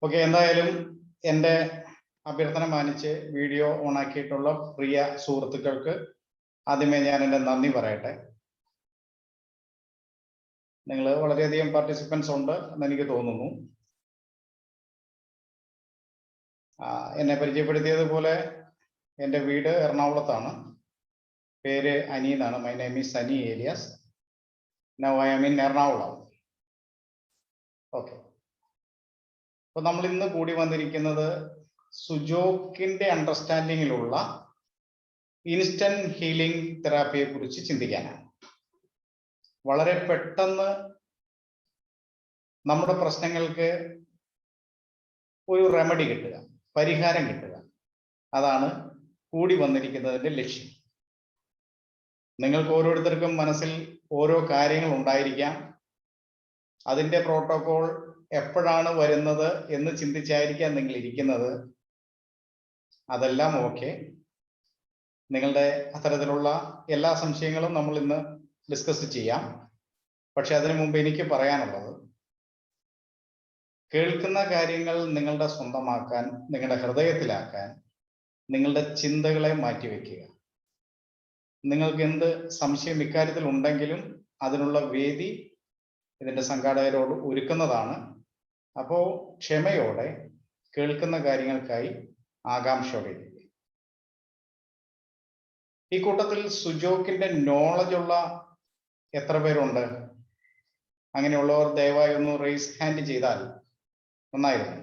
Okay, എന്തായാലും എൻ്റെ അഭ്യർത്ഥന മാനിച്ച് വീഡിയോ ഓണാക്കിയിട്ടുള്ള പ്രിയ സുഹൃത്തുക്കൾക്ക് ആദ്യമേ ഞാൻ എൻ്റെ നന്ദി പറയട്ടെ. നിങ്ങൾ വളരെയധികം പാർട്ടിസിപ്പൻസ് ഉണ്ട് എന്ന് എനിക്ക് തോന്നുന്നു. എന്നെ പരിചയപ്പെടുത്തിയതുപോലെ എൻ്റെ വീട് എറണാകുളത്താണ്. പേര് അനി എന്നാണ്. My name is Sani Elias. Now I am in Ernakulam. Okay, അപ്പൊ നമ്മൾ ഇന്ന് കൂടി വന്നിരിക്കുന്നത് സുജോക്കിന്റെ അണ്ടർസ്റ്റാൻഡിങ്ങിലുള്ള ഇൻസ്റ്റന്റ് ഹീലിംഗ് തെറാപ്പിയെ കുറിച്ച് ചിന്തിക്കാനാണ്. വളരെ പെട്ടെന്ന് നമ്മുടെ പ്രശ്നങ്ങൾക്ക് ഒരു റെമഡി കിട്ടുക, പരിഹാരം കിട്ടുക, അതാണ് കൂടി വന്നിരിക്കുന്നതിന്റെ ലക്ഷ്യം. നിങ്ങൾക്ക് ഓരോരുത്തർക്കും മനസ്സിൽ ഓരോ കാര്യങ്ങൾ ഉണ്ടായിരിക്കാം. അതിന്റെ പ്രോട്ടോകോൾ എപ്പോഴാണ് വരുന്നത് എന്ന് ചിന്തിച്ചായിരിക്കാം നിങ്ങൾ ഇരിക്കുന്നത്. അതെല്ലാം ഓക്കെ. നിങ്ങളുടെ അത്തരത്തിലുള്ള എല്ലാ സംശയങ്ങളും നമ്മൾ ഇന്ന് ഡിസ്കസ് ചെയ്യാം. പക്ഷെ അതിനു മുമ്പ് എനിക്ക് പറയാനുള്ളത്, കേൾക്കുന്ന കാര്യങ്ങൾ നിങ്ങളുടെ സ്വന്തമാക്കാൻ, നിങ്ങളുടെ ഹൃദയത്തിലാക്കാൻ നിങ്ങളുടെ ചിന്തകളെ മാറ്റിവെക്കുക. നിങ്ങൾക്ക് എന്ത് സംശയം ഇക്കാര്യത്തിൽ ഉണ്ടെങ്കിലും അതിനുള്ള വേദി ഇതിന്റെ സംഘാടകരോട് ഒരുക്കുന്നതാണ്. അപ്പോൾ ക്ഷമയോടെ കേൾക്കുന്ന കാര്യങ്ങൾക്കായി ആകാംക്ഷയോടെ ഇരിക്കുക. ഈ കൂട്ടത്തിൽ സുജോക്കിന്റെ നോളജ് ഉള്ള എത്ര പേരുണ്ട്? അങ്ങനെയുള്ളവർ ദയവായി ഒന്ന് റേസ് ഹാൻഡ് ചെയ്താൽ നന്നായിരുന്നു.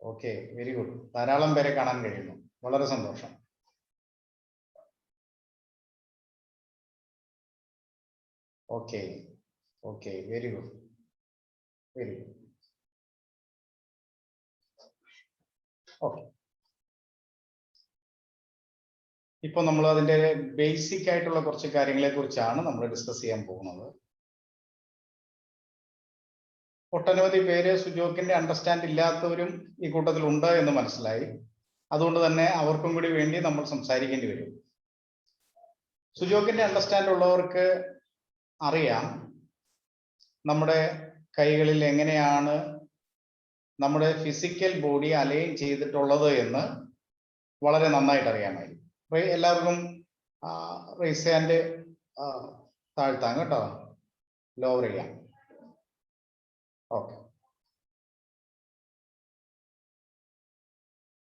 Okay, very good. ധാരാളം പേരെ കാണാൻ കഴിയുന്നു, വളരെ സന്തോഷം. Okay okay, very good, very good. Okay, ഇപ്പൊ നമ്മൾ അതിന്റെ ബേസിക് ആയിട്ടുള്ള കുറച്ച് കാര്യങ്ങളെ കുറിച്ചാണ് നമ്മൾ ഡിസ്കസ് ചെയ്യാൻ പോകുന്നത്. ഒട്ടനവധി പേര് സുജോക്കിന്റെ അണ്ടർസ്റ്റാൻഡ് ഇല്ലാത്തവരും ഈ കൂട്ടത്തിൽ ഉണ്ട് എന്ന് മനസ്സിലായി. അതുകൊണ്ട് തന്നെ അവർക്കും കൂടി വേണ്ടി നമ്മൾ സംസാരിക്കേണ്ടി വരും. സുജോക്കിന്റെ അണ്ടർസ്റ്റാൻഡ് ഉള്ളവർക്ക് അറിയാം നമ്മുടെ കൈകളിൽ എങ്ങനെയാണ് നമ്മുടെ ഫിസിക്കൽ ബോഡി അലൈൻ ചെയ്തിട്ടുള്ളത് എന്ന് വളരെ നന്നായിട്ട് അറിയാമായിരിക്കും. എല്ലാവർക്കും റേസ് ഹാൻഡ് താഴ്ത്താം കേട്ടോ, ലോവർ ചെയ്യാം. Okay,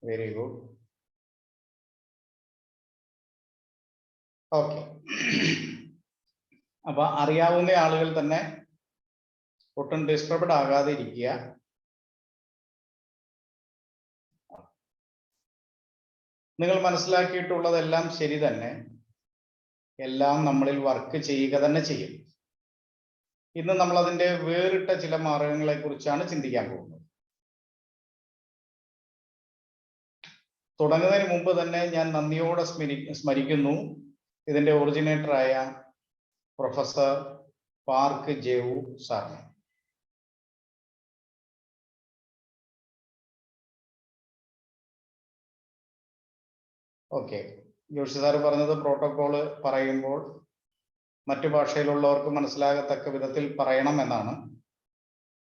very good. ഓക്കെ, അപ്പൊ അറിയാവുന്ന ആളുകൾ തന്നെ ഒട്ടും ഡിസ്റ്റർബ്ഡ് ആകാതെ ഇരിക്കുക. നിങ്ങൾ മനസ്സിലാക്കിയിട്ടുള്ളതെല്ലാം ശരി തന്നെ, എല്ലാം നമ്മളിൽ വർക്ക് ചെയ്യുക തന്നെ ചെയ്യും. ഇന്ന് നമ്മൾ അതിന്റെ വേറിട്ട ചില മാർഗങ്ങളെ കുറിച്ചാണ് ചിന്തിക്കാൻ പോകുന്നത്. തുടങ്ങുന്നതിന് മുമ്പ് തന്നെ ഞാൻ നന്ദിയോടെ സ്മരിക്കുന്നു ഇതിന്റെ ഒറിജിനേറ്ററായ പ്രൊഫസർ പാർക്ക് ജേവു സാറിനെ. ഓക്കെ, ജോഷി സാർ പറഞ്ഞത് പ്രോട്ടോകോള് പറയുമ്പോൾ മറ്റു ഭാഷയിലുള്ളവർക്ക് മനസ്സിലാകത്തക്ക വിധത്തിൽ പറയണം എന്നാണ്.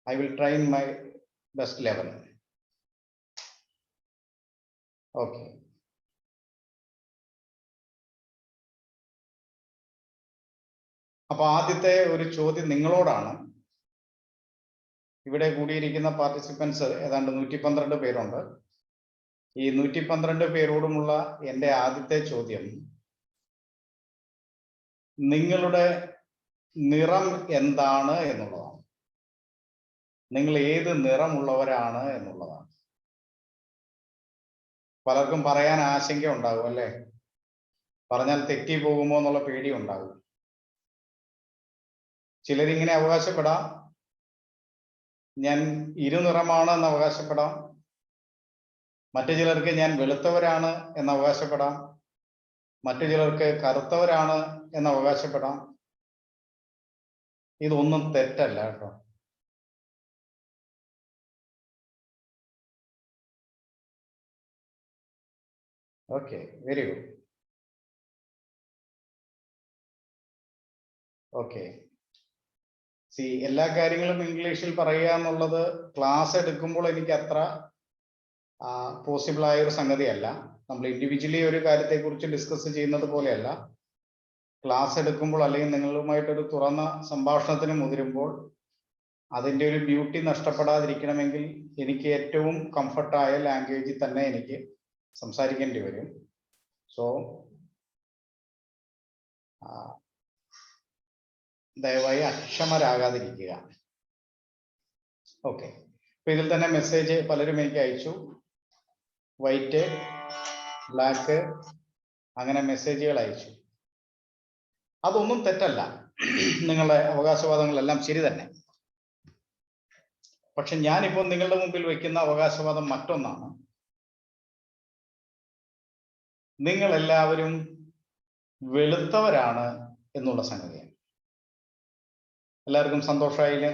I will try in my best level. Okay, അപ്പൊ ആദ്യത്തെ ഒരു ചോദ്യം നിങ്ങളോടാണ്. ഇവിടെ കൂടിയിരിക്കുന്ന പാർട്ടിസിപ്പൻസ് ഏതാണ്ട് 112 പേരുണ്ട്. ഈ 112 പേരോടുമുള്ള എൻ്റെ ആദ്യത്തെ ചോദ്യം, നിങ്ങളുടെ നിറം എന്താണ് എന്നുള്ളതാണ്. നിങ്ങൾ ഏത് നിറമുള്ളവരാണ് എന്നുള്ളതാണ്. പലർക്കും പറയാൻ ആശങ്ക ഉണ്ടാകും അല്ലേ? പറഞ്ഞാൽ തെറ്റി പോകുമോ എന്നുള്ള പേടി ഉണ്ടാകും. ചിലരിങ്ങനെ അവകാശപ്പെടാം, ഞാൻ ഇരുനിറമാണ് എന്ന് അവകാശപ്പെടാം. മറ്റു ചിലർക്ക് ഞാൻ വെളുത്തവരാണ് എന്ന് അവകാശപ്പെടാം. മറ്റു ചിലർക്ക് കറുത്തവരാണ് എന്ന് അവകാശപ്പെടാം. ഇതൊന്നും തെറ്റല്ല കേട്ടോ. Okay, very good. ഓക്കെ, എല്ലാ കാര്യങ്ങളും ഇംഗ്ലീഷിൽ പറയുക എന്നുള്ളത് ക്ലാസ് എടുക്കുമ്പോൾ എനിക്ക് അത്ര പോസിബിൾ ആയ ഒരു സംഗതിയല്ല. നമ്മൾ ഇൻഡിവിജ്വലി ഒരു കാര്യത്തെക്കുറിച്ച് ഡിസ്കസ് ചെയ്യുന്നത് പോലെയല്ല. ക്ലാസ് എടുക്കുമ്പോൾ അല്ലെങ്കിൽ നിങ്ങളുമായിട്ടൊരു തുറന്ന സംഭാഷണത്തിന് മുതിരുമ്പോൾ അതിൻ്റെ ഒരു ബ്യൂട്ടി നഷ്ടപ്പെടാതിരിക്കണമെങ്കിൽ എനിക്ക് ഏറ്റവും കംഫർട്ടായ ലാംഗ്വേജിൽ തന്നെ എനിക്ക് സംസാരിക്കേണ്ടി വരും. സോ ദയവായി അക്ഷമരാകാതിരിക്കുക. ഓക്കെ, അപ്പൊ ഇതിൽ തന്നെ മെസ്സേജ് പലരും എനിക്ക് അയച്ചു. വൈറ്റ്, ബ്ലാക്ക്, അങ്ങനെ മെസ്സേജുകൾ അയച്ചു. അതൊന്നും തെറ്റല്ല, നിങ്ങളുടെ അവകാശവാദങ്ങളെല്ലാം ശരി തന്നെ. പക്ഷെ ഞാനിപ്പോൾ നിങ്ങളുടെ മുമ്പിൽ വയ്ക്കുന്ന അവകാശവാദം മറ്റൊന്നാണ്. നിങ്ങൾ എല്ലാവരും വെളുത്തവരാണ് എന്നുള്ള സംഗതിയാണ്. എല്ലാവർക്കും സന്തോഷമായില്ലേ?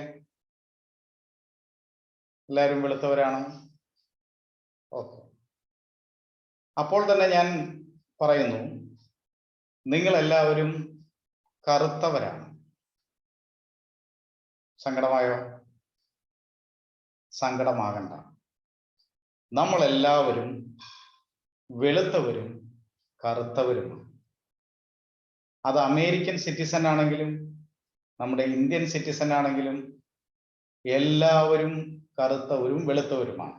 എല്ലാവരും വെളുത്തവരാണ്. ഓക്കെ, അപ്പോൾ തന്നെ ഞാൻ പറയുന്നു, നിങ്ങൾ എല്ലാവരും കറുത്തവരാണ്. സങ്കടമായോ? സങ്കടമാകണ്ട. നമ്മളെല്ലാവരും വെളുത്തവരും കറുത്തവരുമാണ്. അത് അമേരിക്കൻ സിറ്റിസൺ ആണെങ്കിലും നമ്മുടെ ഇന്ത്യൻ സിറ്റിസൺ ആണെങ്കിലും എല്ലാവരും കറുത്തവരും വെളുത്തവരുമാണ്.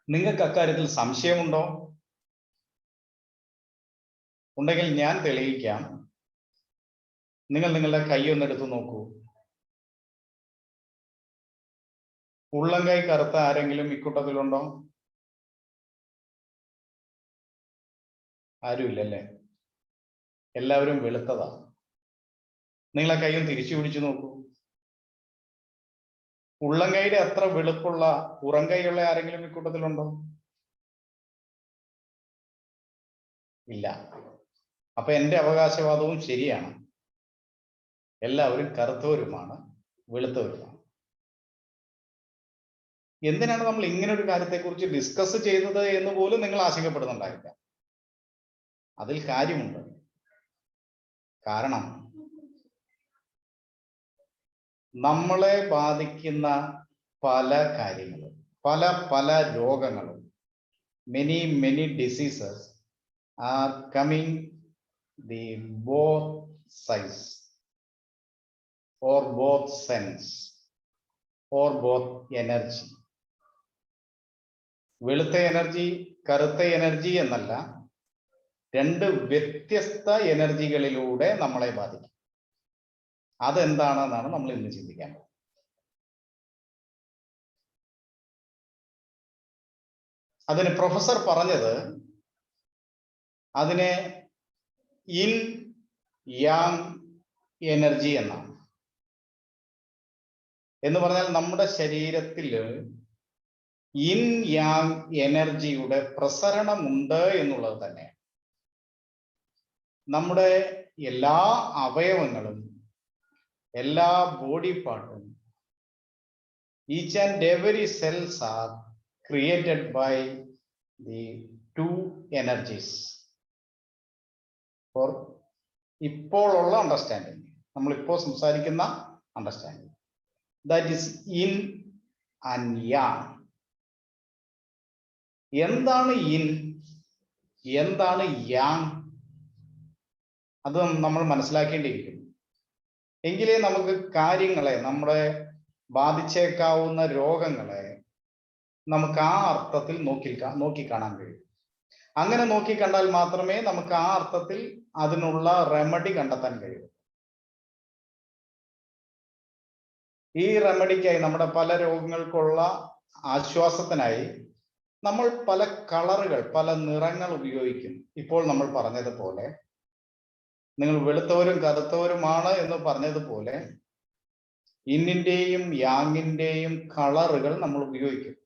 നിങ്ങൾക്ക് അക്കാര്യത്തിൽ സംശയമുണ്ടോ? ഉണ്ടെങ്കിൽ ഞാൻ തെളിയിക്കാം. നിങ്ങൾ നിങ്ങളുടെ കൈ ഒന്നെടുത്ത് നോക്കൂ. ഉള്ളംകൈ കറുത്ത ആരെങ്കിലും ഇക്കൂട്ടത്തിലുണ്ടോ? ആരുമില്ലല്ലേ? എല്ലാവരും വെളുത്തതാ. നിങ്ങളെ കൈയും തിരിച്ചു പിടിച്ചു നോക്കൂ. ഉള്ളംകൈയുടെ അത്ര വെളുപ്പുള്ള പുറം കൈയുള്ള ആരെങ്കിലും ഇക്കൂട്ടത്തിലുണ്ടോ? ഇല്ല. അപ്പൊ എന്റെ അവകാശവാദവും ശരിയാണ്. എല്ലാവരും കറുത്തവരുമാണ്, വെളുത്തവരുമാണ്. എന്തിനാണ് നമ്മൾ ഇങ്ങനെ ഒരു കാര്യത്തെക്കുറിച്ച് ഡിസ്കസ് ചെയ്യുന്നത് എന്ന് പോലും നിങ്ങൾ ആശങ്കപ്പെടുന്നുണ്ടായില്ല. അതിൽ കാര്യമുണ്ട്. കാരണം നമ്മളെ ബാധിക്കുന്ന പല കാര്യങ്ങളും, പല രോഗങ്ങളും, many diseases are coming the both sides or both sense or both energy. വെളുത്ത എനർജി, കറുത്ത എനർജി എന്നല്ല, രണ്ട് വ്യത്യസ്ത എനർജികളിലൂടെ നമ്മളെ ബാധിക്കും. അതെന്താണെന്നാണ് നമ്മൾ ഇന്ന് ചിന്തിക്കാൻ പോകുന്നത്. അതിന് പ്രൊഫസർ പറഞ്ഞത് അതിനെ ഇൻ യാങ് എനർജി എന്നാണ്. എന്ന് പറഞ്ഞാൽ നമ്മുടെ ശരീരത്തിൽ ഇൻ യാങ് എനർജിയുടെ പ്രസരണമുണ്ട് എന്നുള്ളത് തന്നെ. നമ്മുടെ എല്ലാ അവയവങ്ങളും, എല്ലാ ബോഡി പാർട്ടും, each and every cells are created by the two energies. For ഇപ്പോഴുള്ള അണ്ടർസ്റ്റാൻഡിങ്, നമ്മളിപ്പോൾ സംസാരിക്കുന്ന understanding, that is yin and yang. എന്താണ് ഇൻ, എന്താണ് യാങ്? അത് നമ്മൾ മനസ്സിലാക്കേണ്ടിയിരിക്കുന്നു. എങ്കിലേ നമുക്ക് കാര്യങ്ങളെ, നമ്മളെ ബാധിച്ചേക്കാവുന്ന രോഗങ്ങളെ നമുക്ക് ആ അർത്ഥത്തിൽ നോക്കിക്കാണാൻ കഴിയും. അങ്ങനെ നോക്കിക്കണ്ടാൽ മാത്രമേ നമുക്ക് ആ അർത്ഥത്തിൽ അതിനുള്ള റെമഡി കണ്ടെത്താൻ കഴിയൂ. ഈ റെമഡിക്കായി, നമ്മുടെ പല രോഗങ്ങൾക്കുള്ള ആശ്വാസത്തിനായി നമ്മൾ പല കളറുകൾ, പല നിറങ്ങൾ ഉപയോഗിക്കും. ഇപ്പോൾ നമ്മൾ പറഞ്ഞതുപോലെ, നിങ്ങൾ വെളുത്തവരും കറുത്തവരുമാണ് എന്ന് പറഞ്ഞതുപോലെ, ഇന്നിന്റെയും യാങ്ങിന്റെയും കളറുകൾ നമ്മൾ ഉപയോഗിക്കും.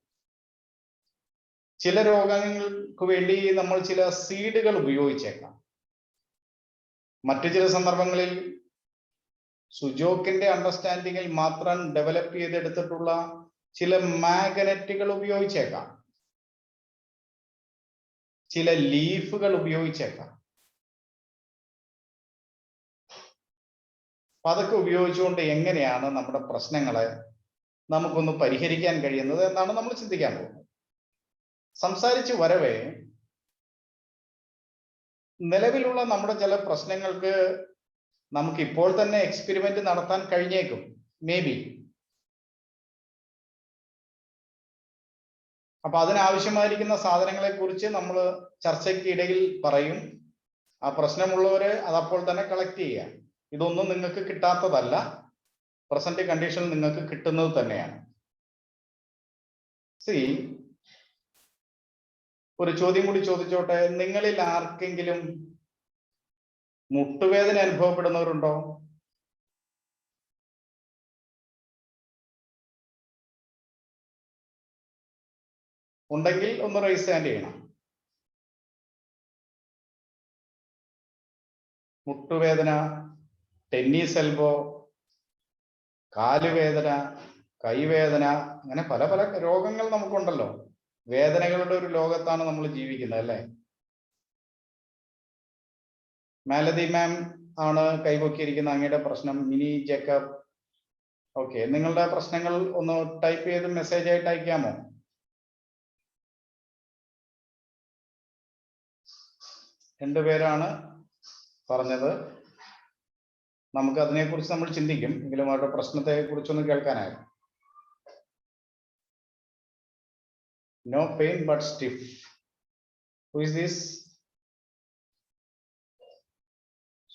ചില രോഗങ്ങൾക്ക് വേണ്ടി നമ്മൾ ചില സീഡുകൾ ഉപയോഗിച്ചേക്കാം. മറ്റു ചില സന്ദർഭങ്ങളിൽ സുജോക്കിന്റെ അണ്ടർസ്റ്റാൻഡിങ്ങിൽ മാത്രം ഡെവലപ്പ് ചെയ്തെടുത്തിട്ടുള്ള ചില മാഗ്നറ്റുകൾ ഉപയോഗിച്ചേക്കാം, ചില ലീഫുകൾ ഉപയോഗിച്ചേക്കാം. അപ്പൊ അതൊക്കെ ഉപയോഗിച്ചുകൊണ്ട് എങ്ങനെയാണ് നമ്മുടെ പ്രശ്നങ്ങളെ നമുക്കൊന്ന് പരിഹരിക്കാൻ കഴിയുന്നത് എന്നാണ് നമ്മൾ ചിന്തിക്കാൻ പോകുന്നത്. സംസാരിച്ചു വരവേ നിലവിലുള്ള നമ്മുടെ ചില പ്രശ്നങ്ങൾക്ക് നമുക്ക് ഇപ്പോൾ തന്നെ എക്സ്പെരിമെന്റ് നടത്താൻ കഴിഞ്ഞേക്കും, മേ ബി. അപ്പൊ അതിനാവശ്യമായിരിക്കുന്ന സാധനങ്ങളെ കുറിച്ച് നമ്മൾ ചർച്ചയ്ക്കിടയിൽ പറയും. ആ പ്രശ്നമുള്ളവരെ അതപ്പോൾ തന്നെ കളക്ട് ചെയ്യുക. ഇതൊന്നും നിങ്ങൾക്ക് കിട്ടാത്തതല്ല, പ്രസന്റ് കണ്ടീഷനിൽ നിങ്ങൾക്ക് കിട്ടുന്നത് തന്നെയാണ്. ഒരു ചോദ്യം കൂടി ചോദിച്ചോട്ടെ, നിങ്ങളിൽ ആർക്കെങ്കിലും മുട്ടുവേദന അനുഭവപ്പെടുന്നവരുണ്ടോ? ഉണ്ടെങ്കിൽ ഒന്ന് റൈസ് ഹാൻഡ് ചെയ്യണം. മുട്ടുവേദന, ടെന്നീസ് എൽബോ, കാലുവേദന, കൈവേദന, അങ്ങനെ പല പല രോഗങ്ങൾ നമുക്കുണ്ടല്ലോ. വേദനകളുടെ ഒരു ലോകത്താണ് നമ്മൾ ജീവിക്കുന്നത്, അല്ലേ? മാലതി മാം ആണ് കൈപൊക്കിയിരിക്കുന്ന അങ്ങയുടെ പ്രശ്നം. Mini Jacob, okay. നിങ്ങളുടെ പ്രശ്നങ്ങൾ ഒന്ന് ടൈപ്പ് ചെയ്ത് മെസ്സേജ് ആയിട്ട് അയക്കാമോ? രണ്ടുപേരാണ് പറഞ്ഞത്. നമുക്ക് അതിനെക്കുറിച്ച് നമ്മൾ ചിന്തിക്കും, എങ്കിലും അവരുടെ പ്രശ്നത്തെ കുറിച്ചൊന്ന് കേൾക്കാനായിരുന്നു. No pain but stiff. Who is this?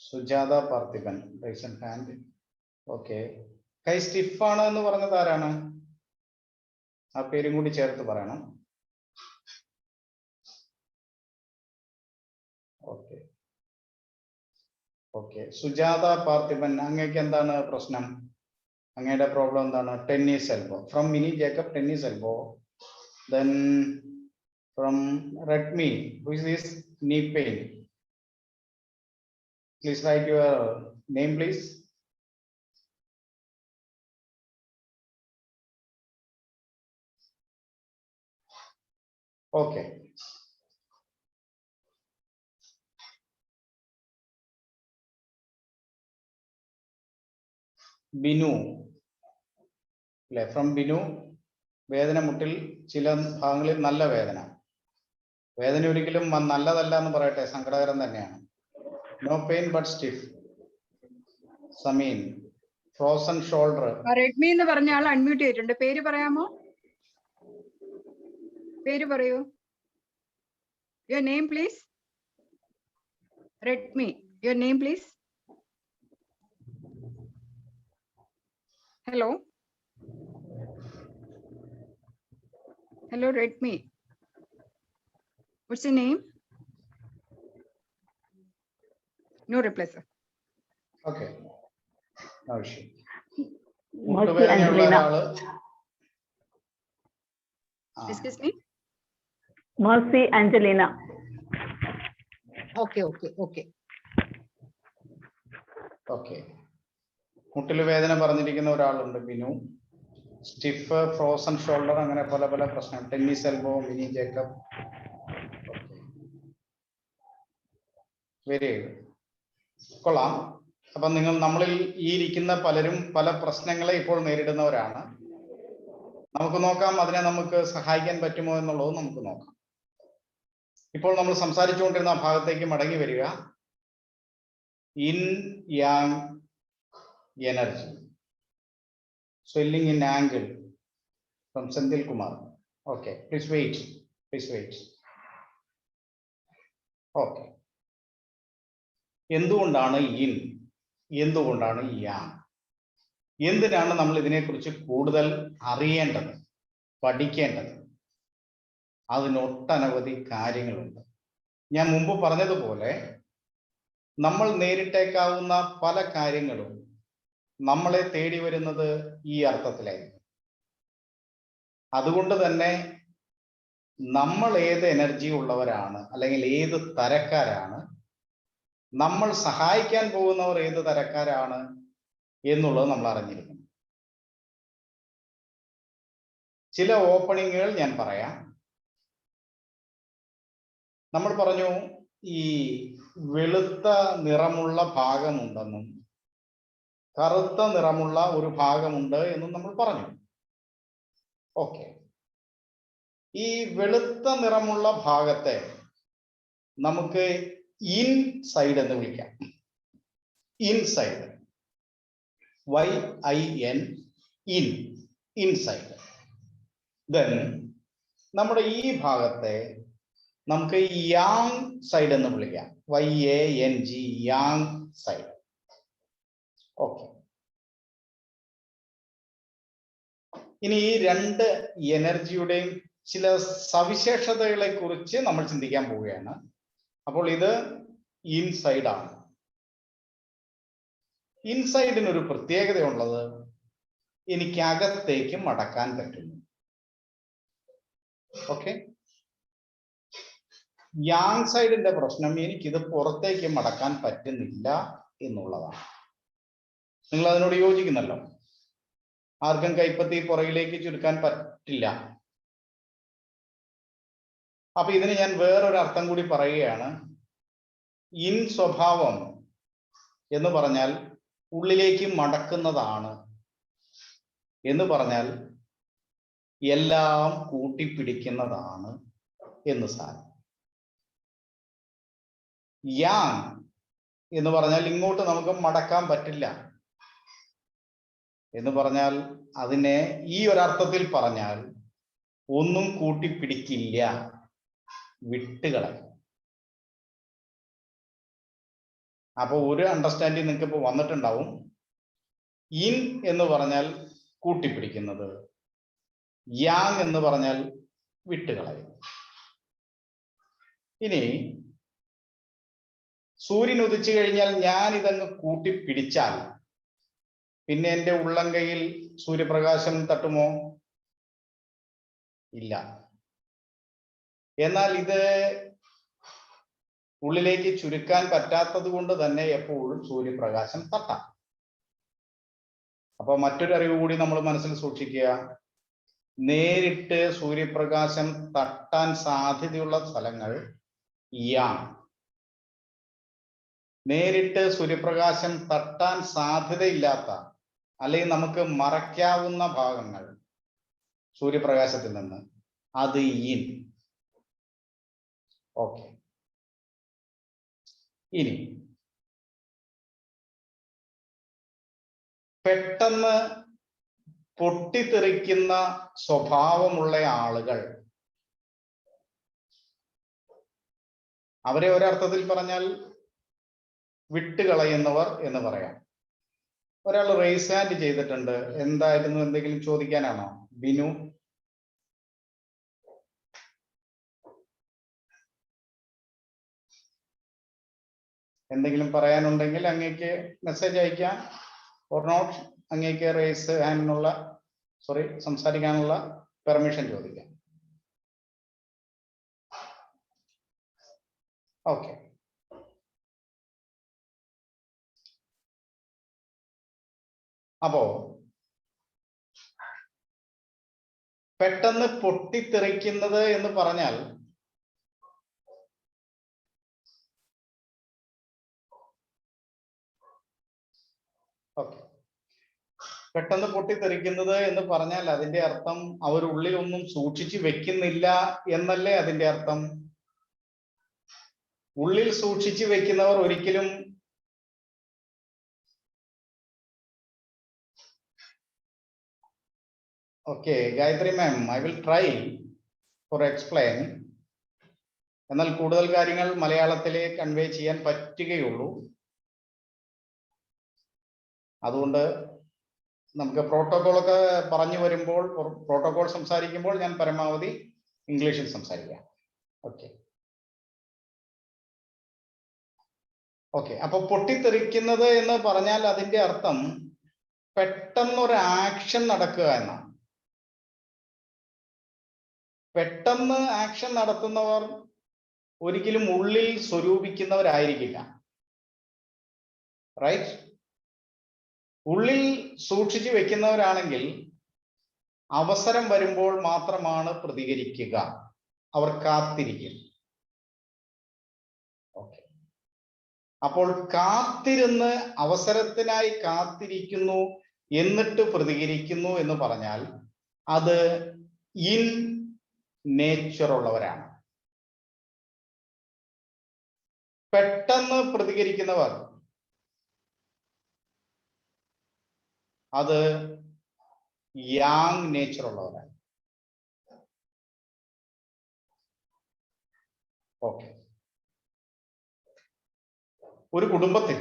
Sujatha Parthiban, raise your hand. Okay. കൈ സ്റ്റിഫ് ആണ് എന്ന് പറഞ്ഞത് ആരാണ്? ആ പേരും കൂടി ചേർത്ത് പറയണം. Okay okay. സുജാത പാർത്ഥിപൻ, അങ്ങേക്ക് എന്താണ് പ്രശ്നം? അങ്ങയുടെ പ്രോബ്ലം എന്താണ്? Tennis elbow. From mini Jacob, tennis elbow. Then from Redmi, who is this? Knee pain. Please write your name, please. Okay. Binu, അല്ലെ? ഫ്രം ബിനു, വേദന മുട്ടിൽ ചില ഭാഗങ്ങളിൽ നല്ല വേദന. വേദന ഒരിക്കലും നല്ലതല്ല എന്ന് പറയട്ടെ, സങ്കടകരം തന്നെയാണ്. No pain but stiff. Sameen, frozen shoulder. Redmi എന്ന് പറഞ്ഞ ആൾ അൺമ്യൂട്ട് ചെയ്തിട്ടുണ്ട്. പേര് പറയാമോ? പേര് പറയൂ. Your name please. Redmi, your name please. Hello. Hello, Redmi. What's your name? No reply, sir. Okay. No issue. Mercy Angelina. Excuse me? Mercy Angelina. Okay. Okay. മുട്ടിൽ വേദന പറഞ്ഞിരിക്കുന്ന ഒരാളുണ്ട്, ബിനു. സ്റ്റിഫ്, ഫ്രോസൺ ഷോൾഡർ, അങ്ങനെ പല പല പ്രശ്നം. Tennis elbow, mini Jacob. Very കൊള്ളാം. അപ്പൊ നമ്മളിൽ ഈ ഇരിക്കുന്ന പലരും പല പ്രശ്നങ്ങളെ ഇപ്പോൾ നേരിടുന്നവരാണ്. നമുക്ക് നോക്കാം അതിനെ നമുക്ക് സഹായിക്കാൻ പറ്റുമോ എന്നുള്ളത് നമുക്ക് നോക്കാം. ഇപ്പോൾ നമ്മൾ സംസാരിച്ചുകൊണ്ടിരുന്ന ഭാഗത്തേക്ക് മടങ്ങി വരിക. In Yang energy, swelling in angle, from Senthil Kumar. Okay, please wait. Okay. എന്തുകൊണ്ടാണ് ഇൻ, എന്തുകൊണ്ടാണ് യാങ്? എന്തിനാണ് നമ്മൾ ഇതിനെക്കുറിച്ച് കൂടുതൽ അറിയേണ്ടത്, പഠിക്കേണ്ടത്? അതിനൊട്ടനവധി കാര്യങ്ങളുണ്ട്. ഞാൻ മുമ്പ് പറഞ്ഞതുപോലെ നമ്മൾ നേരിട്ടേക്കാവുന്ന പല കാര്യങ്ങളും നമ്മളെ തേടി വരുന്നത് ഈ അർത്ഥത്തിലായിരിക്കും. അതുകൊണ്ട് തന്നെ നമ്മൾ ഏത് എനർജി ഉള്ളവരാണ്, അല്ലെങ്കിൽ ഏത് തരക്കാരാണ്, നമ്മൾ സഹായിക്കാൻ പോകുന്നവർ ഏത് തരക്കാരാണ് എന്നുള്ളത് നമ്മൾ അറിഞ്ഞിരിക്കണം. ചില ഓപ്പണിങ്ങുകൾ ഞാൻ പറയാം. നമ്മൾ പറഞ്ഞു ഈ വെളുത്ത നിറമുള്ള ഭാഗമുണ്ടെന്നും കറുത്ത നിറമുള്ള ഒരു ഭാഗമുണ്ട് എന്ന് നമ്മൾ പറഞ്ഞു. ഓക്കെ, ഈ വെളുത്ത നിറമുള്ള ഭാഗത്തെ നമുക്ക് ഇൻസൈഡ് എന്ന് വിളിക്കാം. Inside, YIN, inside. ദെൻ നമ്മുടെ ഈ ഭാഗത്തെ നമുക്ക് യാങ് സൈഡ് എന്ന് വിളിക്കാം. YANG, Yang side. ഓക്കെ, ഇനി ഈ രണ്ട് എനർജിയുടെയും ചില സവിശേഷതകളെ കുറിച്ച് നമ്മൾ ചിന്തിക്കാൻ പോവുകയാണ്. അപ്പോൾ ഇത് ഇൻസൈഡ് ആണ്. ഇൻസൈഡിനൊരു പ്രത്യേകതയുള്ളത്, എനിക്ക് അകത്തേക്ക് മടക്കാൻ പറ്റുന്നു. ഓക്കെ, യാങ് സൈഡിന്റെ പ്രശ്നം എനിക്കിത് പുറത്തേക്ക് മടക്കാൻ പറ്റുന്നില്ല എന്നുള്ളതാണ്. നിങ്ങൾ അതിനോട് യോജിക്കുന്നല്ലോ. ആർക്കും കൈപ്പത്തി പുറകിലേക്ക് ചുരുക്കാൻ പറ്റില്ല. അപ്പൊ ഇതിന് ഞാൻ വേറൊരു അർത്ഥം കൂടി പറയുകയാണ്. ഇൻ സ്വഭാവം എന്ന് പറഞ്ഞാൽ ഉള്ളിലേക്ക് മടക്കുന്നതാണ് എന്ന് പറഞ്ഞാൽ എല്ലാം കൂട്ടിപ്പിടിക്കുന്നതാണ് എന്ന് സാരം. യാങ് എന്ന് പറഞ്ഞാൽ ഇങ്ങോട്ട് നമുക്ക് മടക്കാൻ പറ്റില്ല എന്ന് പറഞ്ഞാൽ അതിനെ ഈ ഒരർത്ഥത്തിൽ പറഞ്ഞാൽ ഒന്നും കൂട്ടിപ്പിടിക്കില്ല, വിട്ടുകളയും. അപ്പൊ ഒരു അണ്ടർസ്റ്റാൻഡിങ് നിങ്ങൾക്ക് ഇപ്പൊ വന്നിട്ടുണ്ടാവും. ഇൻ എന്ന് പറഞ്ഞാൽ കൂട്ടിപ്പിടിക്കുന്നത്, യാങ് എന്ന് പറഞ്ഞാൽ വിട്ടുകളയും. ഇനി സൂര്യൻ ഉദിച്ചു കഴിഞ്ഞാൽ ഞാൻ ഇതങ്ങ് കൂട്ടിപ്പിടിച്ചാൽ പിന്നെ എൻ്റെ ഉള്ളം കൈയിൽ സൂര്യപ്രകാശം തട്ടുമോ? ഇല്ല. എന്നാൽ ഇത് ഉള്ളിലേക്ക് ചുരുക്കാൻ പറ്റാത്തത് കൊണ്ട് തന്നെ എപ്പോഴും സൂര്യപ്രകാശം തട്ടാം. അപ്പൊ മറ്റൊരു അറിവ് കൂടി നമ്മൾ മനസ്സിൽ സൂക്ഷിക്കുക. നേരിട്ട് സൂര്യപ്രകാശം തട്ടാൻ സാധ്യതയുള്ള സ്ഥലങ്ങൾ യാങ്, നേരിട്ട് സൂര്യപ്രകാശം തട്ടാൻ സാധ്യതയില്ലാത്ത അല്ലെങ്കിൽ നമുക്ക് മറയ്ക്കാവുന്ന ഭാഗങ്ങൾ സൂര്യപ്രകാശത്തിൽ നിന്ന്, അത് ഇൻ. ഓക്കെ, ഇനി പെട്ടെന്ന് പൊട്ടിത്തെറിക്കുന്ന സ്വഭാവമുള്ള ആളുകൾ, അവരെ ഒരർത്ഥത്തിൽ പറഞ്ഞാൽ വിട്ടുകളയുന്നവർ എന്ന് പറയാം. ഒരാൾ റേസ് ഹാൻഡ് ചെയ്തിട്ടുണ്ട്. എന്തായിരുന്നു? എന്തെങ്കിലും ചോദിക്കാനാണോ ബിനു? എന്തെങ്കിലും പറയാനുണ്ടെങ്കിൽ അങ്ങേക്ക് മെസ്സേജ് അയക്കാം. ഓർ നോട്ട്, അങ്ങേക്ക് റേസ് ഹാൻഡിനുള്ള സംസാരിക്കാനുള്ള പെർമിഷൻ ചോദിക്കാം. ഓക്കെ, അപ്പോ പെട്ടെന്ന് പൊട്ടിത്തെറിക്കുന്നത് എന്ന് പറഞ്ഞാൽ പെട്ടെന്ന് പൊട്ടിത്തെറിക്കുന്നത് എന്ന് പറഞ്ഞാൽ അതിന്റെ അർത്ഥം അവരുള്ളിൽ ഒന്നും സൂക്ഷിച്ചു വെക്കുന്നില്ല എന്നല്ലേ അതിന്റെ അർത്ഥം? ഉള്ളിൽ സൂക്ഷിച്ചു വെക്കുന്നവർ ഒരിക്കലും okay Gayatri ma'am, I will try for explain. എന്നാൽ കൂടുതൽ കാര്യങ്ങൾ മലയാളത്തിലെ കൺവേ ചെയ്യാൻ പറ്റുകയുള്ളൂ. അതുകൊണ്ട് നമുക്ക് പ്രോട്ടോകോളൊക്കെ പറഞ്ഞു വരുമ്പോൾ, പ്രോട്ടോകോൾ സംസാരിക്കുമ്പോൾ ഞാൻ പരമാവധി ഇംഗ്ലീഷിൽ സംസാരിക്കാം. ഓക്കെ ഓക്കെ അപ്പൊ പൊട്ടിത്തെറിക്കുന്നത് എന്ന് പറഞ്ഞാൽ അതിന്റെ അർത്ഥം പെട്ടെന്നൊരു ആക്ഷൻ നടക്കുക എന്നാണ്. പെട്ടെന്ന് ആക്ഷൻ നടത്തുന്നവർ ഒരിക്കലും ഉള്ളിൽ സ്വരൂപിക്കുന്നവരായിരിക്കില്ല. റൈറ്റ്? ഉള്ളിൽ സൂക്ഷിച്ചു വെക്കുന്നവരാണെങ്കിൽ അവസരം വരുമ്പോൾ മാത്രമാണ് പ്രതികരിക്കുക. അവർ കാത്തിരിക്കും. ഓക്കെ, അപ്പോൾ കാത്തിരുന്ന് അവസരത്തിനായി കാത്തിരിക്കുന്നു എന്നിട്ട് പ്രതികരിക്കുന്നു എന്ന് പറഞ്ഞാൽ അത് ഇൻ നേച്ചർ ഉള്ളവരാണ്. പെട്ടെന്ന് പ്രതികരിക്കുന്നവർ അത് യാങ് നേച്ചർ ഉള്ളവരാണ്. ഓക്കെ, ഒരു കുടുംബത്തിൽ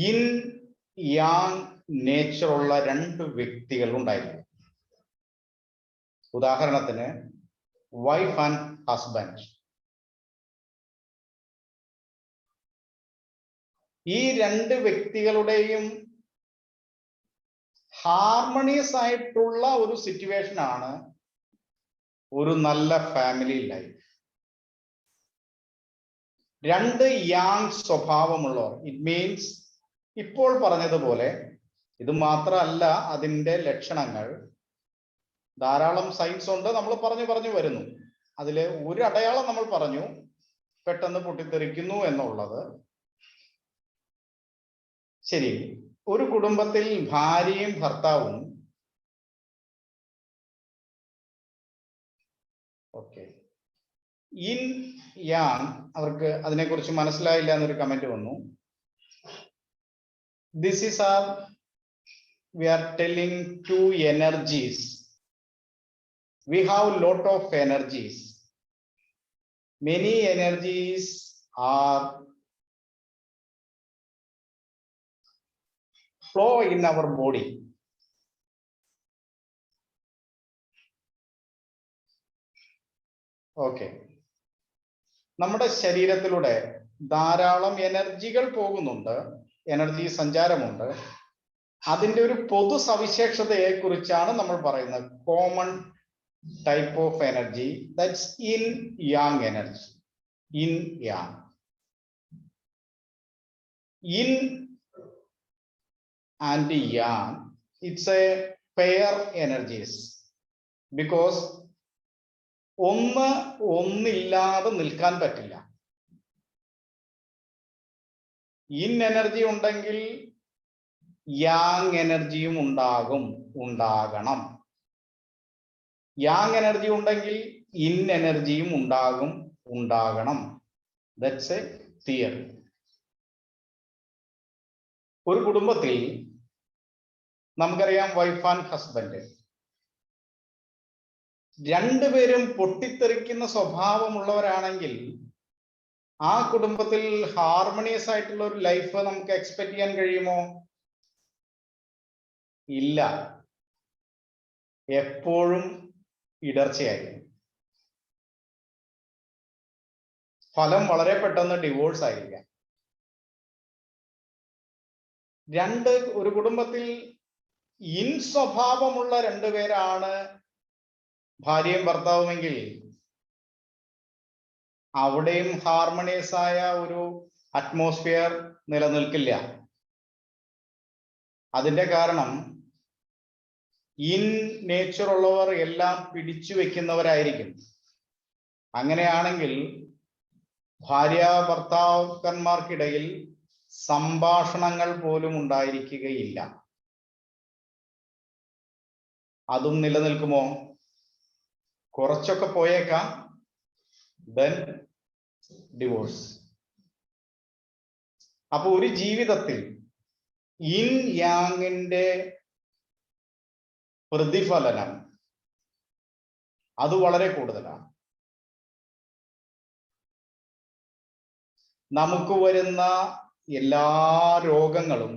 ഇൻ യാങ് നേച്ചർ ഉള്ള രണ്ട് വ്യക്തികൾ ഉണ്ടായിരുന്നു. ഉദാഹരണത്തിന് വൈഫ് ആൻഡ് ഹസ്ബൻഡ്. ഈ രണ്ട് വ്യക്തികളുടെയും ഹാർമണിയസ് ആയിട്ടുള്ള ഒരു സിറ്റുവേഷൻ ആണ് ഒരു നല്ല ഫാമിലി ലൈഫ്. രണ്ട് യാങ് സ്വഭാവമുള്ളവർ. ഇറ്റ് മീൻസ് ഇപ്പോൾ പറഞ്ഞതുപോലെ ഇത് മാത്രമല്ല, അതിൻ്റെ ലക്ഷണങ്ങൾ ധാരാളം സയൻസ് ഉണ്ട്. നമ്മൾ പറഞ്ഞു വരുന്നു. അതില് ഒരു അടയാളം നമ്മൾ പറഞ്ഞു, പെട്ടെന്ന് പൊട്ടിത്തെറിക്കുന്നു എന്നുള്ളത്. ശരി, ഒരു കുടുംബത്തിൽ ഭാര്യയും ഭർത്താവും ഓക്കെ ഇൻ യാങ്, അവർക്ക് അതിനെക്കുറിച്ച് മനസ്സിലായില്ല എന്നൊരു കമന്റ് വന്നു. This is are we are telling two energies. We have lot of energies. Many energies are flow in our body. Okay. നമ്മുടെ ശരീരത്തിലൂടെ ധാരാളം എനർജികൾ പോകുന്നുണ്ട്, എനർജി സഞ്ചാരമുണ്ട്. അതിൻ്റെ ഒരു പൊതു സവിശേഷതയെ കുറിച്ചാണ് നമ്മൾ പറയുന്നത്. Common type of energy, that's in yang energy. In yang, in and yang, it's a pair energies, because ഒന്നില്ലാതെ നിൽക്കാൻ പറ്റില്ല. ഇൻ എനർജി ഉണ്ടെങ്കിൽ യാങ് എനർജിയും ഉണ്ടാകണം. യാങ് എനർജി ഉണ്ടെങ്കിൽ ഇൻ എനർജിയും ഉണ്ടാകണം. That's A theory. ഒരു കുടുംബത്തിൽ നമുക്കറിയാം വൈഫ് ആൻഡ് ഹസ്ബൻഡ്, രണ്ടുപേരും പൊട്ടിത്തെറിക്കുന്ന സ്വഭാവമുള്ളവരാണെങ്കിൽ ആ കുടുംബത്തിൽ ഹാർമണിയസ് ആയിട്ടുള്ള ഒരു ലൈഫ് നമുക്ക് എക്സ്പെക്ട് ചെയ്യാൻ കഴിയുമോ? ഇല്ല. എപ്പോഴും ഇടർച്ചയായിരിക്കും. ഫലം വളരെ പെട്ടെന്ന് ഡിവോഴ്സ് ആയിരിക്കാം. ഒരു കുടുംബത്തിൽ ഇൻ സ്വഭാവമുള്ള രണ്ടുപേരാണ് ഭാര്യയും ഭർത്താവുമെങ്കിൽ അവിടെയും ഹാർമണിയസ് ആയ ഒരു അറ്റ്മോസ്ഫിയർ നിലനിൽക്കില്ല. അതിന്റെ കാരണം ഇൻ നേച്ചർ ഉള്ളവർ എല്ലാം പിടിച്ചു വെക്കുന്നവരായിരിക്കും. അങ്ങനെയാണെങ്കിൽ ഭാര്യ ഭർത്താക്കന്മാർക്കിടയിൽ സംഭാഷണങ്ങൾ പോലും ഉണ്ടായിരിക്കുകയില്ല. അതും നിലനിൽക്കുമോ? കുറച്ചൊക്കെ പോയേക്കാം, then ഡിവോഴ്സ്. അപ്പൊ ഒരു ജീവിതത്തിൽ ഇൻ യാങ്ങിന്റെ പ്രതിഫലനം അത് വളരെ കൂടുതലാണ്. നമുക്ക് വരുന്ന എല്ലാ രോഗങ്ങളും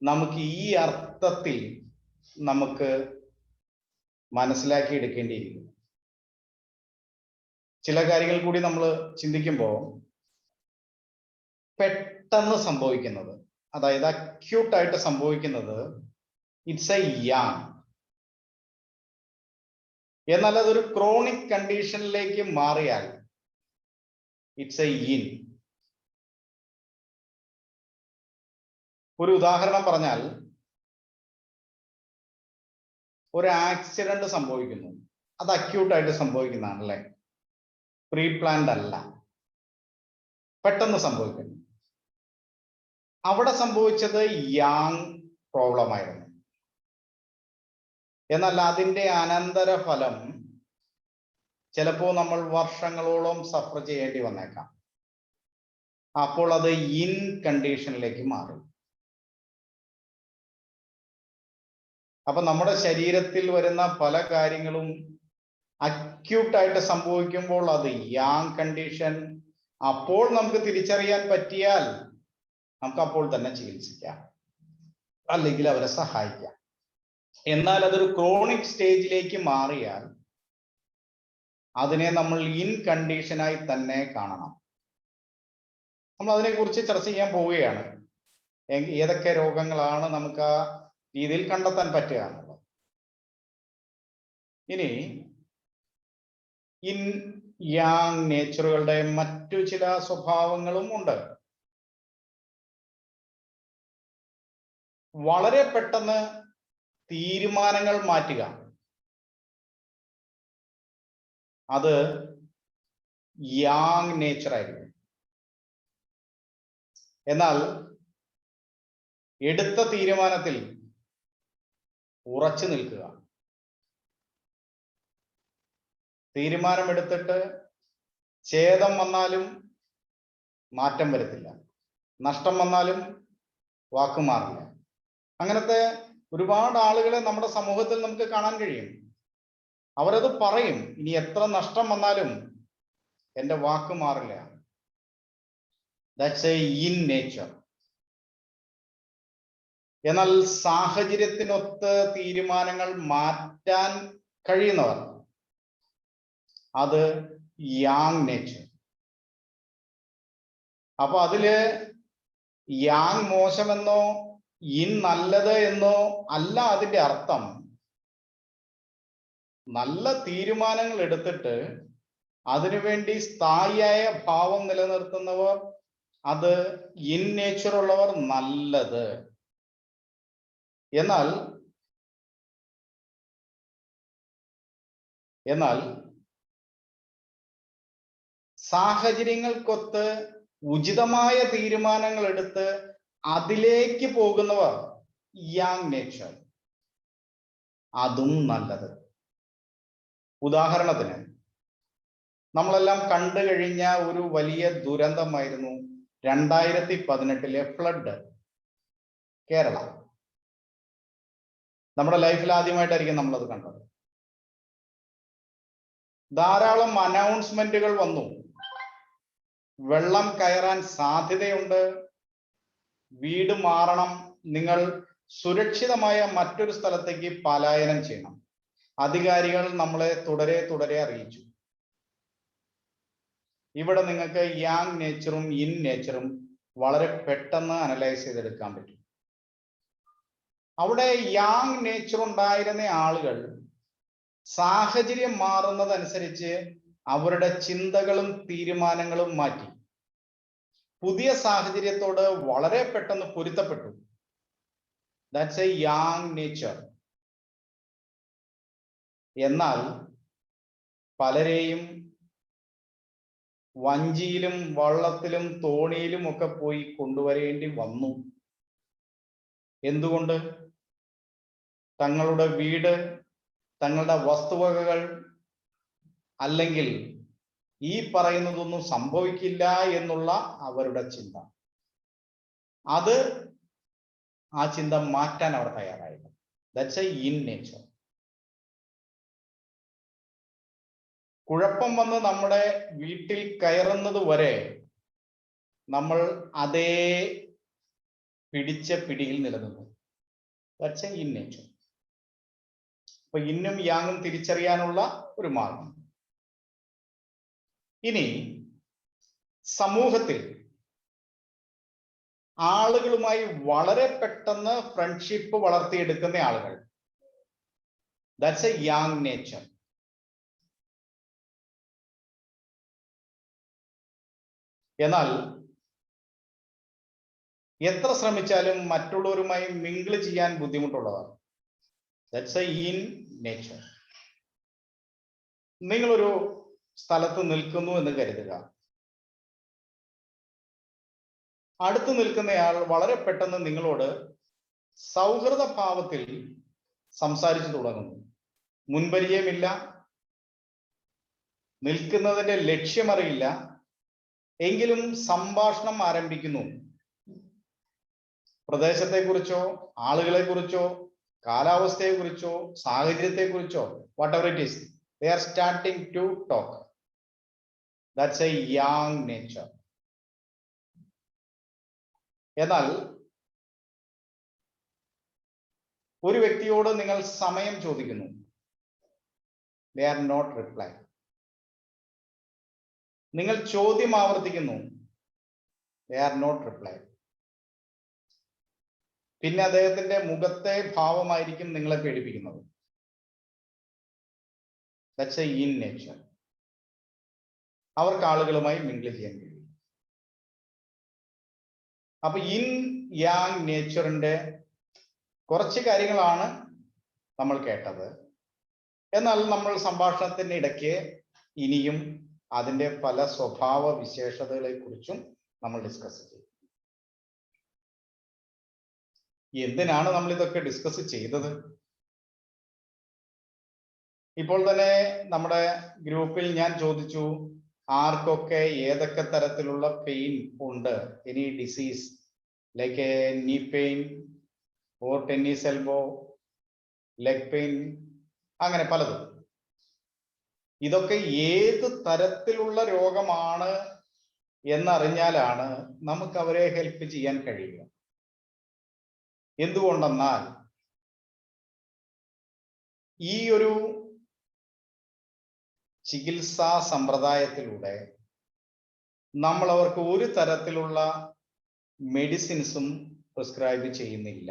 നമുക്ക് ഈ അർത്ഥത്തിൽ നമുക്ക് മനസ്സിലാക്കിയെടുക്കേണ്ടിയിരിക്കുന്നു. ചില കാര്യങ്ങൾ കൂടി നമ്മൾ ചിന്തിക്കുമ്പോൾ പെട്ടെന്ന് സംഭവിക്കുന്നത്, അതായത് അക്യൂട്ടായിട്ട് സംഭവിക്കുന്നത് ഇറ്റ്സ് എ യാങ്. എന്നാൽ അതൊരു ക്രോണിക് കണ്ടീഷനിലേക്ക് മാറിയാൽ ഇറ്റ്സ് എ ഇൻ. ഒരു ഉദാഹരണം പറഞ്ഞാൽ, ഒരു ആക്സിഡന്റ് സംഭവിക്കുന്നു, അത് അക്യൂട്ടായിട്ട് സംഭവിക്കുന്നതാണ് അല്ലെ, പ്രീ പ്ലാൻഡ് അല്ല. പെട്ടെന്ന് സംഭവിക്കുന്നു. അവിടെ സംഭവിച്ചത് യാങ് പ്രോബ്ലം ആയിരുന്നു. എന്നാൽ അതിന്റെ അനന്തരഫലം ചിലപ്പോൾ നമ്മൾ വർഷങ്ങളോളം സഫർ ചെയ്യേണ്ടി വന്നേക്കാം. അപ്പോൾ അത് ഇൻ കണ്ടീഷനിലേക്ക് മാറും. അപ്പൊ നമ്മുടെ ശരീരത്തിൽ വരുന്ന പല കാര്യങ്ങളും അക്യൂട്ടായിട്ട് സംഭവിക്കുമ്പോൾ അത് യാങ് കണ്ടീഷൻ. അപ്പോൾ നമുക്ക് തിരിച്ചറിയാൻ പറ്റിയാൽ നമുക്ക് അപ്പോൾ തന്നെ ചികിത്സിക്കാം, അല്ലെങ്കിൽ അവരെ സഹായിക്കാം. എന്നാൽ അതൊരു ക്രോണിക് സ്റ്റേജിലേക്ക് മാറിയാൽ അതിനെ നമ്മൾ ഇൻ കണ്ടീഷനായി തന്നെ കാണണം. നമ്മൾ അതിനെക്കുറിച്ച് ചർച്ച ചെയ്യാൻ പോവുകയാണ്. ഏതൊക്കെ രോഗങ്ങളാണ് നമുക്ക് ആ രീതിയിൽ കണ്ടെത്താൻ പറ്റുക എന്നുള്ളത്. ഇനി ഇൻ യാങ് നേച്ചറുകളുടെ മറ്റു ചില സ്വഭാവങ്ങളും ഉണ്ട്. വളരെ പെട്ടെന്ന് തീരുമാനങ്ങൾ മാറ്റുക, അത് യാങ് നേച്ചർ ആയിരിക്കും. എന്നാൽ എടുത്ത തീരുമാനത്തിൽ ഉറച്ചു നിൽക്കുക, തീരുമാനമെടുത്തിട്ട് ഛേദം വന്നാലും മാറ്റം വരുത്തില്ല, നഷ്ടം വന്നാലും വാക്കുമാറില്ല. അങ്ങനത്തെ ഒരുപാട് ആളുകളെ നമ്മുടെ സമൂഹത്തിൽ നമുക്ക് കാണാൻ കഴിയും. അവരത് പറയും, ഇനി എത്ര നഷ്ടം വന്നാലും എൻ്റെ വാക്ക് മാറില്ല. That's A in nature. എന്നാൽ സാഹചര്യത്തിനൊത്ത് തീരുമാനങ്ങൾ മാറ്റാൻ കഴിയുന്നവർ, അത് യാങ് നേച്ചർ. അപ്പൊ അതില് യാങ് മോശമെന്നോ ഇൻ നല്ലത് എന്നോ അല്ല അതിന്റെ അർത്ഥം. നല്ല തീരുമാനങ്ങൾ എടുത്തിട്ട് അതിനുവേണ്ടി സ്ഥായിയായ ഭാവം നിലനിർത്തുന്നവർ, അത് ഇൻ നേച്ചർ ഉള്ളവർ നല്ലത്. എന്നാൽ സാഹചര്യങ്ങൾക്കൊത്ത് ഉചിതമായ തീരുമാനങ്ങൾ എടുത്ത് അതിലേക്ക് പോകുന്നവർ യാങ് നേച്ചർ, അതും നല്ലത്. ഉദാഹരണത്തിന് നമ്മളെല്ലാം കണ്ടു കഴിഞ്ഞ ഒരു വലിയ ദുരന്തമായിരുന്നു 2018 ഫ്ലഡ് കേരള. നമ്മുടെ ലൈഫിൽ ആദ്യമായിട്ടായിരിക്കും നമ്മളത് കണ്ടത്. ധാരാളം അനൗൺസ്മെന്റുകൾ വന്നു, വെള്ളം കയറാൻ സാധ്യതയുണ്ട്, വീട് മാറണം, നിങ്ങൾ സുരക്ഷിതമായ മറ്റൊരു സ്ഥലത്തേക്ക് പലായനം ചെയ്യണം. അധികാരികൾ നമ്മളെ തുടരെ അറിയിച്ചു. ഇവിടെ നിങ്ങൾക്ക് യാങ് നേച്ചറും ഇൻ നേച്ചറും വളരെ പെട്ടെന്ന് അനലൈസ് ചെയ്തെടുക്കാൻ പറ്റും. അവിടെ യാങ് നേച്ചർ ഉണ്ടായിരുന്ന ആളുകൾ സാഹചര്യം മാറുന്നതനുസരിച്ച് അവരുടെ ചിന്തകളും തീരുമാനങ്ങളും മാറ്റി പുതിയ സാഹചര്യത്തോട് വളരെ പെട്ടെന്ന് പൊരുത്തപ്പെട്ടു. That's a Yang nature. എന്നാൽ പലരെയും വഞ്ചിയിലും വള്ളത്തിലും തോണിയിലും ഒക്കെ പോയി കൊണ്ടുവരേണ്ടി വന്നു. എന്തുകൊണ്ട്? തങ്ങളുടെ വീട്, തങ്ങളുടെ വസ്തുവകകൾ, അല്ലെങ്കിൽ ഈ പറയുന്നതൊന്നും സംഭവിക്കില്ല എന്നുള്ള അവരുടെ ചിന്ത, ആ ചിന്ത മാറ്റാൻ അവർ തയ്യാറായിരുന്നു. That's A in nature. കുഴപ്പം വന്ന് നമ്മുടെ വീട്ടിൽ കയറുന്നത് വരെ നമ്മൾ അതേ പിടിച്ച പിടിയിൽ നിലനിന്നു. That's A in nature. അപ്പൊ ഇന്നും യാങ്ങും തിരിച്ചറിയാനുള്ള ഒരു മാർഗം. ഇനി സമൂഹത്തിൽ ആളുകളുമായി വളരെ പെട്ടെന്ന് ഫ്രണ്ട്ഷിപ്പ് വളർത്തിയെടുക്കുന്ന ആളുകൾ, ദാറ്റ്സ് എ യാങ് നേച്ചർ. എന്നാൽ എത്ര ശ്രമിച്ചാലും മറ്റുള്ളവരുമായി മിങ്കിൾ ചെയ്യാൻ ബുദ്ധിമുട്ടുള്ളവർ, ദാറ്റ്സ് എ ഇൻ നേച്ചർ. നിങ്ങളൊരു സ്ഥലത്ത് നിൽക്കുന്നു എന്ന് കരുതുക. അടുത്ത് നിൽക്കുന്നയാൾ വളരെ പെട്ടെന്ന് നിങ്ങളോട് സൗഹൃദ ഭാവത്തിൽ സംസാരിച്ചു തുടങ്ങുന്നു. മുൻപരിചയമില്ല, നിൽക്കുന്നതിന്റെ ലക്ഷ്യമറിയില്ല, എങ്കിലും സംഭാഷണം ആരംഭിക്കുന്നു. പ്രദേശത്തെക്കുറിച്ചോ ആളുകളെ കുറിച്ചോ കാലാവസ്ഥയെ കുറിച്ചോ സാഹചര്യത്തെ കുറിച്ചോ whatever it is, they are starting to talk. That's a young nature. എന്നാൽ ഒരു വ്യക്തിയോട് നിങ്ങൾ സമയം ചോദിക്കുന്നു, they are not replying. നിങ്ങൾ ചോദ്യം ആവർത്തിക്കുന്നു, they are not replying. പിന്നെ അദ്ദേഹത്തിന്റെ മുഖത്തെ ഭാവമായിരിക്കും നിങ്ങളെ പേടിപ്പിക്കുന്നത്. That's a in nature. അവർക്ക് ആളുകളുമായി മിങ്കിൾ ചെയ്യാൻ കഴിയും. അപ്പൊ ഇൻ യാങ് നേച്ചറിന്റെ കുറച്ച് കാര്യങ്ങളാണ് നമ്മൾ കേട്ടത്. എന്നാൽ നമ്മൾ സംഭാഷണത്തിന്റെ ഇടയ്ക്ക് ഇനിയും അതിന്റെ പല സ്വഭാവ വിശേഷതകളെ കുറിച്ചും നമ്മൾ ഡിസ്കസ് ചെയ്യും. എന്തിനാണ് നമ്മൾ ഇതൊക്കെ ഡിസ്കസ് ചെയ്തത്? ഇപ്പോൾ തന്നെ നമ്മുടെ ഗ്രൂപ്പിൽ ഞാൻ ചോദിച്ചു, ആർക്കൊക്കെ ഏതൊക്കെ തരത്തിലുള്ള പെയിൻ ഉണ്ട്, എനി ഡിസീസ് ലൈക്ക് നീ pain or tennis elbow, leg pain, അങ്ങനെ പലതും. ഇതൊക്കെ ഏത് തരത്തിലുള്ള രോഗമാണ് എന്നറിഞ്ഞാലാണ് നമുക്ക് അവരെ ഹെൽപ്പ് ചെയ്യാൻ കഴിയുക. എന്തുകൊണ്ടെന്നാൽ ഈ ഒരു ചികിത്സാ സമ്പ്രദായത്തിലൂടെ നമ്മൾ അവർക്ക് ഒരു തരത്തിലുള്ള മെഡിസിൻസും പ്രിസ്ക്രൈബ് ചെയ്യുന്നില്ല.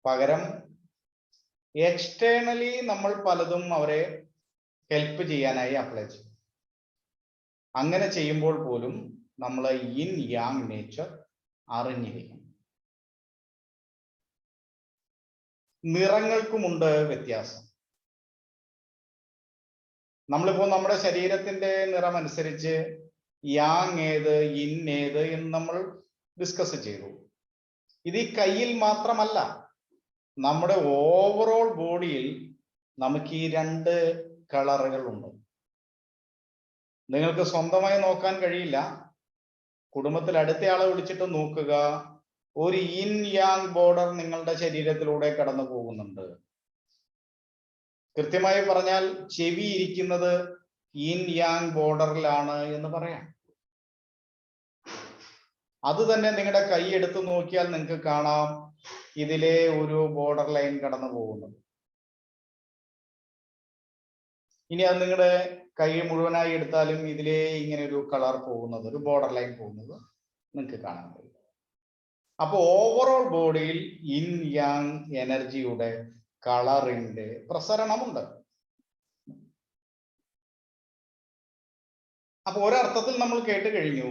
പകരം എക്സ്റ്റേണലി നമ്മൾ പലതും അവരെ ഹെൽപ്പ് ചെയ്യാനായി അപ്ലൈ ചെയ്യും. അങ്ങനെ ചെയ്യുമ്പോൾ പോലും നമ്മൾ ഇൻ യാങ് നേച്ചർ അറിഞ്ഞിരിക്കും. നിറങ്ങൾക്കുമുണ്ട് വ്യത്യാസം. നമ്മളിപ്പോ നമ്മുടെ ശരീരത്തിന്റെ നിറം അനുസരിച്ച് യാങ് ഏത് ഇൻ ഏത് എന്ന് നമ്മൾ ഡിസ്കസ് ചെയ്തു. ഇത് ഈ കയ്യിൽ മാത്രമല്ല, നമ്മുടെ ഓവറോൾ ബോഡിയിൽ നമുക്ക് ഈ രണ്ട് കളറുകൾ ഉണ്ട്. നിങ്ങൾക്ക് സ്വന്തമായി നോക്കാൻ കഴിയില്ല. കുടുംബത്തിൽ അടുത്തയാളെ വിളിച്ചിട്ട് നോക്കുക, ഒരു ഇൻ യാങ് ബോർഡർ നിങ്ങളുടെ ശരീരത്തിലൂടെ കടന്നു പോകുന്നുണ്ട്. കൃത്യമായി പറഞ്ഞാൽ ചെവി ഇരിക്കുന്നത് ഇൻ യാങ് ബോർഡറിലാണ് എന്ന് പറയാം. അത് തന്നെ നിങ്ങളുടെ കൈ എടുത്തു നോക്കിയാൽ നിങ്ങൾക്ക് കാണാം ഇതിലെ ഒരു ബോർഡർ ലൈൻ കടന്നു പോകുന്നത്. ഇനി അത് നിങ്ങളുടെ കൈ മുഴുവനായി എടുത്താലും ഇതിലെ ഇങ്ങനെ ഒരു കളർ പോകുന്നത്, ഒരു ബോർഡർ ലൈൻ പോകുന്നത് നിങ്ങൾക്ക് കാണാൻ കഴിയും. അപ്പൊ ഓവറോൾ ബോഡിയിൽ ഇൻ യാങ് എനർജിയുടെ കളറിന്റെ പ്രസരണമുണ്ട്. അപ്പൊ ഒരർത്ഥത്തിൽ നമ്മൾ കേട്ട് കഴിഞ്ഞു,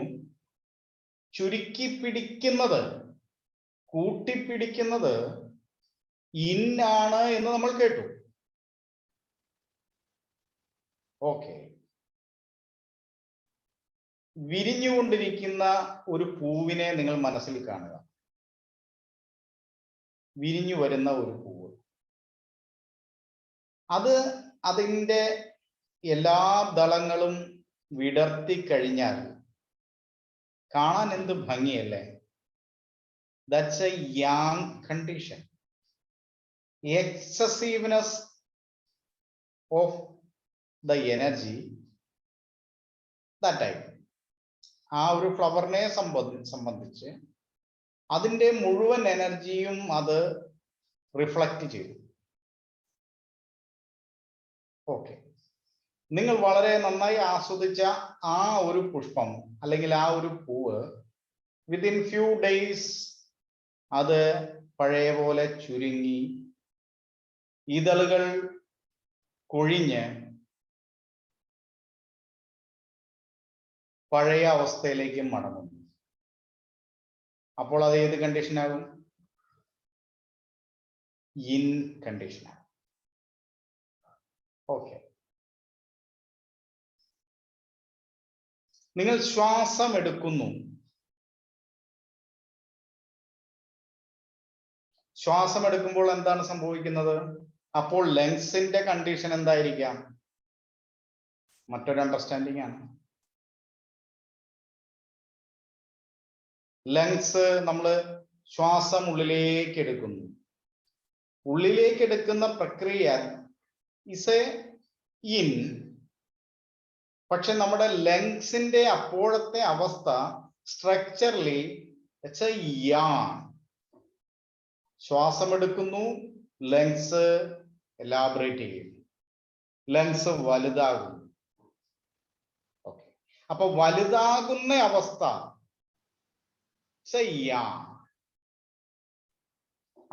ചുരുക്കി പിടിക്കുന്നത്, കൂട്ടിപ്പിടിക്കുന്നത് ഇന്നാണ് എന്ന് നമ്മൾ കേട്ടു. ഓക്കെ, വിരിഞ്ഞുകൊണ്ടിരിക്കുന്ന ഒരു പൂവിനെ നിങ്ങൾ മനസ്സിൽ കാണുക. വിരിഞ്ഞു വരുന്ന ഒരു പൂവ്, അത് അതിൻ്റെ എല്ലാ ദളങ്ങളും വിടർത്തി കഴിഞ്ഞാൽ കാണാൻ എന്ത് ഭംഗിയല്ലേ. That's a yang condition. Excessiveness of the energy that time. ആ ഒരു ഫ്ലവറിനെ സംബന്ധിച്ച് അതിൻ്റെ മുഴുവൻ എനർജിയും അത് റിഫ്ലക്റ്റ് ചെയ്തു. ഓക്കെ, നിങ്ങൾ വളരെ നന്നായി ആസ്വദിച്ച ആ ഒരു പുഷ്പം അല്ലെങ്കിൽ ആ ഒരു പൂവ് വിത്തിൻ ഫ്യൂ ഡേയ്സ് അത് പഴയ പോലെ ചുരുങ്ങി, ഇതളുകൾ കൊഴിഞ്ഞ് പഴയ അവസ്ഥയിലേക്ക് മടങ്ങുന്നു. അപ്പോൾ അത് ഏത് കണ്ടീഷനാകും? ഇൻ കണ്ടീഷനാകും. ഓക്കെ, നിങ്ങൾ ശ്വാസം എടുക്കുന്നു. ശ്വാസം എടുക്കുമ്പോൾ എന്താണ് സംഭവിക്കുന്നത്? അപ്പോൾ ലങ്സിന്റെ കണ്ടീഷൻ എന്തായിരിക്കാം? മറ്റൊരു അണ്ടർസ്റ്റാൻഡിംഗ് ആണ്. ലങ്സ് നമ്മൾ ശ്വാസം ഉള്ളിലേക്ക് എടുക്കുന്നു. ഉള്ളിലേക്ക് എടുക്കുന്ന പ്രക്രിയ ഇസ് എ ഇൻ. പക്ഷെ നമ്മുടെ ലങ്സിന്റെ അപ്പോഴത്തെ അവസ്ഥ സ്ട്രക്ചറലി ഇറ്റ്സ് എ യാൺ. ശ്വാസം എടുക്കുന്നു, ലങ്സ് എലാബറേറ്റ് ചെയ്യുന്നു, ലങ്സ് വലുതാകുന്നു. ഓക്കെ, അപ്പൊ വലുതാകുന്ന അവസ്ഥ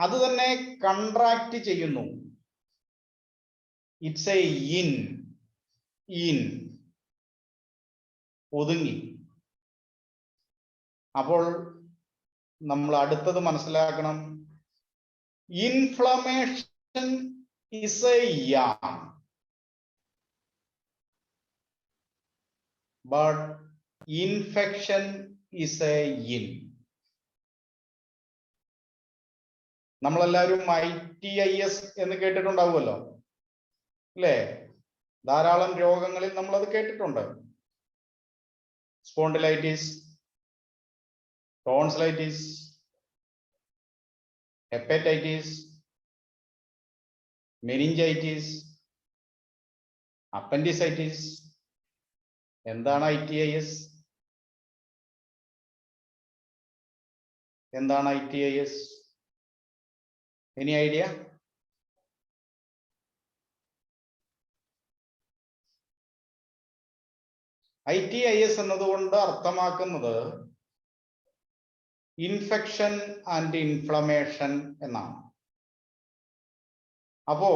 അത് തന്നെ കൺട്രാക്ട് ചെയ്യുന്നു. It's A in. ഇൻ ഒതുങ്ങി. അപ്പോൾ നമ്മൾ അടുത്തത് മനസ്സിലാക്കണം. Inflammation is A yarn, but infection is A in. നമ്മളെല്ലാവരും ITIS എന്ന് കേട്ടിട്ടുണ്ടാവുമല്ലോ അല്ലേ? ധാരാളം രോഗങ്ങളിൽ നമ്മൾ അത് കേട്ടിട്ടുണ്ട്. Spondylitis, tonsillitis, hepatitis, meningitis, appendicitis. എന്താണ് ITIS? എന്താണ് ITIS? Any idea? ITIS എന്നതുകൊണ്ട് അർത്ഥമാക്കുന്നത് ഇൻഫെക്ഷൻ ആൻഡ് ഇൻഫ്ലമേഷൻ എന്നാണ്. അപ്പോ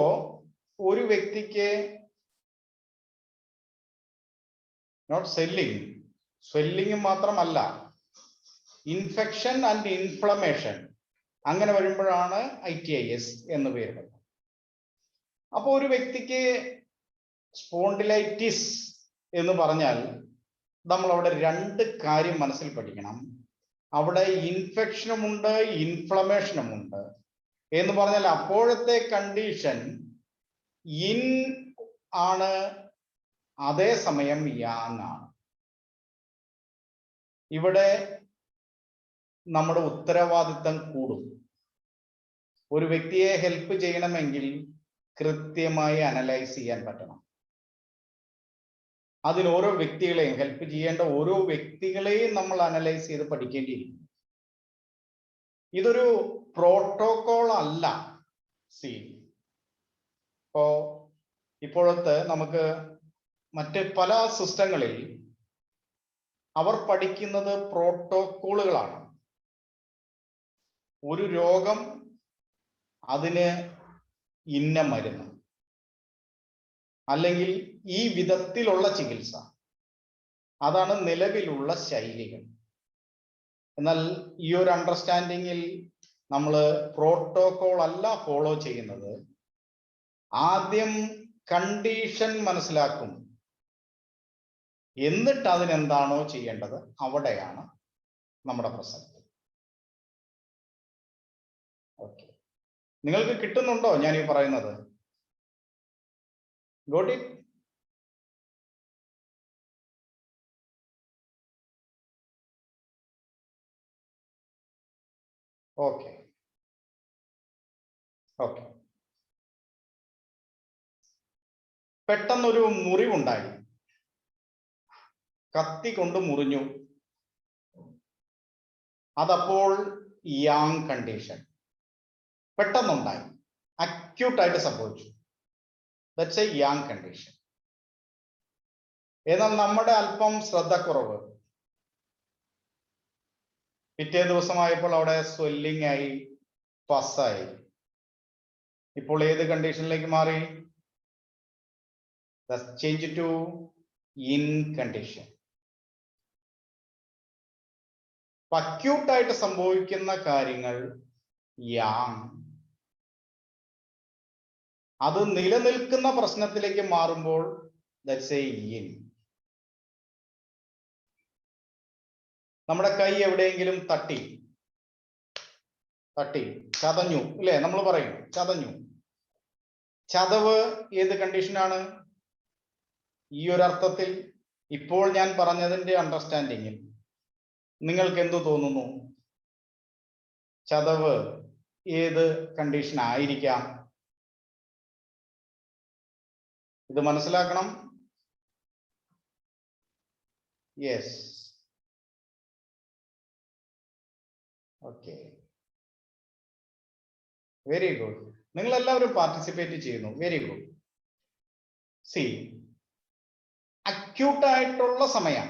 ഒരു വ്യക്തിക്ക് നോട്ട് സ്വെല്ലിംഗ് മാത്രമല്ല, ഇൻഫെക്ഷൻ ആൻഡ് ഇൻഫ്ലമേഷൻ അങ്ങനെ വരുമ്പോഴാണ് ITIS എന്ന് പേര്. അപ്പോൾ ഒരു വ്യക്തിക്ക് സ്പോണ്ടിലൈറ്റിസ് എന്ന് പറഞ്ഞാൽ നമ്മൾ അവിടെ രണ്ട് കാര്യം മനസ്സിൽ പഠിക്കണം. അവിടെ ഇൻഫെക്ഷനുമുണ്ട്, ഇൻഫ്ലമേഷനുമുണ്ട് എന്ന് പറഞ്ഞാൽ അപ്പോഴത്തെ കണ്ടീഷൻ ഇൻ ആണ്, അതേസമയം യാങ് ആണ്. ഇവിടെ നമ്മുടെ ഉത്തരവാദിത്തം കൂടും. ഒരു വ്യക്തിയെ ഹെൽപ്പ് ചെയ്യണമെങ്കിൽ കൃത്യമായി അനലൈസ് ചെയ്യാൻ പറ്റണം. അതിന് ഓരോ വ്യക്തികളെയും ഹെൽപ്പ് ചെയ്യേണ്ട ഓരോ വ്യക്തികളെയും നമ്മൾ അനലൈസ് ചെയ്ത് പഠിക്കേണ്ടിയിരിക്കും. ഇതൊരു പ്രോട്ടോകോൾ അല്ല. ഇപ്പോഴത്തെ നമുക്ക് മറ്റ് പല സിസ്റ്റങ്ങളിൽ അവർ പഠിക്കുന്നത് പ്രോട്ടോകോളുകളാണ്. ഒരു രോഗം, അതിന് ഇന്ന മരുന്ന്, അല്ലെങ്കിൽ ഈ വിധത്തിലുള്ള ചികിത്സ, അതാണ് നിലവിലുള്ള ശൈലികൾ. എന്നാൽ ഈ ഒരു അണ്ടർസ്റ്റാൻഡിങ്ങിൽ നമ്മൾ പ്രോട്ടോകോൾ അല്ല ഫോളോ ചെയ്യുന്നത്. ആദ്യം കണ്ടീഷൻ മനസ്സിലാക്കും, എന്നിട്ട് അതിനെന്താണോ ചെയ്യേണ്ടത് അവിടെയാണ് നമ്മുടെ പ്രസക്തി. ഓക്കെ, നിങ്ങൾക്ക് കിട്ടുന്നുണ്ടോ ഞാൻ ഈ പറയുന്നത്? Got it? Okay. Okay. പെട്ടെന്നൊരു മുറിവുണ്ടായി, കത്തി കൊണ്ട് മുറിഞ്ഞു. അതപ്പോൾ യാങ് കണ്ടീഷൻ പെട്ടെന്നുണ്ടായി, അക്യൂട്ടായിട്ട് സംഭവിച്ചു. That's a yang condition. എന്നാൽ നമ്മുടെ അല്പം ശ്രദ്ധക്കുറവ്, പിറ്റേ ദിവസമായപ്പോൾ അവിടെ സ്വെല്ലിംഗ് ആയി, പസ്സായി. ഇപ്പോൾ ഏത് കണ്ടീഷനിലേക്ക് മാറി? Change to yin condition. അക്യൂട്ടായിട്ട് സംഭവിക്കുന്ന കാര്യങ്ങൾ യാങ്. അത് നിലനിൽക്കുന്ന പ്രശ്നത്തിലേക്ക് മാറുമ്പോൾ ദാറ്റ്സ് എ ഇൻ. നമ്മുടെ കൈ എവിടെയെങ്കിലും തട്ടി, ചതഞ്ഞു അല്ലെ? നമ്മൾ പറയും ചതഞ്ഞു. ചതവ് ഏത് കണ്ടീഷനാണ്? ഈ ഒരു അർത്ഥത്തിൽ ഇപ്പോൾ ഞാൻ പറഞ്ഞതിന്റെ അണ്ടർസ്റ്റാൻഡിങ്ങിൽ നിങ്ങൾക്ക് എന്തു തോന്നുന്നു? ചതവ് ഏത് കണ്ടീഷൻ ആയിരിക്കാം? ഇത് മനസ്സിലാക്കണം. Yes, okay, very good. നിങ്ങൾ എല്ലാവരും പാർട്ടിസിപ്പേറ്റ് ചെയ്യുന്നു. Very good. സി, അക്യൂട്ട് ആയിട്ടുള്ള സമയം,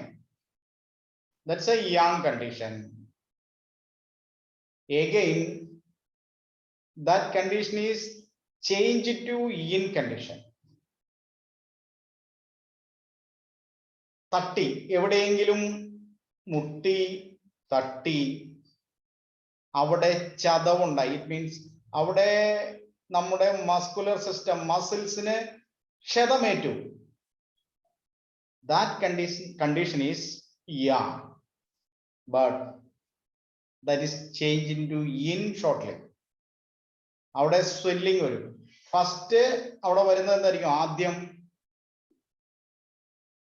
that's a yang condition. Again, that condition is changed to yin condition. തട്ടി, എവിടെയെങ്കിലും മുട്ടി, തട്ടി, അവിടെ ചതവുണ്ടായി. ഇറ്റ് മീൻസ് അവിടെ നമ്മുടെ മസ്കുലർ സിസ്റ്റം, മസിൽസിന് ക്ഷതമേറ്റു. That condition is yang, but that is changed into yin shortly. അവിടെ സ്വെല്ലിംഗ് വരും. ഫസ്റ്റ് അവിടെ വരുന്നത് എന്തായിരിക്കും? ആദ്യം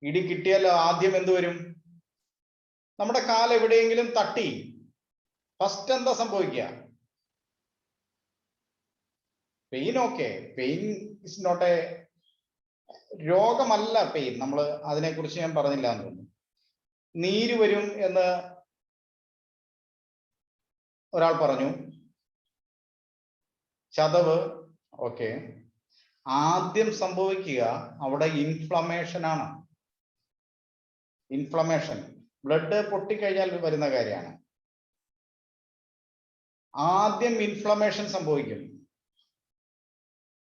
ഇടി കിട്ടിയാൽ ആദ്യം എന്ത് വരും? നമ്മുടെ കാൽ എവിടെയെങ്കിലും തട്ടി, ഫസ്റ്റ് എന്താ സംഭവിക്കുക? Pain. Okay, pain is not a രോഗമല്ല പെയിൻ. നമ്മൾ അതിനെക്കുറിച്ച് ഞാൻ പറഞ്ഞില്ല എന്ന് തോന്നുന്നു. നീര് വരും എന്ന് ഒരാൾ പറഞ്ഞു. ചതവ്, ഓക്കെ. ആദ്യം സംഭവിക്കുക അവിടെ ഇൻഫ്ലമേഷൻ ആണ്. ഇൻഫ്ലമേഷൻ, ബ്ലഡ് പൊട്ടിക്കഴിഞ്ഞാൽ വരുന്ന കാര്യമാണ്. ആദ്യം ഇൻഫ്ലമേഷൻ സംഭവിക്കും,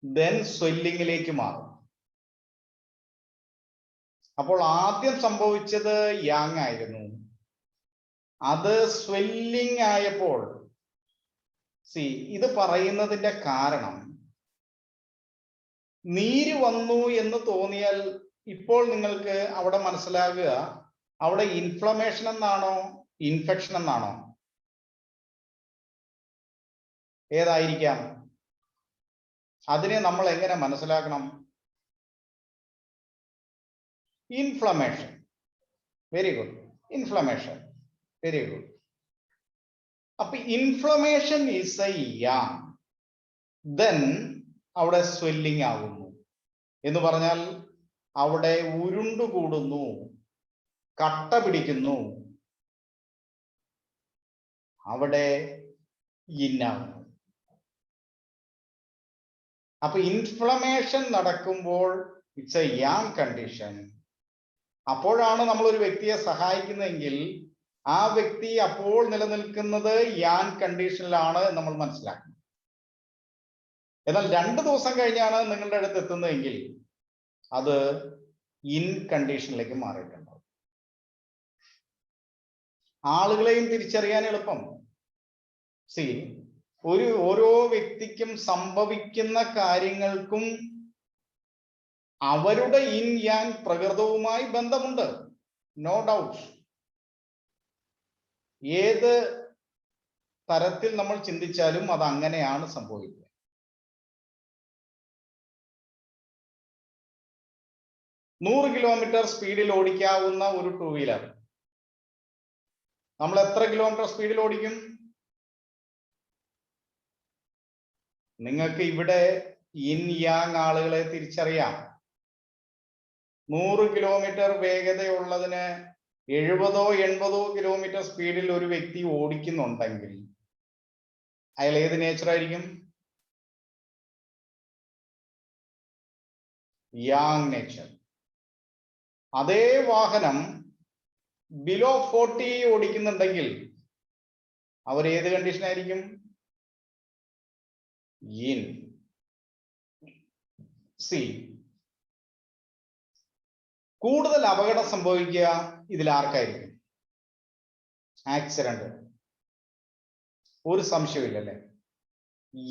ദെൻ സ്വെല്ലിങ്ങിലേക്ക് മാറും. അപ്പോൾ ആദ്യം സംഭവിച്ചത് യാങ് ആയിരുന്നു. അത് സ്വെല്ലിംഗ് ആയപ്പോൾ, സി, ഇത് പറയുന്നതിന്റെ കാരണം നീര് വന്നു എന്ന് തോന്നിയാൽ ഇപ്പോൾ നിങ്ങൾക്ക് അവിടെ മനസ്സിലാകുക അവിടെ ഇൻഫ്ലമേഷൻ എന്നാണോ ഇൻഫെക്ഷൻ എന്നാണോ? ഏതായിരിക്കാം? അതിനെ നമ്മൾ എങ്ങനെ മനസ്സിലാക്കണം? Inflammation. Very good, inflammation. Very good. അപ്പൊ inflammation is a yang, then അവിടെ സ്വെല്ലിംഗ് ആകുന്നു എന്ന് പറഞ്ഞാൽ അവിടെ ഉരുണ്ടുകൂടുന്നു, കട്ട പിടിക്കുന്നു, അവിടെ ഇന്നാകുന്നു. അപ്പൊ ഇൻഫ്ലമേഷൻ നടക്കുമ്പോൾ ഇറ്റ്സ് എ യാങ് കണ്ടീഷൻ. അപ്പോഴാണ് നമ്മൾ ഒരു വ്യക്തിയെ സഹായിക്കുന്നതെങ്കിൽ ആ വ്യക്തി അപ്പോൾ നിലനിൽക്കുന്നത് യാങ് കണ്ടീഷനിലാണ് നമ്മൾ മനസ്സിലാക്കുന്നത്. എന്നാൽ 2 ദിവസം കഴിഞ്ഞാണ് നിങ്ങളുടെ അടുത്ത് എത്തുന്നതെങ്കിൽ അത് ഇൻ കണ്ടീഷനിലേക്ക് മാറിയിട്ടുണ്ടാവും. ആളുകളെയും തിരിച്ചറിയാൻ എളുപ്പം. സി, ഓരോ വ്യക്തിക്കും സംഭവിക്കുന്ന കാര്യങ്ങൾക്കും അവരുടെ ഇൻ യാങ് പ്രകൃതവുമായി ബന്ധമുണ്ട്, നോ ഡൗട്ട്. ഏത് തരത്തിൽ നമ്മൾ ചിന്തിച്ചാലും അത് അങ്ങനെയാണ് സംഭവിക്കുക. നൂറ് കിലോമീറ്റർ സ്പീഡിൽ ഓടിക്കാവുന്ന ഒരു 2 വീലർ നമ്മൾ എത്ര കിലോമീറ്റർ സ്പീഡിൽ ഓടിക്കും? നിങ്ങൾക്ക് ഇവിടെ ഇൻ യാങ് ആളുകളെ തിരിച്ചറിയാം. 100 കിലോമീറ്റർ വേഗതയുള്ളതിന് 70-80 കിലോമീറ്റർ സ്പീഡിൽ ഒരു വ്യക്തി ഓടിക്കുന്നുണ്ടെങ്കിൽ അയാൾ ഏത് നേച്ചർ ആയിരിക്കും? Yang nature. അതേ വാഹനം ബിലോ 40 ഓടിക്കുന്നുണ്ടെങ്കിൽ അവർ ഏത് കണ്ടീഷൻ ആയിരിക്കും? ഇൻ. സി, കൂടുതൽ അപകടം സംഭവിക്കുക ഇതിൽ ആർക്കായിരിക്കും? ആക്സിഡന്റ്. ഒരു സംശയമില്ലല്ലേ,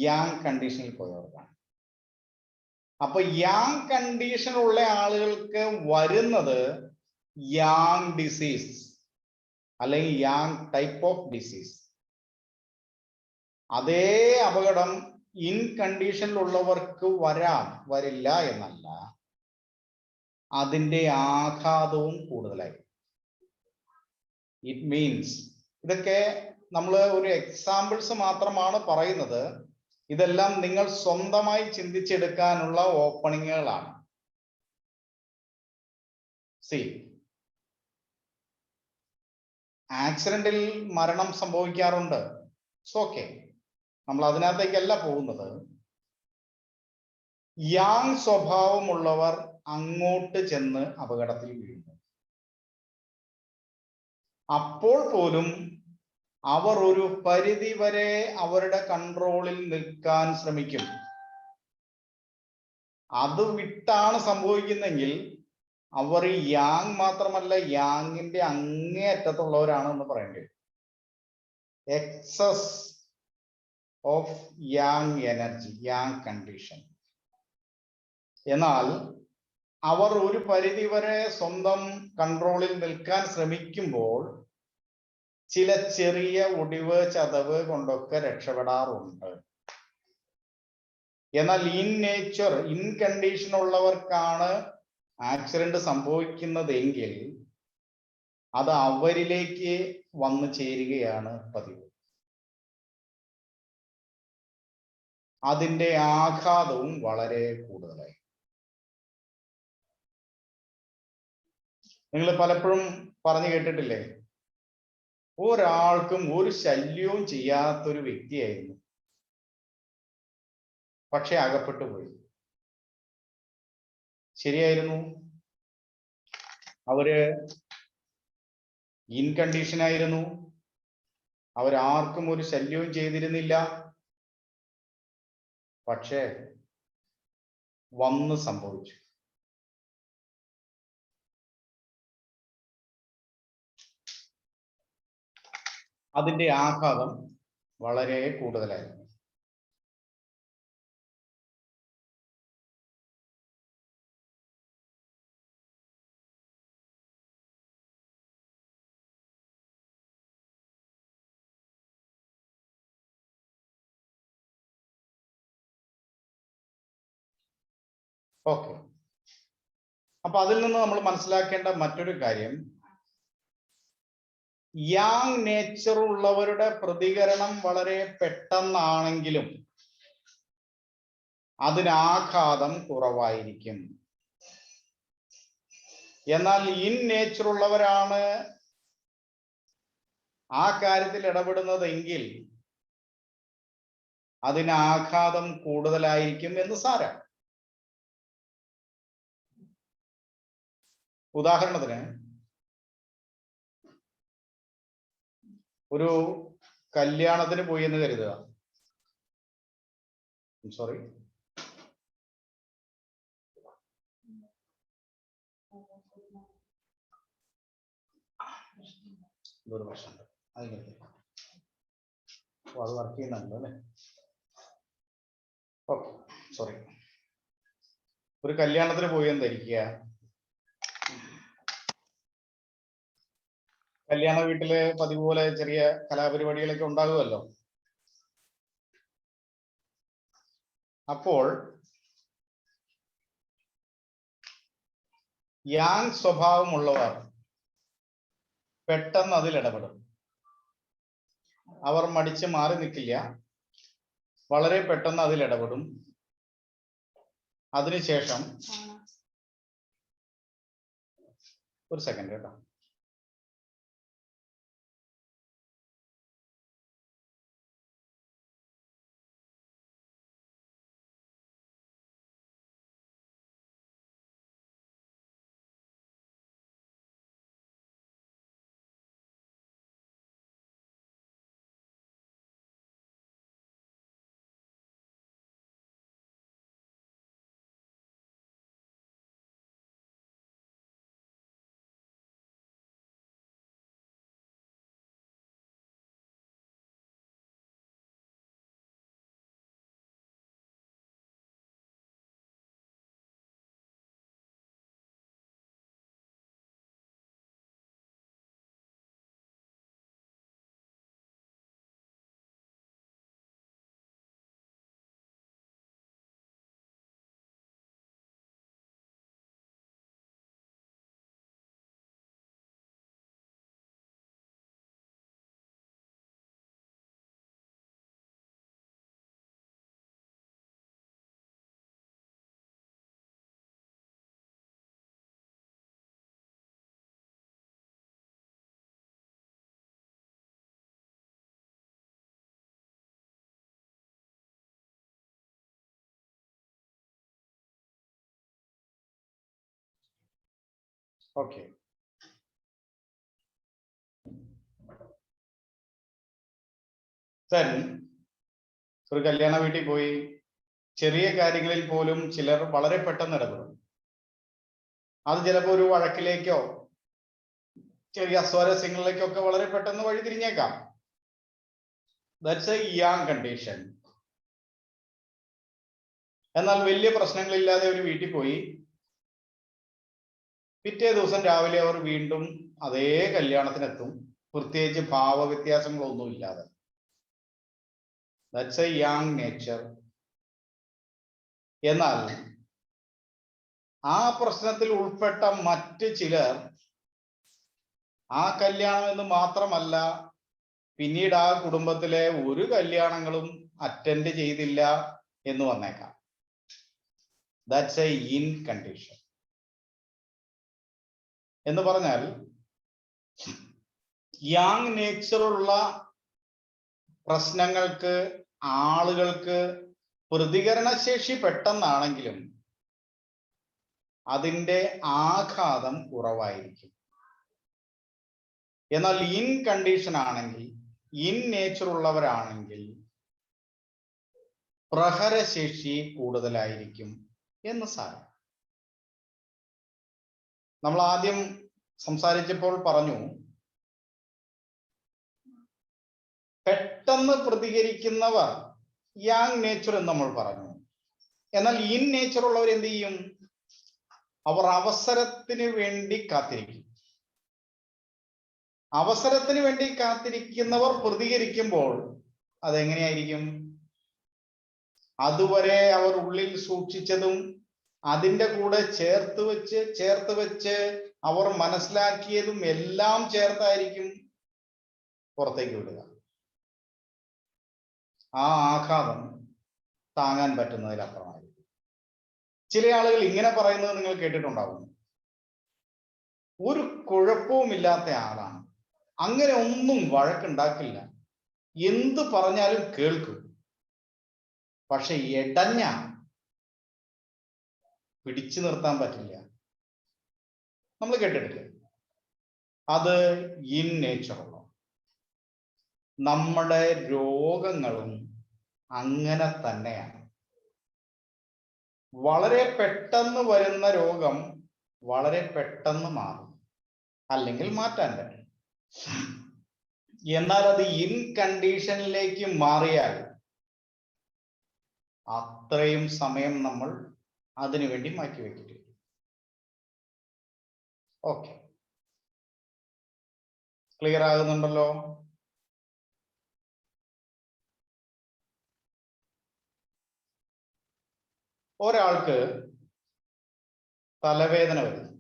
യാങ് കണ്ടീഷനിൽ പോയവർക്കാണ്. അപ്പൊ യാങ് കണ്ടീഷൻ ഉള്ള ആളുകൾക്ക് വരുന്നത് യാങ് ഡിസീസ്. അല്ലെങ്കിൽ യാങ് ടൈപ്പ് ഓഫ് ഡിസീസ്. അതേ അപകടം ഇൻ കണ്ടീഷനിലുള്ളവർക്ക് വരില്ല എന്നല്ല, അതിന്റെ ആഘാതവും കൂടുതലായി. ഇറ്റ് മീൻസ്, ഇതൊക്കെ നമ്മൾ ഒരു എക്സാമ്പിൾസ് മാത്രമാണ് പറയുന്നത്. ഇതെല്ലാം നിങ്ങൾ സ്വന്തമായി ചിന്തിച്ചെടുക്കാനുള്ള ഓപ്പണിങ്ങുകളാണ്. സി, ആക്സിഡന്റിൽ മരണം സംഭവിക്കാറുണ്ട്. ഓക്കെ, നമ്മൾ അതിനകത്തേക്കല്ല പോകുന്നത്. യാങ് സ്വഭാവമുള്ളവർ അങ്ങോട്ട് ചെന്ന് അപകടത്തിൽ വീഴുന്നു. അപ്പോൾ പോലും അവർ ഒരു പരിധി വരെ അവരുടെ കൺട്രോളിൽ നിൽക്കാൻ ശ്രമിക്കും. അത് വിട്ടാണ് സംഭവിക്കുന്നെങ്കിൽ അവർ യാങ് മാത്രമല്ല, യാങ്ങിന്റെ അങ്ങേയറ്റത്തുള്ളവരാണ് എന്ന് പറയേണ്ടി വരും. Excess of yang energy, yang condition. എന്നാൽ അവർ ഒരു പരിധി വരെ സ്വന്തം കൺട്രോളിൽ നിൽക്കാൻ ശ്രമിക്കുമ്പോൾ ചില ചെറിയ ഒടിവ് ചതവ് കൊണ്ടൊക്കെ രക്ഷപ്പെടാറുണ്ട്. എന്നാൽ ഇൻ നേച്ചർ, ഇൻ കണ്ടീഷൻ ഉള്ളവർക്കാണ് ആക്സിഡന്റ് സംഭവിക്കുന്നതെങ്കിൽ അത് അവരിലേക്ക് വന്നു ചേരുകയാണ് പതിവ്. അതിന്റെ ആഘാതവും വളരെ കൂടുതലായി. നിങ്ങൾ പലപ്പോഴും പറഞ്ഞു കേട്ടിട്ടില്ലേ, ഒരാൾക്കും ഒരു ശല്യവും ചെയ്യാത്തൊരു വ്യക്തിയായിരുന്നു, പക്ഷെ അകപ്പെട്ടു പോയി. ശരിയായിരുന്നു, അവര് ഇൻ കണ്ടീഷനായിരുന്നു, അവരാർക്കും ഒരു ശല്യവും ചെയ്തിരുന്നില്ല, പക്ഷേ വന്ന് സംഭവിച്ചു. അതിന്റെ ആഘാതം വളരെ കൂടുതലായിരുന്നു. ഓക്കെ, അപ്പൊ അതിൽ നിന്ന് നമ്മൾ മനസ്സിലാക്കേണ്ട മറ്റൊരു കാര്യം, യാങ് നേച്ചർ ഉള്ളവരുടെ പ്രതികരണം വളരെ പെട്ടെന്നാണെങ്കിലും അതിനാഘാതം കുറവായിരിക്കും. എന്നാൽ ഇൻ നേച്ചർ ഉള്ളവരാണ് ആ കാര്യത്തിൽ ഇടപെടുന്നതെങ്കിൽ അതിന് ആഘാതം കൂടുതലായിരിക്കും എന്ന് സാരം. ഉദാഹരണത്തിന്, ഒരു കല്യാണത്തിന് പോയി എന്ന് കരുതുക. സോറി, ഇതൊരു പ്രശ്നമുണ്ട്, അത് വർക്ക് ചെയ്യുന്നുണ്ടല്ലോ അല്ലേ? Okay, sorry. ഒരു കല്യാണത്തിന് പോയി എന്ന് ധരിക്കുക. കല്യാണ വീട്ടില് പതിവ് പോലെ ചെറിയ കലാപരിപാടികളൊക്കെ ഉണ്ടാകുമല്ലോ. അപ്പോൾ യാങ് സ്വഭാവമുള്ളവർ പെട്ടെന്ന് അതിൽ ഇടപെടും. അവർ മടിച്ച് മാറി നിൽക്കില്ല, വളരെ പെട്ടെന്ന് അതിൽ ഇടപെടും. അതിനുശേഷം ഒരു സെക്കൻഡ് കേട്ടോ. ഓക്കെ. ഒരു കല്യാണ വീട്ടിൽ പോയി ചെറിയ കാര്യങ്ങളിൽ പോലും ചിലർ വളരെ പെട്ടെന്ന് ഇടപെടും. അത് ചിലപ്പോൾ ഒരു വഴക്കിലേക്കോ ചെറിയ അസ്വാരസ്യങ്ങളിലേക്കോ ഒക്കെ വളരെ പെട്ടെന്ന് വഴിതിരിഞ്ഞേക്കാം. That's a yang condition. എന്നാൽ വലിയ പ്രശ്നങ്ങളില്ലാതെ ഒരു വീട്ടിൽ പോയി പിറ്റേ ദിവസം രാവിലെ അവർ വീണ്ടും അതേ കല്യാണത്തിനെത്തും, പ്രത്യേകിച്ച് ഭാവവ്യത്യാസങ്ങളൊന്നും ഇല്ലാതെ. That's a young nature. എന്നാൽ ആ പ്രശ്നത്തിൽ ഉൾപ്പെട്ട മറ്റ് ചിലർ ആ കല്യാണം എന്ന് മാത്രമല്ല പിന്നീട് ആ കുടുംബത്തിലെ ഒരു കല്യാണങ്ങളും അറ്റൻഡ് ചെയ്തില്ല എന്ന് വന്നേക്കാം. That's A in condition. എന്ന് പറഞ്ഞാൽ യങ് നേച്ചറുള്ള പ്രശ്നങ്ങൾക്ക് ആളുകൾക്ക് പ്രതികരണശേഷി പെട്ടെന്നാണെങ്കിലും അതിൻ്റെ ആഘാതം കുറവായിരിക്കും. എന്നാൽ ഇൻ കണ്ടീഷൻ ആണെങ്കിൽ, ഇൻ നേച്ചർ ഉള്ളവരാണെങ്കിൽ പ്രഹരശേഷി കൂടുതലായിരിക്കും എന്ന് സാരം. നമ്മൾ ആദ്യം സംസാരിച്ചപ്പോൾ പറഞ്ഞു, പെട്ടെന്ന് പ്രതികരിക്കുന്നവർ യങ് നേച്ചർ എന്ന് നമ്മൾ പറഞ്ഞു. എന്നാൽ ഇൻ നേച്ചർ ഉള്ളവർ എന്ത് ചെയ്യും? അവർ അവസരത്തിന് വേണ്ടി കാത്തിരിക്കും. അവസരത്തിന് വേണ്ടി കാത്തിരിക്കുന്നവർ പ്രതികരിക്കുമ്പോൾ അതെങ്ങനെയായിരിക്കും? അതുവരെ അവർ ഉള്ളിൽ സൂക്ഷിച്ചതും അതിൻ്റെ കൂടെ ചേർത്ത് വെച്ച് അവർ മനസ്സിലാക്കിയതും എല്ലാം ചേർത്തായിരിക്കും പുറത്തേക്ക് വിടുക. ആ ആഘാതം താങ്ങാൻ പറ്റുന്നതിലപ്പുറമായിരിക്കും. ചില ആളുകൾ ഇങ്ങനെ പറയുന്നത് നിങ്ങൾ കേട്ടിട്ടുണ്ടാവും, ഒരു കുഴപ്പവുമില്ലാത്ത ആളാണ്, അങ്ങനെ ഒന്നും വഴക്കുണ്ടാക്കില്ല, എന്ത് പറഞ്ഞാലും കേൾക്കും, പക്ഷെ എടഞ്ഞ പിടിച്ചു നിർത്താൻ പറ്റില്ല. നമ്മൾ കേട്ടിട്ടില്ലേ? അത് ഇൻ നേച്ചറുള്ള. നമ്മുടെ രോഗങ്ങളും അങ്ങനെ തന്നെയാണ്. വളരെ പെട്ടെന്ന് വരുന്ന രോഗം വളരെ പെട്ടെന്ന് മാറും, അല്ലെങ്കിൽ മാറ്റാൻ പറ്റും. എന്നാൽ അത് ഇൻ കണ്ടീഷനിലേക്ക് മാറിയാൽ അത്രയും സമയം നമ്മൾ അതിനു വേണ്ടി മാറ്റിവെക്കില്ല. Okay, clear ആകുന്നുണ്ടല്ലോ? ഒരാൾക്ക് തലവേദന വരുന്നു.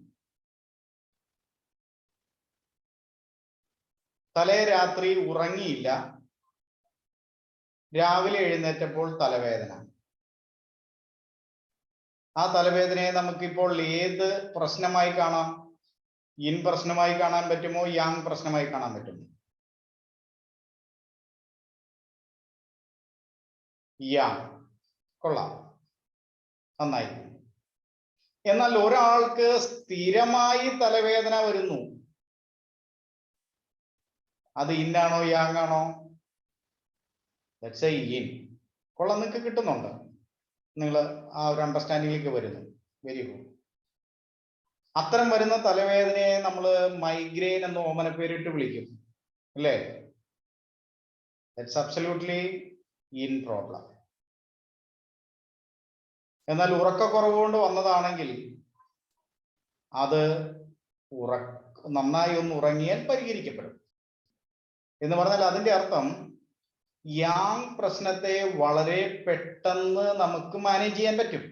തലേ രാത്രി ഉറങ്ങിയില്ല, രാവിലെ എഴുന്നേറ്റപ്പോൾ തലവേദന. ആ തലവേദനയെ നമുക്കിപ്പോൾ ഏത് പ്രശ്നമായി കാണാം? ഇൻ പ്രശ്നമായി കാണാൻ പറ്റുമോ? യാങ് പ്രശ്നമായി കാണാൻ പറ്റുമോ? യാങ്. കൊള്ളാം, നന്നായി. എന്നാൽ ഒരാൾക്ക് സ്ഥിരമായി തലവേദന വരുന്നു, അത് ഇന്നാണോ യാങ് ആണോ? That's A in. കൊള്ളാം, നിങ്ങൾക്ക് കിട്ടുന്നുണ്ട്, നിങ്ങൾ ആ ഒരു അണ്ടർസ്റ്റാൻഡിങ്ങിലേക്ക് വരുന്നു. Very good. അത്തരം വരുന്ന തലവേദനയെ നമ്മൾ മൈഗ്രെയിൻ എന്ന് ഓമന പേരിട്ട് വിളിക്കും, അല്ലേ? That's absolutely in problem. എന്നാൽ ഉറക്കക്കുറവ് കൊണ്ട് വന്നതാണെങ്കിൽ അത് നന്നായി ഒന്ന് ഉറങ്ങിയാൽ പരിഹരിക്കപ്പെടും. എന്ന് പറഞ്ഞാൽ അതിന്റെ അർത്ഥം യാങ് പ്രശ്നത്തെ വളരെ പെട്ടെന്ന് നമുക്ക് മാനേജ് ചെയ്യാൻ പറ്റും.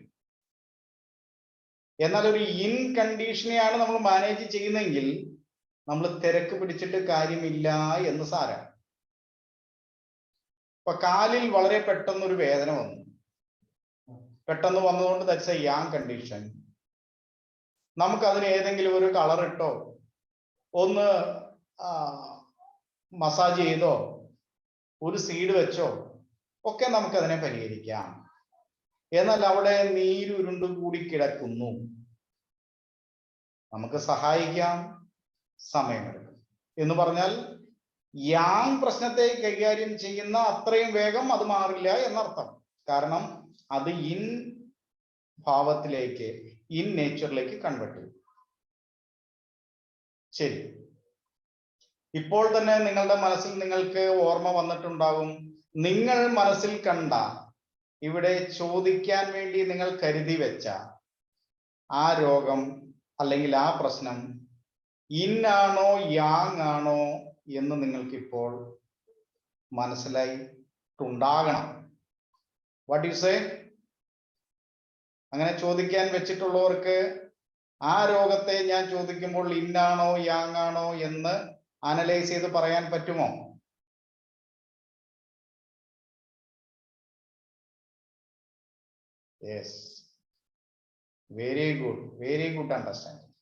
എന്നാൽ ഒരു ഇൻ കണ്ടീഷനെയാണ് നമ്മൾ മാനേജ് ചെയ്യുന്നതെങ്കിൽ നമ്മൾ തിരക്ക് പിടിച്ചിട്ട് കാര്യമില്ല എന്ന് സാരം. ഇപ്പൊ കാലിൽ വളരെ പെട്ടെന്നൊരു വേദന വന്നു, പെട്ടെന്ന് വന്നതുകൊണ്ട് ദാറ്റ്സ് എ യാങ് കണ്ടീഷൻ. നമുക്ക് അതിന് ഏതെങ്കിലും ഒരു കളർ ഇട്ടോ ഒന്ന് മസാജ് ചെയ്തോ ഒരു സീഡ് വെച്ചോ ഒക്കെ നമുക്ക് അതിനെ പരിഹരിക്കാം. എന്നാൽ അവിടെ നീരുരുണ്ട് കൂടി കിടക്കുന്നു, നമുക്ക് സഹായിക്കാം, സമയമെടുക്കും. എന്ന് പറഞ്ഞാൽ യാങ് പ്രശ്നത്തെ കൈകാര്യം ചെയ്യുന്ന അത്രയും വേഗം അത് മാറില്ല എന്നർത്ഥം. കാരണം അത് ഇൻ ഭാവത്തിലേക്ക്, ഇൻ നേച്ചറിലേക്ക് കൺവേർട്ട് ചെയ്യും. ശരി, ഇപ്പോൾ തന്നെ നിങ്ങളുടെ മനസ്സിൽ നിങ്ങൾക്ക് ഓർമ്മ വന്നിട്ടുണ്ടാകും, നിങ്ങൾ മനസ്സിൽ കണ്ട, ഇവിടെ ചോദിക്കാൻ വേണ്ടി നിങ്ങൾ കരുതി വെച്ച ആ രോഗം അല്ലെങ്കിൽ ആ പ്രശ്നം ഇൻ ആണോ യാങ് ആണോ എന്ന് നിങ്ങൾക്കിപ്പോൾ മനസ്സിലായിട്ടുണ്ടാകണം. What you say? അങ്ങനെ ചോദിക്കാൻ വെച്ചിട്ടുള്ളവർക്ക് ആ രോഗത്തെ ഞാൻ ചോദിക്കുമ്പോൾ ഇന്നാണോ യാങ് ആണോ എന്ന് അനലൈസ് ചെയ്ത് പറയാൻ പറ്റുമോ? Yes, very good understanding.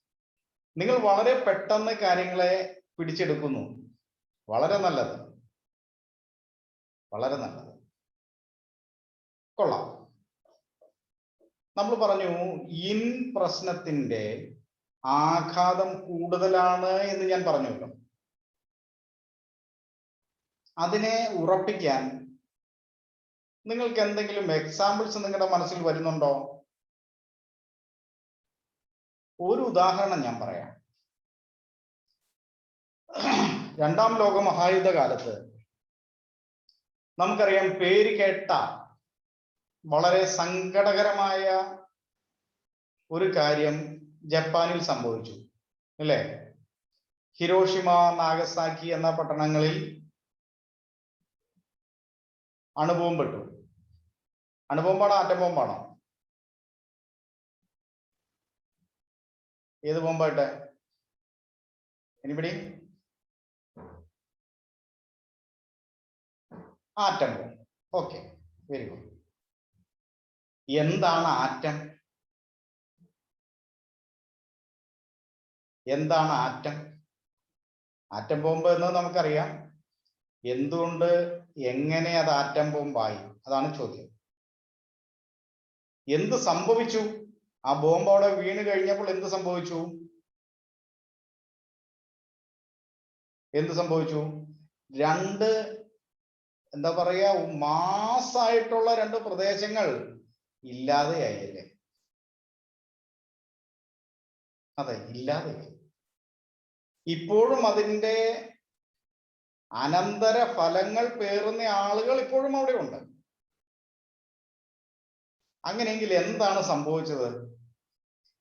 നിങ്ങൾ വളരെ പെട്ടെന്ന് കാര്യങ്ങളെ പിടിച്ചെടുക്കുന്നു. വളരെ നല്ലത്, വളരെ നല്ലത്, കൊള്ളാം. നമ്മൾ പറഞ്ഞു ഇൻ പ്രശ്നത്തിന്റെ ആഘാതം കൂടുതലാണ് എന്ന് ഞാൻ പറഞ്ഞല്ലോ. അതിനെ ഉറപ്പിക്കാൻ നിങ്ങൾക്ക് എന്തെങ്കിലും എക്സാമ്പിൾസ് നിങ്ങളുടെ മനസ്സിൽ വരുന്നുണ്ടോ? ഒരു ഉദാഹരണം ഞാൻ പറയാം. രണ്ടാം ലോക മഹായുദ്ധ കാലത്ത് നമുക്കറിയാം, പേര് കേട്ട വളരെ സങ്കടകരമായ ഒരു കാര്യം ജപ്പാനിൽ സംഭവിച്ചു, അല്ലേ? ഹിരോഷിമ, നാഗസാക്കി എന്ന പട്ടണങ്ങളിൽ അണുബോംബിട്ടു. അണുബോംബാണോ ആറ്റം ബോംബാണോ? ഏത് ബോംബായിട്ടെ? Anybody? Atom bomb. Okay, very good. എന്താണ് ആറ്റം? എന്താണ് ആറ്റം? ആറ്റം ബോംബ് എന്ന് നമുക്കറിയാം. എന്തുകൊണ്ട്, എങ്ങനെ അത് ആറ്റം ബോംബായി? അതാണ് ചോദ്യം. എന്ത് സംഭവിച്ചു? ആ ബോംബ് അവിടെ വീണ് കഴിഞ്ഞപ്പോൾ എന്ത് സംഭവിച്ചു? എന്ത് സംഭവിച്ചു? രണ്ട്, എന്താ പറയാ, മാസായിട്ടുള്ള രണ്ട് പ്രദേശങ്ങൾ ഇല്ലാതെയായി, അല്ലേ? അതെ, ഇല്ലാതെയായി. ഇപ്പോഴും അതിൻ്റെ അനന്തര ഫലങ്ങൾ പേറുന്ന ആളുകൾ ഇപ്പോഴും അവിടെ ഉണ്ട്. അങ്ങനെയെങ്കിൽ എന്താണ് സംഭവിച്ചത്?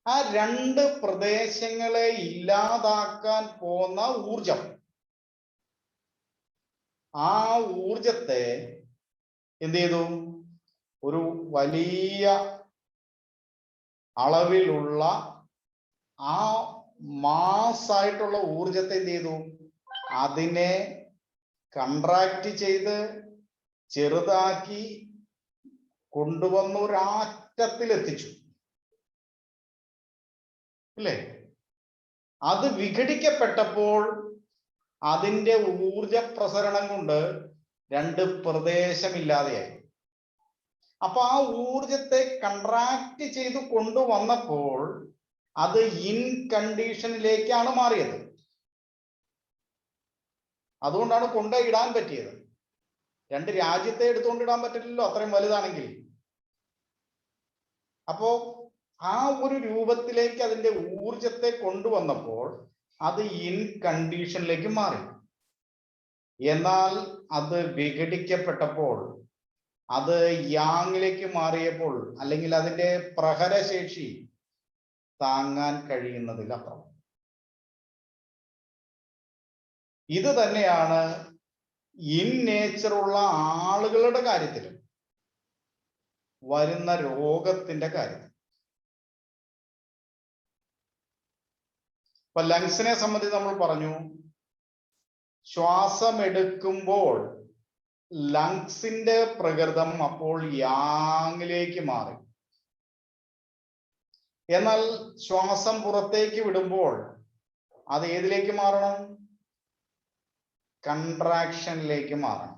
ആ രണ്ട് പ്രദേശങ്ങളെ ഇല്ലാതാക്കാൻ പോകുന്ന ഊർജം, ആ ഊർജത്തെ എന്ത് ചെയ്തു? ഒരു വലിയ അളവിലുള്ള ആ മാസായിട്ടുള്ള ഊർജത്തെ എന്ത് ചെയ്തു? അതിനെ കൺട്രാക്ട് ചെയ്ത് ചെറുതാക്കി കൊണ്ടുവന്ന് ഒരാറ്റത്തിലെത്തിച്ചു, അല്ലേ? അത് വിഘടിക്കപ്പെട്ടപ്പോൾ അതിൻ്റെ ഊർജ പ്രസരണം കൊണ്ട് രണ്ട് പ്രദേശമില്ലാതെയായി. അപ്പൊ ആ ഊർജത്തെ കൺട്രാക്ട് ചെയ്ത് കൊണ്ടുവന്നപ്പോൾ അത് ഇൻ കണ്ടീഷനിലേക്കാണ് മാറിയത്. അതുകൊണ്ടാണ് കൊണ്ടിടാൻ പറ്റിയത്. രണ്ട് രാജ്യത്തെ എടുത്തുകൊണ്ടിടാൻ പറ്റില്ലല്ലോ, അത്രയും വലുതാണെങ്കിൽ. അപ്പോ ആ ഒരു രൂപത്തിലേക്ക് അതിന്റെ ഊർജത്തെ കൊണ്ടുവന്നപ്പോൾ അത് ഇൻ കണ്ടീഷനിലേക്ക് മാറി. എന്നാൽ അത് വിഘടിക്കപ്പെട്ടപ്പോൾ, അത് യാങ്ങിലേക്ക് മാറിയപ്പോൾ, അല്ലെങ്കിൽ അതിന്റെ പ്രഹരശേഷി താങ്ങാൻ കഴിയുന്നതിലപ്പുറം. ഇത് തന്നെയാണ് ഇൻ നേച്ചറുള്ള ആളുകളുടെ കാര്യത്തിലും വരുന്ന രോഗത്തിന്റെ കാര്യത്തിൽ. ഇപ്പൊ ലങ്സിനെ സംബന്ധിച്ച് നമ്മൾ പറഞ്ഞു, ശ്വാസം എടുക്കുമ്പോൾ ലങ്സിന്റെ പ്രകൃതം അപ്പോൾ യാങ്ങിലേക്ക് മാറി. എന്നാൽ ശ്വാസം പുറത്തേക്ക് വിടുമ്പോൾ അത് ഏതിലേക്ക് മാറണം? കൺട്രാക്ഷനിലേക്ക് മാറണം.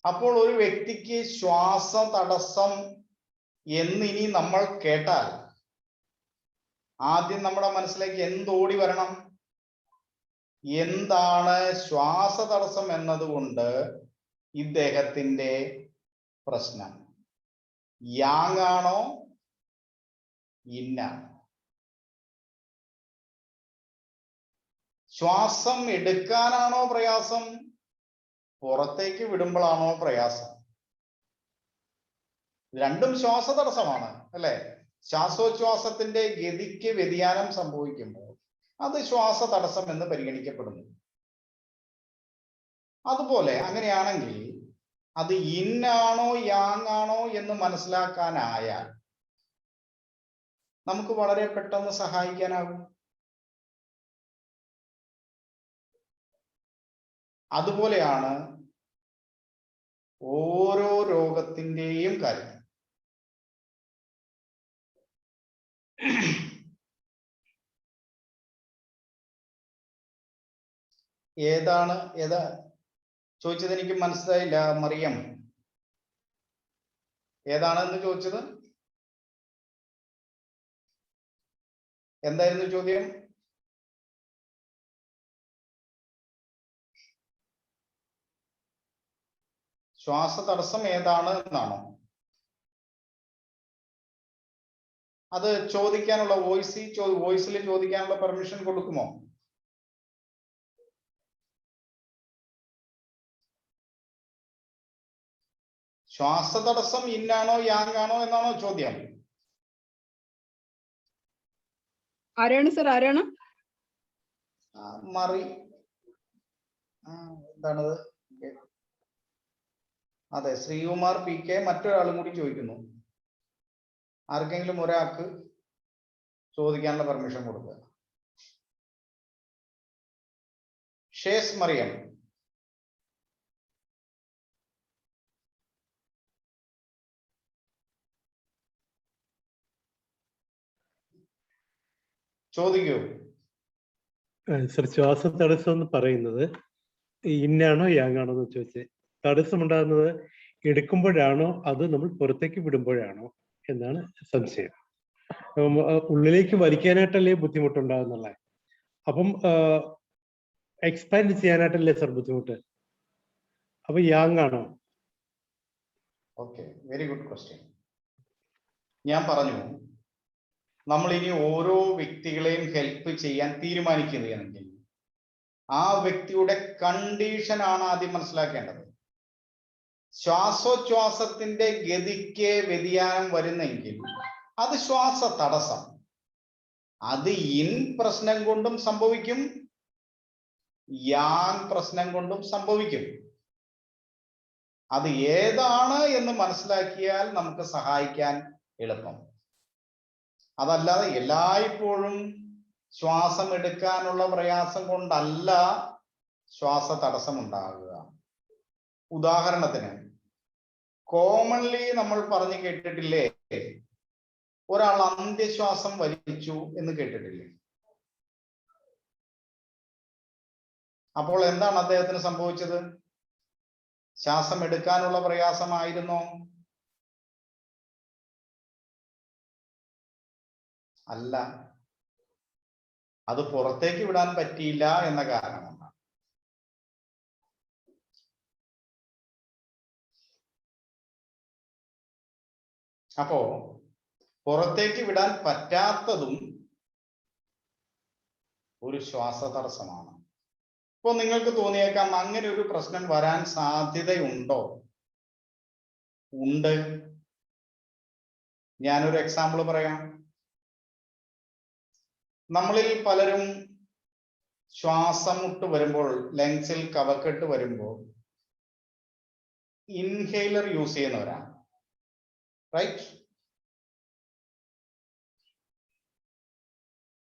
അപ്പോൾ ഒരു വ്യക്തിക്ക് ശ്വാസ തടസ്സം എന്നിനി നമ്മൾ കേട്ടാൽ ആദ്യം നമ്മുടെ മനസ്സിലേക്ക് എന്തോടി വരണം? എന്താണ് ശ്വാസതടസ്സം എന്നതുകൊണ്ട് ഇദ്ദേഹത്തിന്റെ പ്രശ്നം? യാങ് ആണോ ഇന്നാണോ? ശ്വാസം എടുക്കാനാണോ പ്രയാസം, പുറത്തേക്ക് വിടുമ്പോഴാണോ പ്രയാസം? രണ്ടും ശ്വാസതടസ്സമാണ് അല്ലെ? ശ്വാസോച്ഛ്വാസത്തിന്റെ ഗതിക്ക് വ്യതിയാനം സംഭവിക്കുമ്പോൾ അത് ശ്വാസതടസ്സം എന്ന് പരിഗണിക്കപ്പെടുന്നു. അതുപോലെ അങ്ങനെയാണെങ്കിൽ അത് ഇന്നാണോ യാങ് ആണോ എന്ന് മനസ്സിലാക്കാനായാൽ നമുക്ക് വളരെ പെട്ടെന്ന് സഹായിക്കാനാകും. അതുപോലെയാണ് ഓരോ രോഗത്തിന്റെയും കാര്യം. ഏതാ ചോദിച്ചത്? എനിക്ക് മനസ്സിലായില്ല മറിയം. ഏതാണെന്ന് ചോദിച്ചത്? എന്തായിരുന്നു ചോദ്യം? ശ്വാസതടസ്സം ഏതാണ് എന്നാണോ? അത് ചോദിക്കാനുള്ള വോയിസിൽ ചോദിക്കാനുള്ള പെർമിഷൻ കൊടുക്കുമോ? ശ്വാസതടസ്സം ഇന്നാണോ യാങ് ആണോ എന്നാണോ ചോദ്യം? ആരാണ് സർ? ആരാണ്? മറി എന്താണത്? അതെ, ശ്രീകുമാർ പി കെ. മറ്റൊരാളും കൂടി ചോദിക്കുന്നു. ആർക്കെങ്കിലും ഒരാൾക്ക് ചോദിക്കാനുള്ള പെർമിഷൻ കൊടുക്കുക. ഷേസ് മറിയം. ചോദിക്കൂ. സർ, ശ്വാസ തടസ്സം എന്ന് പറയുന്നത് ഇന്നാണോ യാങ് ആണോ എന്ന് ചോദിച്ചത്. തടസ്സമുണ്ടാകുന്നത് എടുക്കുമ്പോഴാണോ അത് നമ്മൾ പുറത്തേക്ക് വിടുമ്പോഴാണോ എന്നാണ് സംശയം. ഉള്ളിലേക്ക് വലിക്കാനായിട്ടല്ലേ ബുദ്ധിമുട്ടുണ്ടാകുന്നുള്ള. അപ്പം എക്സ്പാൻഡ് ചെയ്യാനായിട്ടല്ലേ സർ ബുദ്ധിമുട്ട്? അപ്പൊ യാങ് ആണോ? Okay, very good question. ഞാൻ പറഞ്ഞു, നമ്മൾ ഇനി ഓരോ വ്യക്തികളെയും ഹെൽപ്പ് ചെയ്യാൻ തീരുമാനിക്കുകയാണെങ്കിൽ ആ വ്യക്തിയുടെ കണ്ടീഷൻ ആണ് ആദ്യം മനസ്സിലാക്കേണ്ടത്. ശ്വാസോച്ഛ്വാസത്തിന്റെ ഗതിക്ക് വ്യതിയാനം വരുന്നെങ്കിൽ അത് ശ്വാസ തടസ്സം. അത് ഇൻ പ്രശ്നം കൊണ്ടും സംഭവിക്കും, യാങ് പ്രശ്നം കൊണ്ടും സംഭവിക്കും. അത് ഏതാണ് എന്ന് മനസ്സിലാക്കിയാൽ നമുക്ക് സഹായിക്കാൻ എളുപ്പം. അതല്ലാതെ എല്ലായ്പ്പോഴും ശ്വാസം എടുക്കാനുള്ള പ്രയാസം കൊണ്ടല്ല ശ്വാസ തടസ്സം ഉണ്ടാകുക. ഉദാഹരണത്തിന്, കോമൺലി നമ്മൾ പറഞ്ഞു കേട്ടിട്ടില്ലേ, ഒരാൾ അന്ത്യശ്വാസം വലിച്ചു എന്ന് കേട്ടിട്ടില്ലേ? അപ്പോൾ എന്താണ് അദ്ദേഹത്തിന് സംഭവിച്ചത്? ശ്വാസം എടുക്കാനുള്ള പ്രയാസമായിരുന്നോ? അല്ല, അത് പുറത്തേക്ക് വിടാൻ പറ്റിയില്ല എന്ന കാരണമാണ്. അപ്പോ പുറത്തേക്ക് വിടാൻ പറ്റാത്തതും ഒരു ശ്വാസതടസ്സമാണ്. ഇപ്പൊ നിങ്ങൾക്ക് തോന്നിയേക്കാം, അങ്ങനെ ഒരു പ്രശ്നം വരാൻ സാധ്യതയുണ്ടോ? ഉണ്ട്. ഞാനൊരു എക്സാമ്പിൾ പറയാം. നമ്മളിൽ പലരും ശ്വാസം മുട്ട് വരുമ്പോൾ, ലങ്സിൽ കഫക്കെട്ട് വരുമ്പോൾ ഇൻഹേലർ യൂസ് ചെയ്യുന്നവരാണ്, റൈറ്റ്?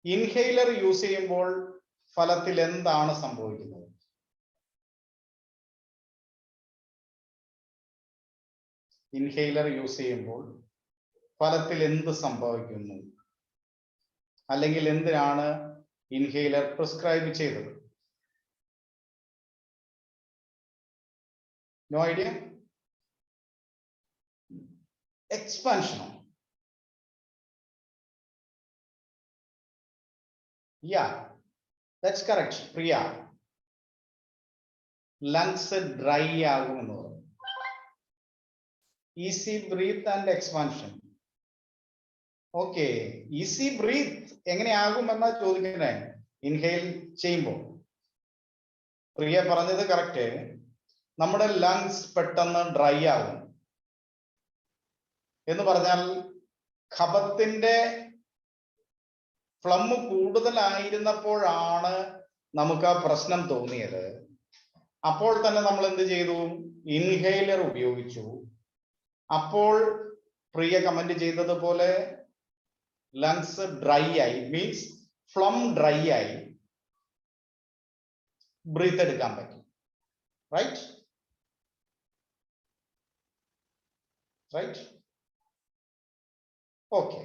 ഇൻഹേലർ യൂസ് ചെയ്യുമ്പോൾ ഫലത്തിൽ എന്താണ് സംഭവിക്കുന്നത്? ഇൻഹേലർ യൂസ് ചെയ്യുമ്പോൾ ഫലത്തിൽ എന്ത് സംഭവിക്കുന്നു? അല്ലെങ്കിൽ എന്തിനാണ് ഇൻഹേലർ പ്രിസ്ക്രൈബ് ചെയ്തത്? No idea? എക്സ്പാൻഷനോ? Yeah, that's correct, Priya. Lungs dry ആകുമെന്ന് പറഞ്ഞു. Easy breath and expansion. Okay, easy breath എങ്ങനെയാകുമെന്നാ ചോദിക്കുന്നേ? ഇൻഹെയിൽ ചെയ്യുമ്പോൾ. പ്രിയ പറഞ്ഞത് കറക്റ്റ്. നമ്മുടെ ലങ്സ് പെട്ടെന്ന് ഡ്രൈ ആകും എന്ന് പറഞ്ഞാൽ കഫത്തിന്റെ ഫ്ലം കൂടുതലായിരുന്നപ്പോഴാണ് നമുക്ക് ആ പ്രശ്നം തോന്നിയത്. അപ്പോൾ തന്നെ നമ്മൾ എന്ത് ചെയ്തു? ഇൻഹെയിലർ ഉപയോഗിച്ചു. അപ്പോൾ പ്രിയ കമന്റ് ചെയ്തതുപോലെ ലങ്സ് ഡ്രൈ ആയി, മീൻസ് ഫ്ലം ഡ്രൈ ആയി, ബ്രീത്ത് എടുക്കാൻ പറ്റും. Right right okay.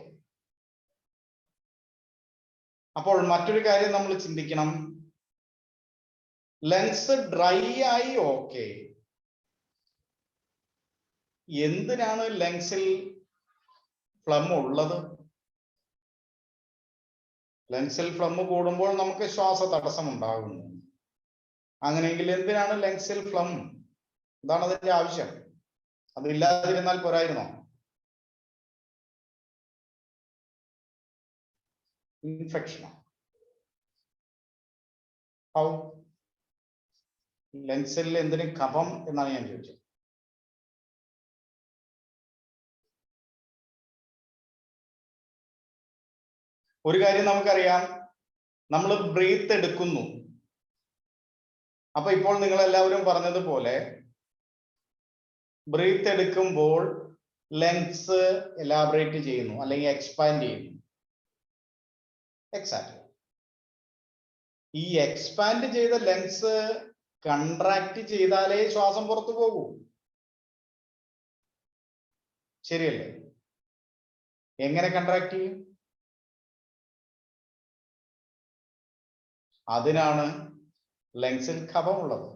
അപ്പോൾ മറ്റൊരു കാര്യം നമ്മൾ ചിന്തിക്കണം. ലങ്സ് ഡ്രൈ ആയി, ഓക്കെ. എന്തിനാണ് ലങ്സിൽ ഫ്ലം ഉള്ളത്? ലങ്സിൽ ഫ്ലം കൂടുമ്പോൾ നമുക്ക് ശ്വാസ തടസ്സം ഉണ്ടാകുന്നു. അങ്ങനെയെങ്കിൽ എന്തിനാണ് ലങ്സിൽ ഫ്ലം? എന്താണ് അതിന്റെ ആവശ്യം? അതില്ലാതിരുന്നാൽ പോരായിരുന്നോ? ഇൻഫെക്ഷൻ. ഹൗ? ലങ്സിൽ എന്തിന് കഫം എന്നാണ് ഞാൻ ചോദിച്ചത്. ഒരു കാര്യം നമുക്കറിയാം, നമ്മൾ ബ്രീത്ത് എടുക്കുന്നു. അപ്പൊ ഇപ്പോൾ നിങ്ങൾ എല്ലാവരും പറഞ്ഞതുപോലെ ബ്രീത്ത് എടുക്കുമ്പോൾ ലങ്സ് എലാബറേറ്റ് ചെയ്യുന്നു അല്ലെങ്കിൽ എക്സ്പാൻഡ് ചെയ്യുന്നു. എക്സാക്ട്ലി. ഈ എക്സ്പാൻഡ് ചെയ്ത ലങ്സ് കൺട്രാക്ട് ചെയ്താലേ ശ്വാസം പുറത്തു പോകൂ. ശരിയല്ലേ? എങ്ങനെ കൺട്രാക്ട് ചെയ്യും? അതിനാണ് ലങ്സിൽ കഫമുള്ളത്.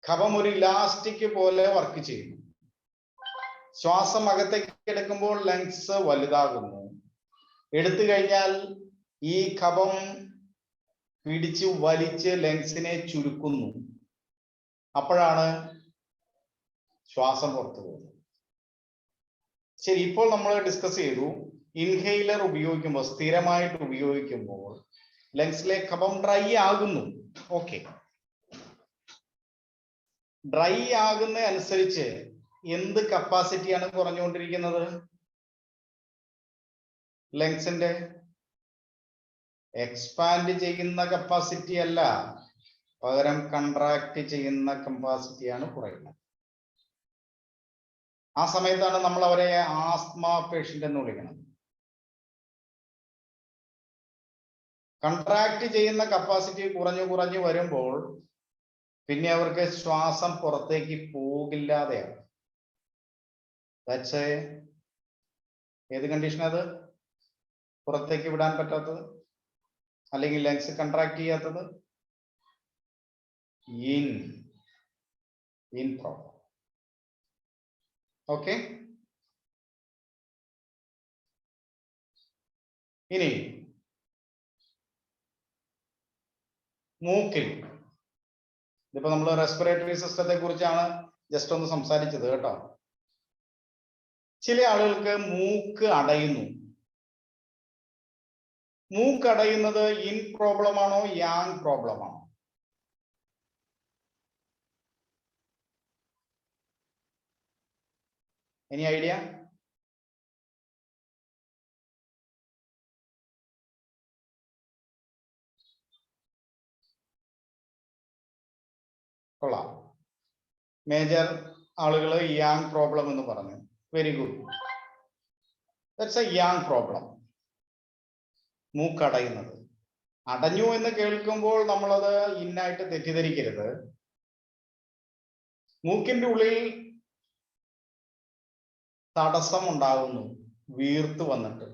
കഫം ഒരു ഇലാസ്റ്റിക് പോലെ വർക്ക് ചെയ്യുന്നു. ശ്വാസം അകത്തേക്ക് എടുക്കുമ്പോൾ ലങ്സ് വലുതാകുന്നു. എടുത്തു കഴിഞ്ഞാൽ ഈ കഫം പിടിച്ച് വലിച്ച് ലങ്സിനെ ചുരുക്കുന്നു. അപ്പോഴാണ് ശ്വാസം പുറത്തു പോകുന്നത്. ശരി, ഇപ്പോൾ നമ്മൾ ഡിസ്കസ് ചെയ്തു ഇൻഹെയിലർ ഉപയോഗിക്കുമ്പോൾ, സ്ഥിരമായിട്ട് ഉപയോഗിക്കുമ്പോൾ ലങ്സിലെ കഫം ഡ്രൈ ആകുന്നു. ഓക്കെ. ഡ്രൈ ആകുന്ന അനുസരിച്ച് എന്ത് കപ്പാസിറ്റിയാണ് കുറഞ്ഞുകൊണ്ടിരിക്കുന്നത്? ലങ്സിന്റെ എക്സ്പാൻഡ് ചെയ്യുന്ന കപ്പാസിറ്റി അല്ല, പകരം കൺട്രാക്ട് ചെയ്യുന്ന കപ്പാസിറ്റിയാണ് കുറയുന്നത്. ആ സമയത്താണ് നമ്മൾ അവരെ ആസ്മ പേഷ്യന്റ് എന്ന് വിളിക്കുന്നത്. കൺട്രാക്ട് ചെയ്യുന്ന കപ്പാസിറ്റി കുറഞ്ഞു കുറഞ്ഞു വരുമ്പോൾ പിന്നെ അവർക്ക് ശ്വാസം പുറത്തേക്ക് പോകില്ലാതെയാണ്. ഏത് കണ്ടീഷൻ അത്? പുറത്തേക്ക് വിടാൻ പറ്റാത്തത് അല്ലെങ്കിൽ ലങ്സ് കൺട്രാക്ട് ചെയ്യാത്തത്? In problem. ഓക്കെ. ഇനി മൂക്കിൽ, ഇതിപ്പോ നമ്മൾ റെസ്പിറേറ്ററി സിസ്റ്റത്തെ കുറിച്ചാണ് ജസ്റ്റ് ഒന്ന് സംസാരിച്ചത് കേട്ടോ. ചില ആളുകൾക്ക് മൂക്ക് അടയുന്നു. മൂക്ക് അടയുന്നത് ഇൻ പ്രോബ്ലം ആണോ യാങ് പ്രോബ്ലം ആണോ? Any idea? കൊള്ളാം. മേജർ ആളുകൾ യാങ് പ്രോബ്ലം എന്ന് പറഞ്ഞു. Very good. That's a yang problem. മൂക്കടയുന്നത്. അടഞ്ഞു എന്ന് കേൾക്കുമ്പോൾ നമ്മളത് ഇന്നായിട്ട് തെറ്റിദ്ധരിക്കരുത്. മൂക്കിന്റെ ഉള്ളിൽ തടസ്സം ഉണ്ടാകുന്നു, വീർത്ത് വന്നിട്ട്.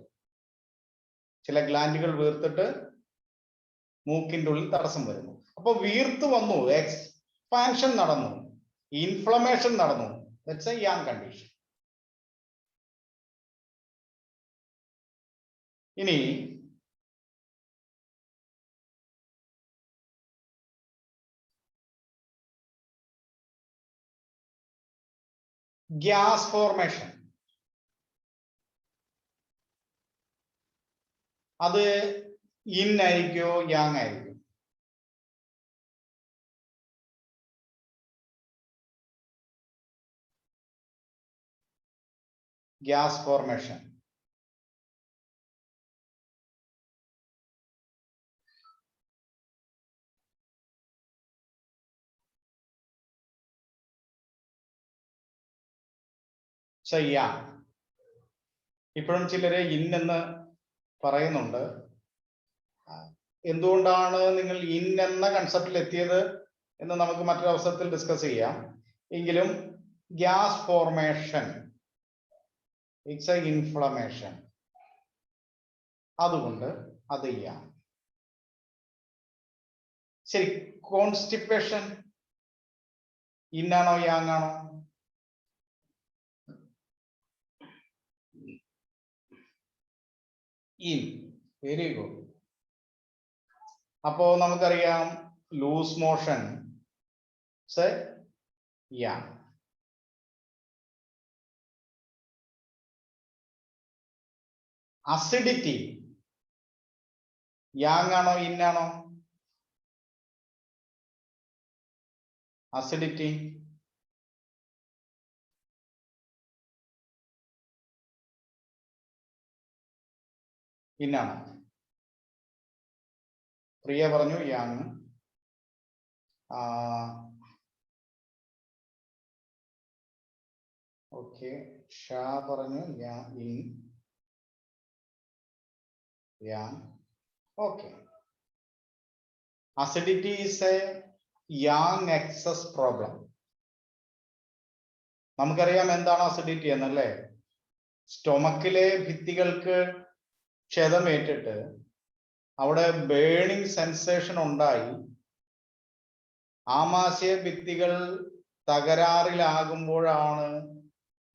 ചില ഗ്ലാൻഡുകൾ വീർത്തിട്ട് മൂക്കിന്റെ ഉള്ളിൽ തടസ്സം വരുന്നു. അപ്പൊ വീർത്ത് വന്നു, എക്സ്പാൻഷൻ നടന്നു, ഇൻഫ്ലമേഷൻ നടന്നു. That's a yang condition. ഇനി ഗ്യാസ് ഫോർമേഷൻ അത് ഇൻ ആയിരിക്കോ യാങ് ആയിരിക്കും? ഗ്യാസ് ഫോർമേഷൻ ചെയ്യാം. ഇപ്പോഴും ചിലര് ഇന്നെന്ന് പറയുന്നുണ്ട്. എന്തുകൊണ്ടാണ് നിങ്ങൾ ഇൻ എന്ന കൺസെപ്റ്റിൽ എത്തിയത് എന്ന് നമുക്ക് മറ്റൊരു അവസരത്തിൽ ഡിസ്കസ് ചെയ്യാം. എങ്കിലും gas formation it's a inflammation, അതുകൊണ്ട് അത് ചെയ്യാം. ശരി, കോൺസ്റ്റിപ്പേഷൻ ഇന്നാണോ യാങ് ആണോ? ഇൻ. Very good. അപ്പോ നമുക്കറിയാം loose motion yang. Acidity yang ആണോ ഇന്നാണോ? അസിഡിറ്റി ഇന്നാണോ? പ്രിയ പറഞ്ഞു യാങ്. ഓക്കെ, ഷാ പറഞ്ഞു yin yang. Okay, acidity is a yang excess problem. നമുക്കറിയാം എന്താണ് അസിഡിറ്റി എന്നല്ലേ? സ്റ്റൊമക്കിലെ ഭിത്തികൾക്ക് ക്ഷതമേറ്റിട്ട് അവിടെ ബേണിംഗ് സെൻസേഷൻ ഉണ്ടായി ആമാശയ ഭിത്തികൾ തകരാറിലാകുമ്പോഴാണ്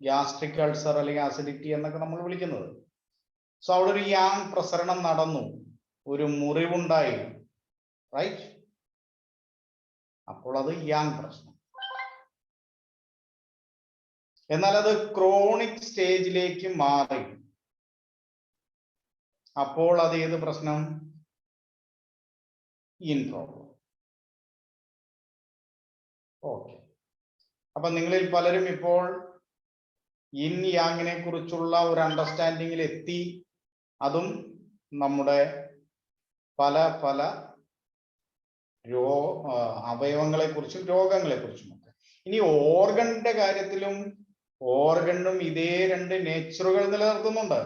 ഗ്യാസ്ട്രിക് അൾസർ അല്ലെങ്കിൽ അസിഡിറ്റി എന്നൊക്കെ നമ്മൾ വിളിക്കുന്നത്. സോ അവിടെ ഒരു യാങ് പ്രസരണം നടന്നു, ഒരു മുറിവുണ്ടായി, റൈറ്റ്? അപ്പോൾ അത് യാങ് പ്രശ്നം. എന്നാൽ അത് ക്രോണിക് സ്റ്റേജിലേക്ക് മാറി, അപ്പോൾ അത് ഏത് പ്രശ്നം? In problem. ഓക്കെ, അപ്പൊ നിങ്ങളിൽ പലരും ഇപ്പോൾ ഇൻ യാങ്ങിനെ കുറിച്ചുള്ള ഒരു അണ്ടർസ്റ്റാൻഡിങ്ങിൽ എത്തി. അതും നമ്മുടെ പല പല അവയവങ്ങളെ കുറിച്ചും രോഗങ്ങളെ കുറിച്ചും ഒക്കെ. ഇനി ഓർഗണിന്റെ കാര്യത്തിലും ഓർഗണിനും ഇതേ രണ്ട് നേച്ചറുകൾ നിലനിർത്തുന്നുണ്ട്.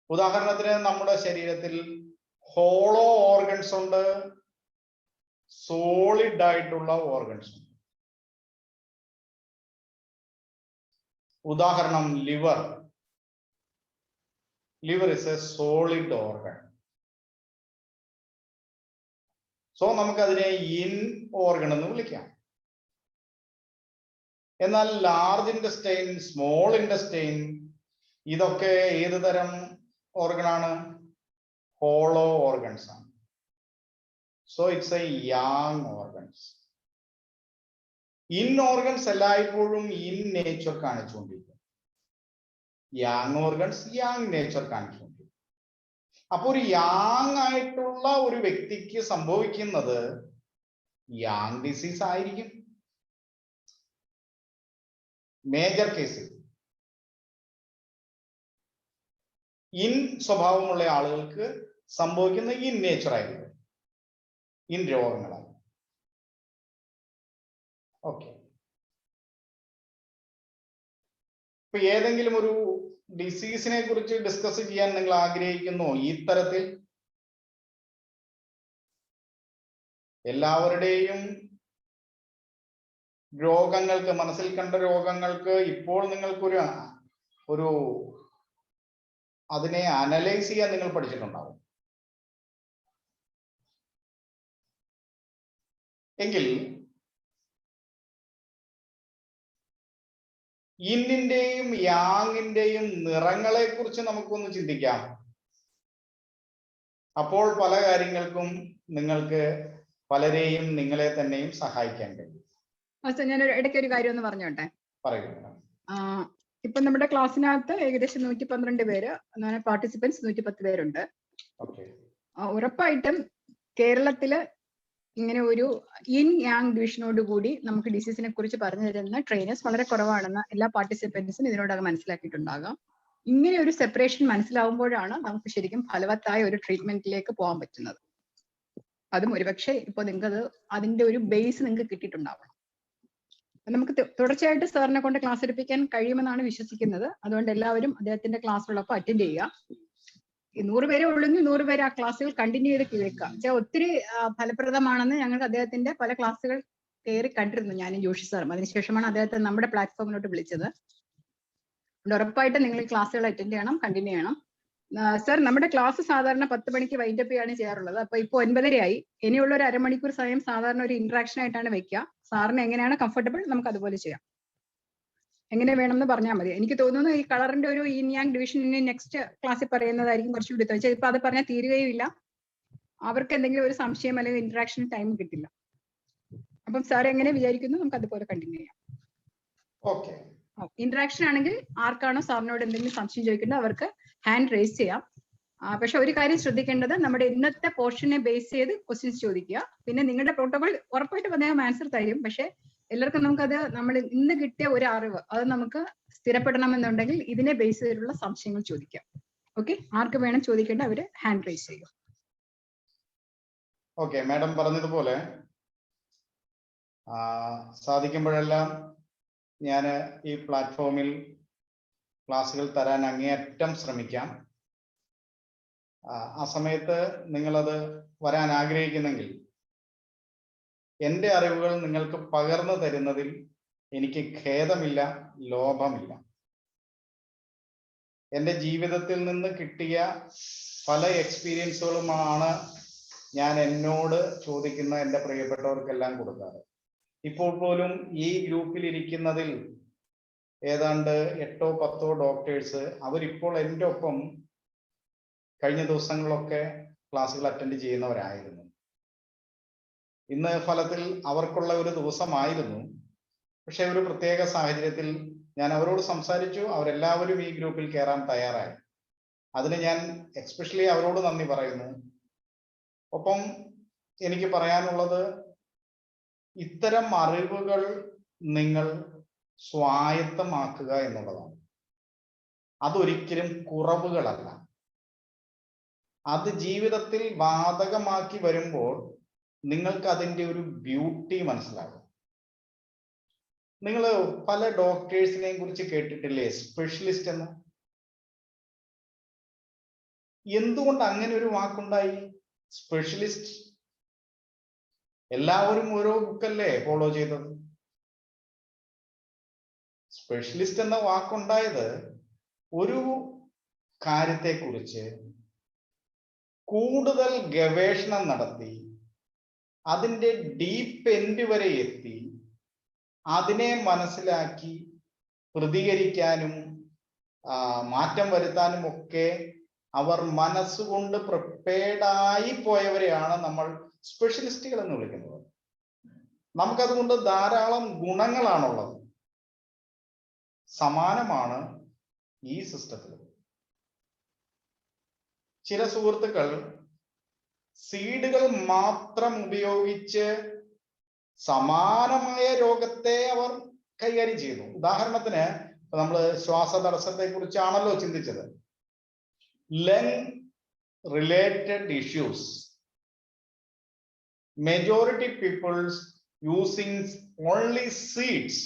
ഉദാഹരണത്തിന് നമ്മുടെ ശരീരത്തിൽ ഹോളോ ഓർഗൻസ് ഉണ്ട്, സോളിഡ് ആയിട്ടുള്ള ഓർഗൻസ് ഉണ്ട്. ഉദാഹരണം liver. Liver is A solid organ. So നമുക്കതിനെ ഇൻ ഓർഗൻ എന്ന് വിളിക്കാം. എന്നാൽ ലാർജ് ഇൻഡസ്റ്റൈൻ, സ്മോൾ ഇൻഡസ്റ്റൈൻ ഇതൊക്കെ ഏത് തരം ഓർഗനാണ്? ഹോളോ ഓർഗൻസ് ആണ്. So it's a yang organs. Yin organs എല്ലായ്പ്പോഴും ഇൻ നേച്ചർ കാണിച്ചുകൊണ്ടിരിക്കും, യാങ് ഓർഗൻസ് യാങ് നേച്ചർ കാണിച്ചുകൊണ്ടിരിക്കും. അപ്പൊ ഒരു യാങ് ആയിട്ടുള്ള ഒരു വ്യക്തിക്ക് സംഭവിക്കുന്നത് യാങ് ഡിസീസ് ആയിരിക്കും മേജർ കേസിൽ. ഇൻ സ്വഭാവമുള്ള ആളുകൾക്ക് സംഭവിക്കുന്ന ഇൻ നേച്ചർ ആയിരിക്കും, ഇൻ രോഗങ്ങളാണ്. ഓക്കെ, ഇപ്പൊ ഏതെങ്കിലും ഒരു ഡിസീസിനെ കുറിച്ച് ഡിസ്കസ് ചെയ്യാൻ നിങ്ങൾ ആഗ്രഹിക്കുന്നു ഈ തരത്തിൽ? എല്ലാവരുടെയും രോഗങ്ങൾക്ക്, മനസ്സിൽ കണ്ട രോഗങ്ങൾക്ക് ഇപ്പോൾ നിങ്ങൾക്കൊരു അതിനെ അനലൈസ് ചെയ്യാൻ നിങ്ങൾ പഠിച്ചിട്ടുണ്ടാവും. എങ്കിൽ ഇന്നിന്റെയും യാങ്ങിന്റെയും നിറങ്ങളെ കുറിച്ച് നമുക്കൊന്ന് ചിന്തിക്കാം. അപ്പോൾ പല കാര്യങ്ങൾക്കും നിങ്ങൾക്ക് പലരെയും നിങ്ങളെ തന്നെയും സഹായിക്കാൻ കഴിയും. ഞാൻ ഇടയ്ക്ക് ഒരു കാര്യം ഒന്ന് പറഞ്ഞോട്ടെ. പറയൂ. ഇപ്പൊ നമ്മുടെ ക്ലാസ്സിനകത്ത് ഏകദേശം 112 പേര്, പാർട്ടിസിപ്പൻസ് 110 പേരുണ്ട്. ഓക്കെ. ഉറപ്പായിട്ടും കേരളത്തില് ഇങ്ങനെ ഒരു ഇൻ യാങ് ഡിവിഷനോട് കൂടി നമുക്ക് ഡിസീസിനെ കുറിച്ച് പറഞ്ഞു തരുന്ന ട്രെയിനേഴ്സ് വളരെ കുറവാണെന്ന് എല്ലാ പാർട്ടിസിപ്പൻസും ഇതിനോടകം മനസ്സിലാക്കിയിട്ടുണ്ടാകാം. ഇങ്ങനെ ഒരു സെപ്പറേഷൻ മനസ്സിലാവുമ്പോഴാണ് നമുക്ക് ശരിക്കും ഫലവത്തായ ഒരു ട്രീറ്റ്മെന്റിലേക്ക് പോകാൻ പറ്റുന്നത്. അതും ഒരുപക്ഷെ ഇപ്പൊ നിങ്ങൾക്ക് അതിന്റെ ഒരു ബേസ് നിങ്ങൾക്ക് കിട്ടിയിട്ടുണ്ടാവണം. നമുക്ക് തുടർച്ചയായിട്ട് സാറിനെ കൊണ്ട് ക്ലാസ് എടുപ്പിക്കാൻ കഴിയുമെന്നാണ് വിശ്വസിക്കുന്നത്. അതുകൊണ്ട് എല്ലാവരും അദ്ദേഹത്തിന്റെ ക്ലാസ്സുകളൊപ്പം അറ്റൻഡ് ചെയ്യുക. 100 പേരെ ഉള്ളെങ്കിൽ 100 പേര് ആ ക്ലാസ്സുകൾ കണ്ടിന്യൂ ചെയ്ത് കേൾക്കുക. ഒത്തിരി ഫലപ്രദമാണെന്ന് ഞങ്ങൾക്ക് അദ്ദേഹത്തിന്റെ പല ക്ലാസ്സുകൾ കയറി കണ്ടിരുന്നു, ഞാനും ജോഷി സാറും. അതിനുശേഷമാണ് അദ്ദേഹത്തെ നമ്മുടെ പ്ലാറ്റ്ഫോമിലോട്ട് വിളിച്ചത്. ഉറപ്പായിട്ട് നിങ്ങൾ ഈ ക്ലാസ്സുകൾ അറ്റൻഡ് ചെയ്യണം, കണ്ടിന്യൂ ചെയ്യണം. സർ, നമ്മുടെ ക്ലാസ് സാധാരണ 10 മണിക്ക് വൈൻഡപ്പ് ചെയ്യാണ് ചെയ്യാറുള്ളത്. അപ്പൊ ഇപ്പൊ 9:30 ആയി. ഇനിയുള്ള ഒരു അരമണിക്കൂർ സമയം സാധാരണ ഒരു ഇന്ററാക്ഷൻ ആയിട്ടാണ് വെക്കുക. സാറിന് എങ്ങനെയാണ് കംഫർട്ടബിൾ നമുക്ക് അതുപോലെ ചെയ്യാം. എങ്ങനെ വേണമെന്ന് പറഞ്ഞാൽ മതി. എനിക്ക് തോന്നുന്നു ഈ കളറിന്റെ ഒരു ഇൻ യാങ് ഡിവിഷൻ ഇനി നെക്സ്റ്റ് ക്ലാസ്സിൽ പറയുന്നതായിരിക്കും കുറച്ചുകൂടി. ഇപ്പൊ അത് പറഞ്ഞാൽ തീരുകയും ഇല്ല. അവർക്ക് എന്തെങ്കിലും ഒരു സംശയം അല്ലെങ്കിൽ ഇന്ററാക്ഷൻ ടൈം കിട്ടില്ല. അപ്പം സാർ എങ്ങനെ വിചാരിക്കുന്നു നമുക്ക് അതുപോലെ കണ്ടിന്യൂ ചെയ്യാം. ഓക്കെ. ഇന്ററാക്ഷൻ ആണെങ്കിൽ ആർക്കാണോ സാറിനോട് എന്തെങ്കിലും സംശയം ചോദിക്കേണ്ടത് അവർക്ക് ഹാൻഡ് റേസ് ചെയ്യാം. പക്ഷെ ഒരു കാര്യം ശ്രദ്ധിക്കേണ്ടത്, നമ്മുടെ ഇന്നത്തെ പോർഷനെ ബേസ് ചെയ്ത് ക്വസ്റ്റ്യൻസ് ചോദിക്കുക. പിന്നെ നിങ്ങളുടെ പ്രോട്ടോകോൾ ഉറപ്പായിട്ടും അദ്ദേഹം ആൻസർ തരും. പക്ഷെ എല്ലാവർക്കും നമുക്കത് നമ്മൾ ഇന്ന് കിട്ടിയ ഒരു അറിവ് അത് നമുക്ക് സ്ഥിരപ്പെടണമെന്നുണ്ടെങ്കിൽ ഇതിനെ ബേസ് ചെയ്തിട്ടുള്ള സംശയങ്ങൾ ചോദിക്കാം. ഓക്കെ, ആർക്ക് വേണം ചോദിക്കേണ്ട അവര് ഹാൻഡ് റേസ് ചെയ്യും. ഓക്കെ, മാഡം പറഞ്ഞതുപോലെ സാധിക്കുമ്പോഴെല്ലാം ഞാൻ ഈ പ്ലാറ്റ്ഫോമിൽ ക്ലാസ്സുകൾ തരാൻ അങ്ങേയറ്റം ശ്രമിക്കാം. ആ സമയത്ത് നിങ്ങളത് വരാൻ ആഗ്രഹിക്കുന്നെങ്കിൽ എൻ്റെ അറിവുകൾ നിങ്ങൾക്ക് പകർന്നു തരുന്നതിൽ എനിക്ക് ഖേദമില്ല, ലോഭമില്ല. എൻ്റെ ജീവിതത്തിൽ നിന്ന് കിട്ടിയ പല എക്സ്പീരിയൻസുകളുമാണ് ഞാൻ എന്നോട് ചോദിക്കുന്ന എൻ്റെ പ്രിയപ്പെട്ടവർക്കെല്ലാം കൊടുക്കാറ്. ഇപ്പോൾ പോലും ഈ ഗ്രൂപ്പിൽ ഇരിക്കുന്നതിൽ ഏതാണ്ട് 8-10 ഡോക്ടേഴ്സ് അവരിപ്പോൾ എൻ്റെ ഒപ്പം കഴിഞ്ഞ ദിവസങ്ങളിലൊക്കെ ക്ലാസ്സുകൾ അറ്റൻഡ് ചെയ്യുന്നവരായിരുന്നു. ഇന്ന് ഫലത്തിൽ അവർക്കുള്ള ഒരു ദിവസമായിരുന്നു. പക്ഷെ ഒരു പ്രത്യേക സാഹചര്യത്തിൽ ഞാൻ അവരോട് സംസാരിച്ചു. അവരെല്ലാവരും ഈ ഗ്രൂപ്പിൽ കയറാൻ തയ്യാറായി. അതിന് ഞാൻ എക്സ്പെഷ്യലി അവരോട് നന്ദി പറയുന്നു. ഒപ്പം എനിക്ക് പറയാനുള്ളത്, ഇത്തരം അറിവുകൾ നിങ്ങൾ സ്വായത്തമാക്കുക എന്നുള്ളതാണ്. അതൊരിക്കലും കുറവുകളല്ല. അത് ജീവിതത്തിൽ ബാധകമാക്കി വരുമ്പോൾ നിങ്ങൾക്ക് അതിൻ്റെ ഒരു ബ്യൂട്ടി മനസ്സിലാകും. നിങ്ങൾ പല ഡോക്ടേഴ്സിനെയും കുറിച്ച് കേട്ടിട്ടില്ലേ, സ്പെഷ്യലിസ്റ്റ് എന്ന്? എന്തുകൊണ്ട് അങ്ങനെ ഒരു വാക്കുണ്ടായി, സ്പെഷ്യലിസ്റ്റ്? എല്ലാവരും ഓരോ ബുക്കല്ലേ ഫോളോ ചെയ്തത്. സ്പെഷ്യലിസ്റ്റ് എന്ന വാക്കുണ്ടായത് ഒരു കാര്യത്തെക്കുറിച്ച് കൂടുതൽ ഗവേഷണം നടത്തി അതിൻ്റെ ഡീപ്പ് എൻഡ് വരെ എത്തി അതിനെ മനസ്സിലാക്കി പ്രതികരിക്കാനും മാറ്റം വരുത്താനും ഒക്കെ അവർ മനസ്സുകൊണ്ട് പ്രിപ്പയർഡായി പോയവരെയാണ് നമ്മൾ സ്പെഷ്യലിസ്റ്റുകൾ എന്ന് വിളിക്കുന്നത്. നമുക്കതുകൊണ്ട് ധാരാളം ഗുണങ്ങളാണുള്ളത്. സമാനമാണ് ഈ സിസ്റ്റത്തിൽ. ചില സുഹൃത്തുക്കൾ സീഡുകൾ മാത്രം ഉപയോഗിച്ച് സമാനമായ രോഗത്തെ അവർ കൈകാര്യം ചെയ്യുന്നു. ഉദാഹരണത്തിന് നമ്മൾ ശ്വാസതടസ്സത്തെ കുറിച്ചാണല്ലോ ചിന്തിച്ചത്. Lung related issues, majority people's using only seeds.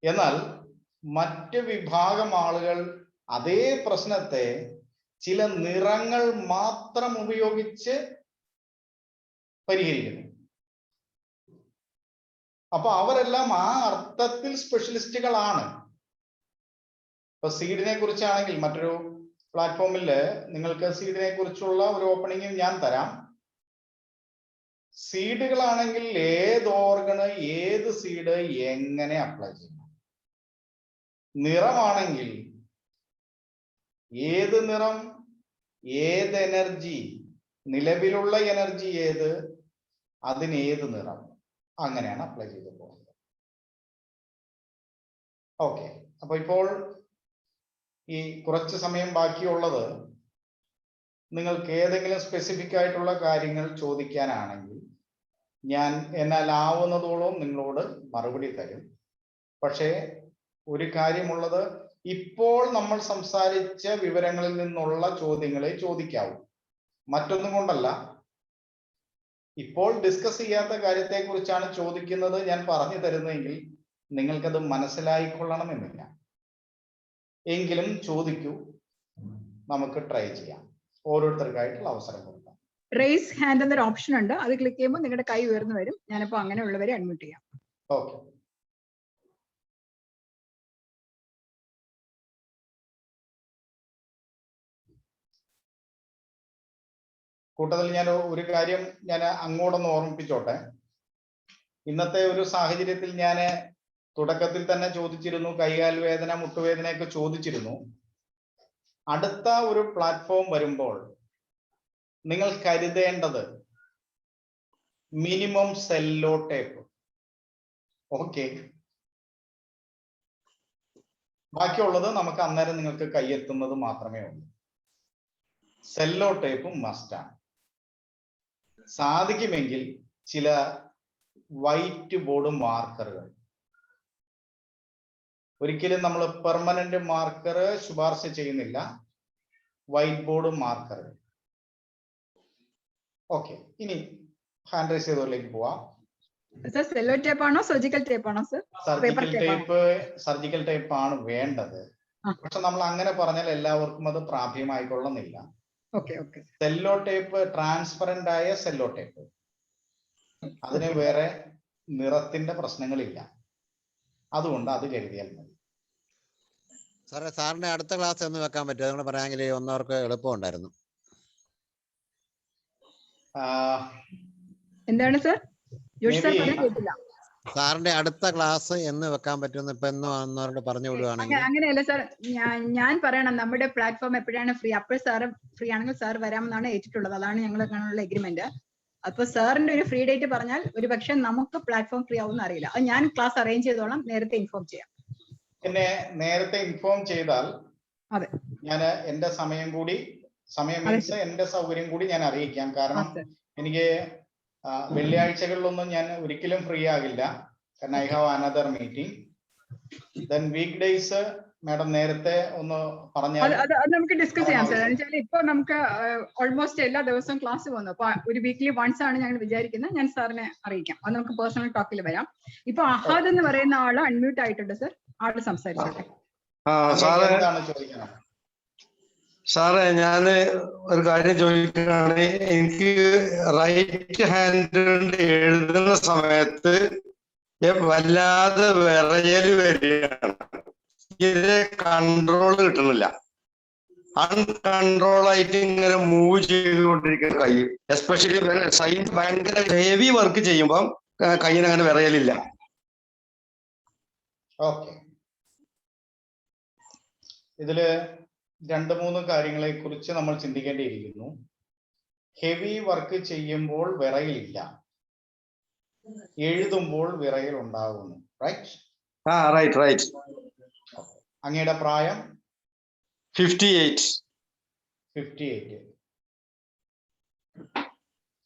എന്നാൽ മറ്റ് വിഭാഗം ആളുകൾ അതേ പ്രശ്നത്തെ ചില നിറങ്ങൾ മാത്രം ഉപയോഗിച്ച് പരിഹരിക്കുന്നു. അപ്പൊ അവരെല്ലാം ആ അർത്ഥത്തിൽ സ്പെഷ്യലിസ്റ്റുകളാണ്. ഇപ്പൊ സീഡിനെ കുറിച്ചാണെങ്കിൽ മറ്റൊരു പ്ലാറ്റ്ഫോമിൽ നിങ്ങൾക്ക് സീഡിനെ കുറിച്ചുള്ള ഒരു ഓപ്പണിംഗ് ഞാൻ തരാം. സീഡുകളാണെങ്കിൽ ഏത് ഓർഗണ് ഏത് സീഡ് എങ്ങനെ അപ്ലൈ ചെയ്യണം. നിറമാണെങ്കിൽ ഏത് നിറം, ഏത് എനർജി, നിലവിലുള്ള എനർജി ഏത്, അതിന് ഏത് നിറം. അങ്ങനെയാണ് അപ്ലൈ ചെയ്ത് പോകുന്നത്. ഓക്കെ, അപ്പൊ ഇപ്പോൾ ഈ കുറച്ച് സമയം ബാക്കിയുള്ളത് നിങ്ങൾക്ക് ഏതെങ്കിലും സ്പെസിഫിക് ആയിട്ടുള്ള കാര്യങ്ങൾ ചോദിക്കാനാണെങ്കിൽ ഞാൻ എന്നാലാവുന്നതോളം നിങ്ങളോട് മറുപടി തരും. പക്ഷേ ഒരു കാര്യമുള്ളത്, ഇപ്പോൾ നമ്മൾ സംസാരിച്ച വിവരങ്ങളിൽ നിന്നുള്ള ചോദ്യങ്ങളെ ചോദിക്കാവൂ. മറ്റൊന്നും കൊണ്ടല്ല, ഇപ്പോൾ ഡിസ്കസ് ചെയ്യാത്ത കാര്യത്തെ കുറിച്ചാണ് ചോദിക്കുന്നത് ഞാൻ പറഞ്ഞു തരുന്നതെങ്കിൽ നിങ്ങൾക്കത് മനസ്സിലായിക്കൊള്ളണമെന്നില്ല. എങ്കിലും ചോദിക്കൂ, നമുക്ക് ട്രൈ ചെയ്യാം. ഓരോരുത്തർക്കായിട്ടുള്ള അവസരം കൊടുക്കാം. റേസ് ഹാൻഡ് എന്നൊരു ഓപ്ഷൻ ഉണ്ട്, അത് ക്ലിക്ക് ചെയ്യുമ്പോൾ നിങ്ങളുടെ കൈ ഉയർന്നു വരും. ഞാനിപ്പോ അങ്ങനെയുള്ളവരെ അൺമ്യൂട്ട് ചെയ്യാം. ഓക്കെ, കൂട്ടത്തിൽ ഞാൻ ഒരു കാര്യം ഞാൻ അങ്ങോട്ടൊന്ന് ഓർമ്മിപ്പിച്ചോട്ടെ. ഇന്നത്തെ ഒരു സാഹചര്യത്തിൽ ഞാൻ തുടക്കത്തിൽ തന്നെ ചോദിച്ചിരുന്നു, കൈകാൽ വേദന മുട്ടുവേദനയൊക്കെ ചോദിച്ചിരുന്നു. അടുത്ത ഒരു പ്ലാറ്റ്ഫോം വരുമ്പോൾ നിങ്ങൾ കരുതേണ്ടത് മിനിമം സെല്ലോ ടേപ്പ്. ഓക്കെ, ബാക്കിയുള്ളത് നമുക്ക് അന്നേരം നിങ്ങൾക്ക് കൈയെത്തുന്നത് മാത്രമേ ഉള്ളൂ. സെല്ലോ ടേപ്പും മസ്റ്റാണ്. സാധിക്കുമെങ്കിൽ ചില വൈറ്റ് ബോർഡ് മാർക്കറുകൾ, ഒരിക്കലും നമ്മൾ പെർമനന്റ് മാർക്കർ ശുപാർശ ചെയ്യുന്നില്ല, വൈറ്റ് ബോർഡ് മാർക്കറുകൾ. ഓക്കെ, ഇനി ഹാൻഡ് റൈസ് ചെയ്തവരിലേക്ക് പോവാം. സർ സെല്ലോ ടേപ്പ് ആണോ സർജിക്കൽ ടേപ്പ് ആണോ സർ? സർജിക്കൽ ടേപ്പ് ആണ് വേണ്ടത്. പക്ഷെ നമ്മൾ അങ്ങനെ പറഞ്ഞാൽ എല്ലാവർക്കും അത് പ്രാപ്യമായിക്കൊള്ളുന്നില്ല. സെല്ലോ ടേപ്പ് ട്രാൻസ്പെറന്റ് ആയ സെല്ലോ ടേപ്പ്, അതിന് വേറെ നിറത്തിന്റെ പ്രശ്നങ്ങളില്ല, അതുകൊണ്ട് അത് കരുതിയാൽ മതി. സാറേ, സാറിന്റെ അടുത്ത ക്ലാസ് എന്ന് വെക്കാൻ പറ്റുമോ? നിങ്ങൾ പറയാമെങ്കിൽ ഒന്നവർക്ക് എളുപ്പമുണ്ടായിരുന്നു. എന്താണ് സർ? സാറിന്റെ അടുത്ത ക്ലാസ് എന്ന് വെക്കാൻ പറ്റുമെന്ന് ഇപ്പൊ എന്ന് വന്നവരോട് പറഞ്ഞു വിടുവാണെങ്കിൽ. അങ്ങനെയല്ല സാർ, ഞാൻ പറയണം നമ്മുടെ പ്ലാറ്റ്ഫോം എപ്പോഴാണ് ഫ്രീ, അപ്പോൾ സാറ് ഫ്രീ ആണെങ്കിൽ സാർ വരാമെന്നാണ് ഏറ്റിട്ടുള്ളത്. അതാണ് ഞങ്ങൾ കാണാനുള്ള എഗ്രിമെന്റ്. അപ്പൊ സാറിന്റെ ഒരു ഫ്രീ ഡേറ്റ് പറഞ്ഞാൽ ഒരു പക്ഷെ നമുക്ക് പ്ലാറ്റ്ഫോം ഫ്രീ ആവുമെന്ന് അറിയില്ല. അത് ഞാൻ ക്ലാസ് അറേഞ്ച് ചെയ്തോളാം, നേരത്തെ ഇൻഫോം ചെയ്യാം. പിന്നെ നേരത്തെ ഇൻഫോം ചെയ്താൽ അതെ, ഞാൻ എന്റെ സമയം മീൻസ് എന്റെ സൗകര്യം കൂടി ഞാൻ അറിയിക്കാം. കാരണം എനിക്ക് വെള്ളിയാഴ്ചകളിലൊന്നും ഞാൻ ഒരിക്കലും ഫ്രീ ആകില്ല, കാരണം I have another meeting. Then weekdays madam നേരത്തെ ഒന്ന് പറഞ്ഞാൽ അത് നമുക്ക് ഡിസ്കസ് ചെയ്യാം സാർ. എന്നുവെച്ചാൽ ഇപ്പൊ നമുക്ക് ഓൾമോസ്റ്റ് എല്ലാ ദിവസവും ക്ലാസ് വന്നു. അപ്പൊ ഒരു വീക്ക്ലി വൺസ് ആണ് ഞങ്ങൾ വിചാരിക്കുന്നത്. ഞാൻ സാറിനെ അറിയിക്കാം, അത് നമുക്ക് പേഴ്സണൽ ടോക്കിൽ വരാം. ഇപ്പൊ അഹാദ് എന്ന് പറയുന്ന ആള് അൺമ്യൂട്ട് ആയിട്ടുണ്ട് സർ, ആള് സംസാരിച്ചോട്ടെ. സാറേ, ഞാൻ ഒരു കാര്യം ചോദിക്കുകയാണ്. എനിക്ക് റൈറ്റ് ഹാൻഡ് കൊണ്ട് എഴുതുന്ന സമയത്ത് വല്ലാതെ വിറയല് വരികയാണ്. ഇതിന് കൺട്രോൾ കിട്ടുന്നില്ല. അൺകൺട്രോൾ ആയിട്ട് ഇങ്ങനെ മൂവ് ചെയ്തുകൊണ്ടിരിക്കുന്ന കൈ, എസ്പെഷ്യലി സൈഡ് ഭയങ്കര ഹെവി വർക്ക് ചെയ്യുമ്പം കൈയിന് അങ്ങനെ വിറയലില്ല. ഓക്കെ, ഇതില് 2-3 കാര്യങ്ങളെ കുറിച്ച് നമ്മൾ ചിന്തിക്കേണ്ടിയിരിക്കുന്നു. ഹെവി വർക്ക് ചെയ്യുമ്പോൾ വിറയലില്ല, എഴുതുമ്പോൾ വിറയൽ ഉണ്ടാകുന്നു. റൈറ്റ്? റൈറ്റ്. അങ്ങയുടെ പ്രായം? 58.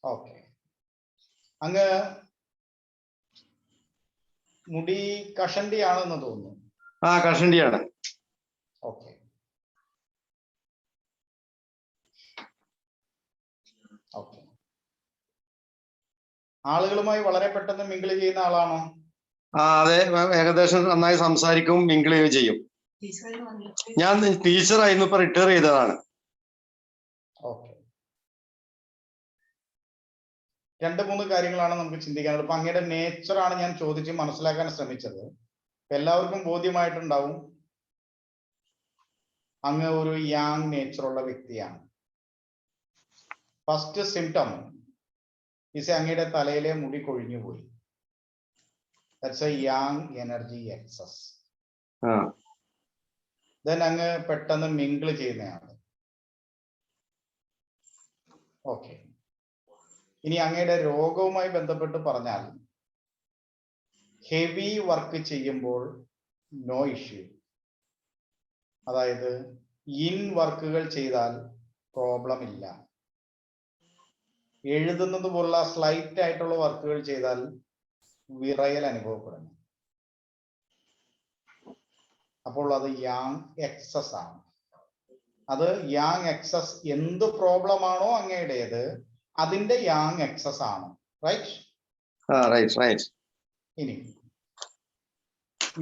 ഓക്കെ, അങ്ങ് മുടി കഷണ്ടിയാണെന്ന് തോന്നുന്നു. കഷണ്ടിയാണ്. ഓക്കെ, ആളുകളുമായി വളരെ പെട്ടെന്ന് മിങ്കിൾ ചെയ്യുന്ന ആളാണോ? അതെ, ഏകദേശം നന്നായി സംസാരിക്കും, മിങ്കിൾ ചെയ്യും. ഞാൻ ടീച്ചറായിരുന്നു, ഇപ്പൊ റിട്ടയർ ചെയ്തതാണ്. ഓക്കെ, 2-3 കാര്യങ്ങളാണ് നമുക്ക് ചിന്തിക്കാനുള്ളത്. അപ്പൊ അങ്ങയുടെ നേച്ചറാണ് ഞാൻ ചോദിച്ച് മനസ്സിലാക്കാൻ ശ്രമിച്ചത്. എല്ലാവർക്കും ബോധ്യമായിട്ടുണ്ടാവും അങ്ങ് ഒരു യാങ് നേച്ചറുള്ള വ്യക്തിയാണ്. ഫസ്റ്റ് സിംറ്റം അങ്ങയുടെ തലയിലെ മുടി കൊഴിഞ്ഞു പോയി. That's a yang energy excess. Then അങ്ങ് പെട്ടെന്ന് മിങ്കിൾ ചെയ്യുന്നതാണ്. ഓക്കെ, ഇനി അങ്ങയുടെ രോഗവുമായി ബന്ധപ്പെട്ട് പറഞ്ഞാൽ ഹെവി വർക്ക് ചെയ്യുമ്പോൾ നോ ഇഷ്യൂ. അതായത് ഇൻ വർക്കുകൾ ചെയ്താൽ പ്രോബ്ലം ഇല്ല. എഴുതുന്നത് പോലുള്ള സ്ലൈറ്റ് ആയിട്ടുള്ള വർക്കുകൾ ചെയ്താൽ വിറയൽ അനുഭവപ്പെടുന്നു. അപ്പോൾ അത് യാങ് എക്സസ് ആണ്. അത് യാങ് എക്സസ് എന്ത് പ്രോബ്ലം ആണോ അങ്ങയുടേത് അതിന്റെ യാങ് എക്സസ് ആണ്. റൈറ്റ്? റൈറ്റ്. ഇനി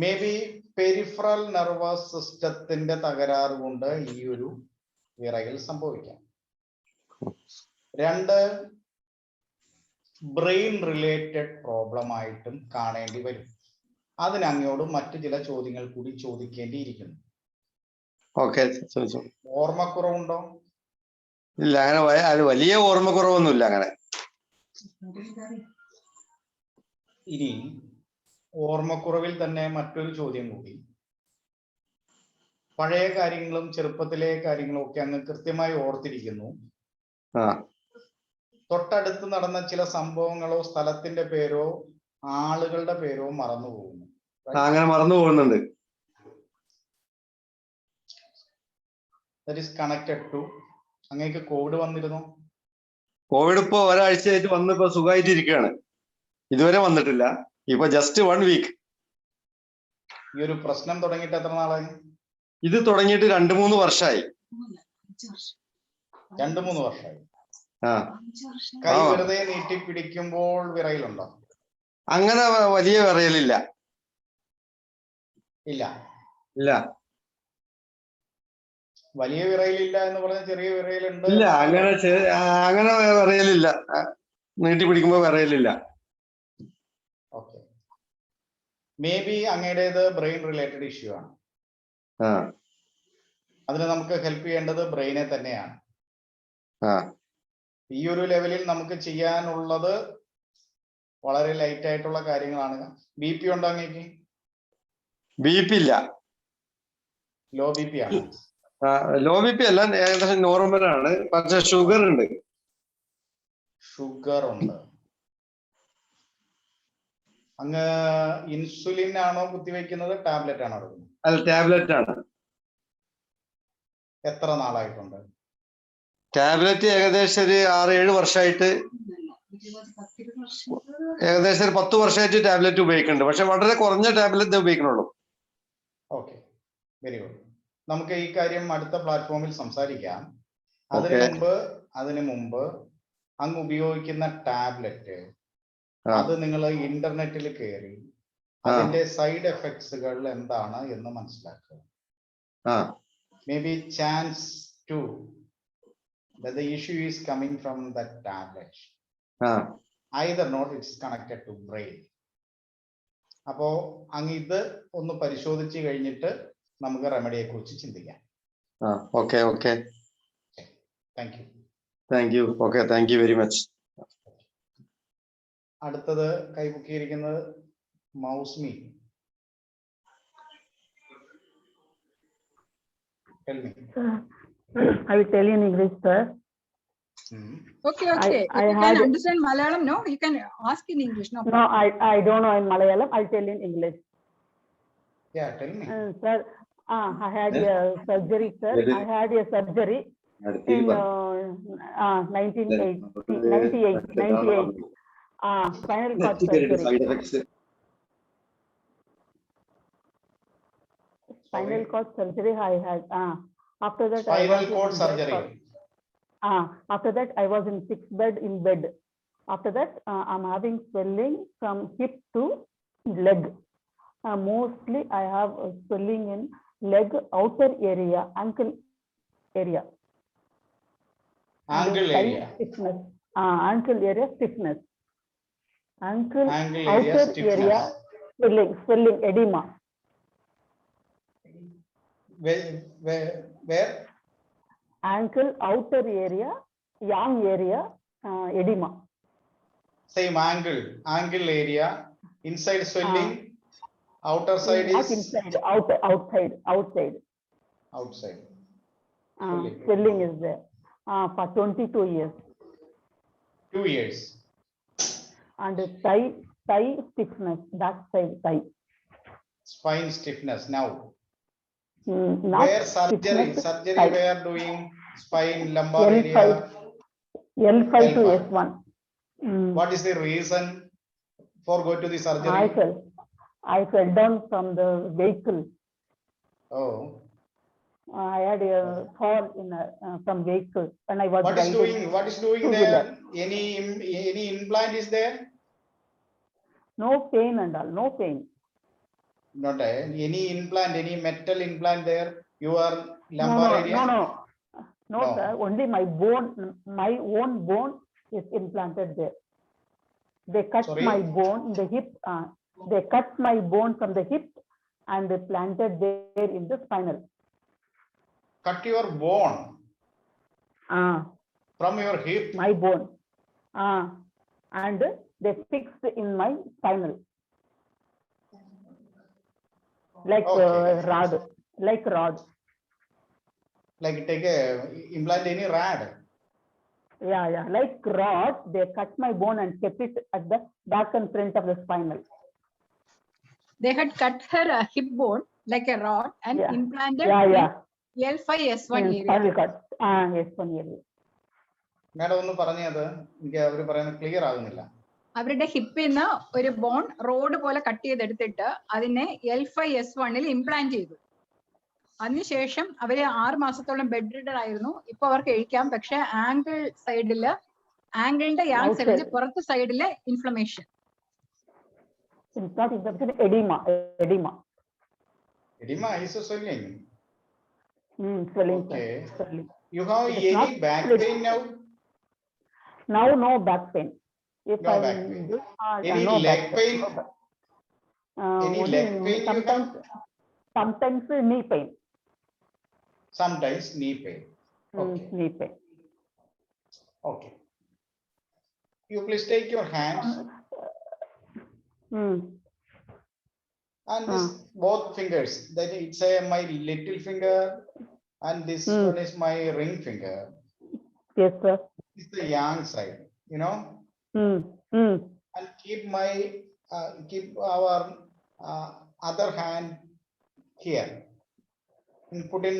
മേ ബി പെരിഫറൽ നെർവസ് സിസ്റ്റത്തിന്റെ തകരാറ് കൊണ്ട് ഈ ഒരു വിറയൽ സംഭവിക്കാം. 2 ബ്രെയിൻ റിലേറ്റഡ് പ്രോബ്ലം ആയിട്ടും കാണേണ്ടി വരും. അതിന് അങ്ങയോട് മറ്റു ചില ചോദ്യങ്ങൾ കൂടി ചോദിക്കേണ്ടിയിരിക്കുന്നു. ഓക്കെ. ഓർമ്മക്കുറവുണ്ടോ? ഇല്ല, അങ്ങനെ അത് വലിയ ഓർമ്മക്കുറവൊന്നുമില്ല അങ്ങനെ. ഇനി ഓർമ്മക്കുറവിൽ തന്നെ മറ്റൊരു ചോദ്യം കൂടി. പഴയ കാര്യങ്ങളും ചെറുപ്പത്തിലെ കാര്യങ്ങളും ഒക്കെ അങ്ങ് കൃത്യമായി ഓർത്തിരിക്കുന്നു. തൊട്ടടുത്ത് നടന്ന ചില സംഭവങ്ങളോ സ്ഥലത്തിന്റെ പേരോ ആളുകളുടെ പേരോ മറന്നു പോകുന്നു. അങ്ങനെ മറന്നു പോകുന്നുണ്ട്. ദാറ്റ് ഈസ് കണക്റ്റഡ് ടു അങ്ങേക്ക് കോവിഡ് വന്നിരുന്നോ? കോവിഡ് ഇപ്പൊ ഒരാഴ്ചയായിട്ട് വന്ന് ഇപ്പൊ സുഖമായിട്ട് ഇരിക്കുകയാണ്. ഇതുവരെ വന്നിട്ടില്ല. ഇപ്പൊ ജസ്റ്റ് 1 വീക്ക്. ഈ ഒരു പ്രശ്നം തുടങ്ങിയിട്ട് എത്ര നാളായി? ഇത് തുടങ്ങിയിട്ട് 2-3 വർഷമായി. 2-3 വർഷമായി. ആ, കൈ വെറുതെ നീട്ടി പിടിക്കുമ്പോൾ വിറയലുണ്ടോ? അങ്ങനെ വലിയ വിറയലില്ല. ഇല്ല. ഇല്ല. വലിയ വിറയലില്ല എന്ന് പറഞ്ഞ ചെറിയ വിറയലുണ്ട്. ഇല്ല, അങ്ങനെ വിറയലില്ല. നീട്ടി പിടിക്കുമ്പോ വിറയലില്ല. ഓക്കെ. മേ ബി അങ്ങയുടേത് ബ്രെയിൻ റിലേറ്റഡ് ഇഷ്യൂ ആണ്. അതിന് നമുക്ക് ഹെൽപ്പ് ചെയ്യേണ്ടത് ബ്രെയിനെ തന്നെയാണ്. ഈ ഒരു ലെവലിൽ നമുക്ക് ചെയ്യാനുള്ളത് വളരെ ലൈറ്റ് ആയിട്ടുള്ള കാര്യങ്ങളാണ്. BP ഉണ്ടോ അങ്ങേക്ക്? BP ഇല്ല. ലോ BP ആണ്. ലോ BP അല്ല, ഏകദേശം നോർമലാണ്. പക്ഷെ ഷുഗർ ഉണ്ട്. ഷുഗർ ഉണ്ട്. അങ്ങ് ഇൻസുലിൻ ആണോ കുത്തിവെക്കുന്നത്, ടാബ്ലറ്റ് ആണോ എടുക്കുന്നത്? അല്ല, ടാബ്ലറ്റ് ആണ്. എത്ര നാളായിട്ടുണ്ട്? ടാബ്ലറ്റ് ഏകദേശം ഒരു 6-7 വർഷമായിട്ട്, ഏകദേശം ഒരു 10 വർഷമായിട്ട് ടാബ്ലറ്റ് ഉപയോഗിക്കുന്നുണ്ട്. പക്ഷെ വളരെ കുറഞ്ഞ ടാബ്ലറ്റ് ഉപയോഗിക്കണുള്ളൂ. Okay, very good. നമുക്ക് ഈ കാര്യം അടുത്ത പ്ലാറ്റ്ഫോമിൽ സംസാരിക്കാം. അതിനു മുമ്പ് അങ്ങ് ഉപയോഗിക്കുന്ന ടാബ്ലറ്റ് അത് നിങ്ങൾ ഇന്റർനെറ്റിൽ കയറി അതിന്റെ സൈഡ് എഫക്ട്സുകൾ എന്താണ് എന്ന് മനസ്സിലാക്കുക. Maybe chance to that the issue is coming from that tablet. Either not, it's connected to brain. അപ്പോ അങ്ങ് ഇത് ഒന്ന് പരിശോധിച്ച് കഴിഞ്ഞിട്ട് നമുക്ക് റെമഡിയെ കുറിച്ച് ചിന്തിക്കാം. Okay. Thank U. Okay, thank you very much. അടുത്തത് കൈപൊക്കിയിരിക്കുന്നത് Mousmi. Tell me. I will tell you in English, sir. Okay. If you can understand Malayalam, no, you can ask in English. No, I don't know in Malayalam. I'll tell you in English. Yeah, tell me. Sir, I had a surgery, sir. I had a surgery in 98. Spinal cord surgery. Spinal cord surgery I had. After that, Spinal cord surgery. After that, I was in 6th bed in bed. After that, I'm having swelling from hip to leg. Mostly, I have swelling in leg outer area, ankle area. Ankle area. Stiffness. Ankle area stiffness. Ankle area outer stiffness. area swelling, edema. Where? Ankle outer area, yang area, edema. Same ankle area, inside swelling, outer side Not is inside, outside. Swelling is there for 22 years. 2 years. And thigh thigh stiffness, back side thigh. Spine stiffness. Now, Not where surgery? stiffness, Surgery thigh. we are doing spine, lumbar L5, area. L5 to L5. S1. What is the reason for go to the surgery? I fell down from the vehicle. Oh, I had a fall in from vehicle and I was what is riding doing? What is doing two-wheeler. there? Any implant is there? No pain and all, no pain. Not any implant, any metal implant there? Your No, lumbar no, area? no, no, No. sir. Only my bone, my own bone is implanted there. They cut Sorry? my bone in the hip. They cut my bone from the hip and they planted there in the spinal. Cut your bone from your hip. My bone. And they fixed in my spinal. Like Okay. rod, like rod. Like take a implant any rad. Yeah, like rod. They cut my bone and kept it at the back and front of the spinal. They had cut her hip bone like a rod and Yeah. implanted Yeah. in L5 S1 area. Spinal cord. S1 area. Madam ഒന്ന് പറഞ്ഞത് എനിക്ക് അവർ പറയുന്നത് clear ആകുന്നില്ല. അവരുടെ ഹിപ്പിൽ നിന്ന് ഒരു bone road പോലെ cut ചെയ്തെടുത്തിട്ട് അതിനെ L5S1 ഇംപ്ലാന്റ് ചെയ്തു. അതിനുശേഷം അവര് 6 മാസത്തോളം ബെഡ് റിഡർ ആയിരുന്നു. ഇപ്പൊ അവർക്ക് കഴിക്കാം. പക്ഷെ ആംഗിളിന്റെ യാങ് സെല്ലിന്റെ പുറത്ത് സൈഡില് inflammation. It's not infection, edema. Edema is a swelling. Swelling. Okay. Swelling. You have It is any not back split. pain now? Now no back pain. If No I back pain. do, Any no leg back pain? Any only leg pain you have? Sometimes knee pain. Sometimes knee pain. Okay. Knee pain. Okay. You please take your hands and this both fingers. That it's my little finger and this one is my ring finger. Yes, sir. It's the yang side, you know. And keep our other hand here and put in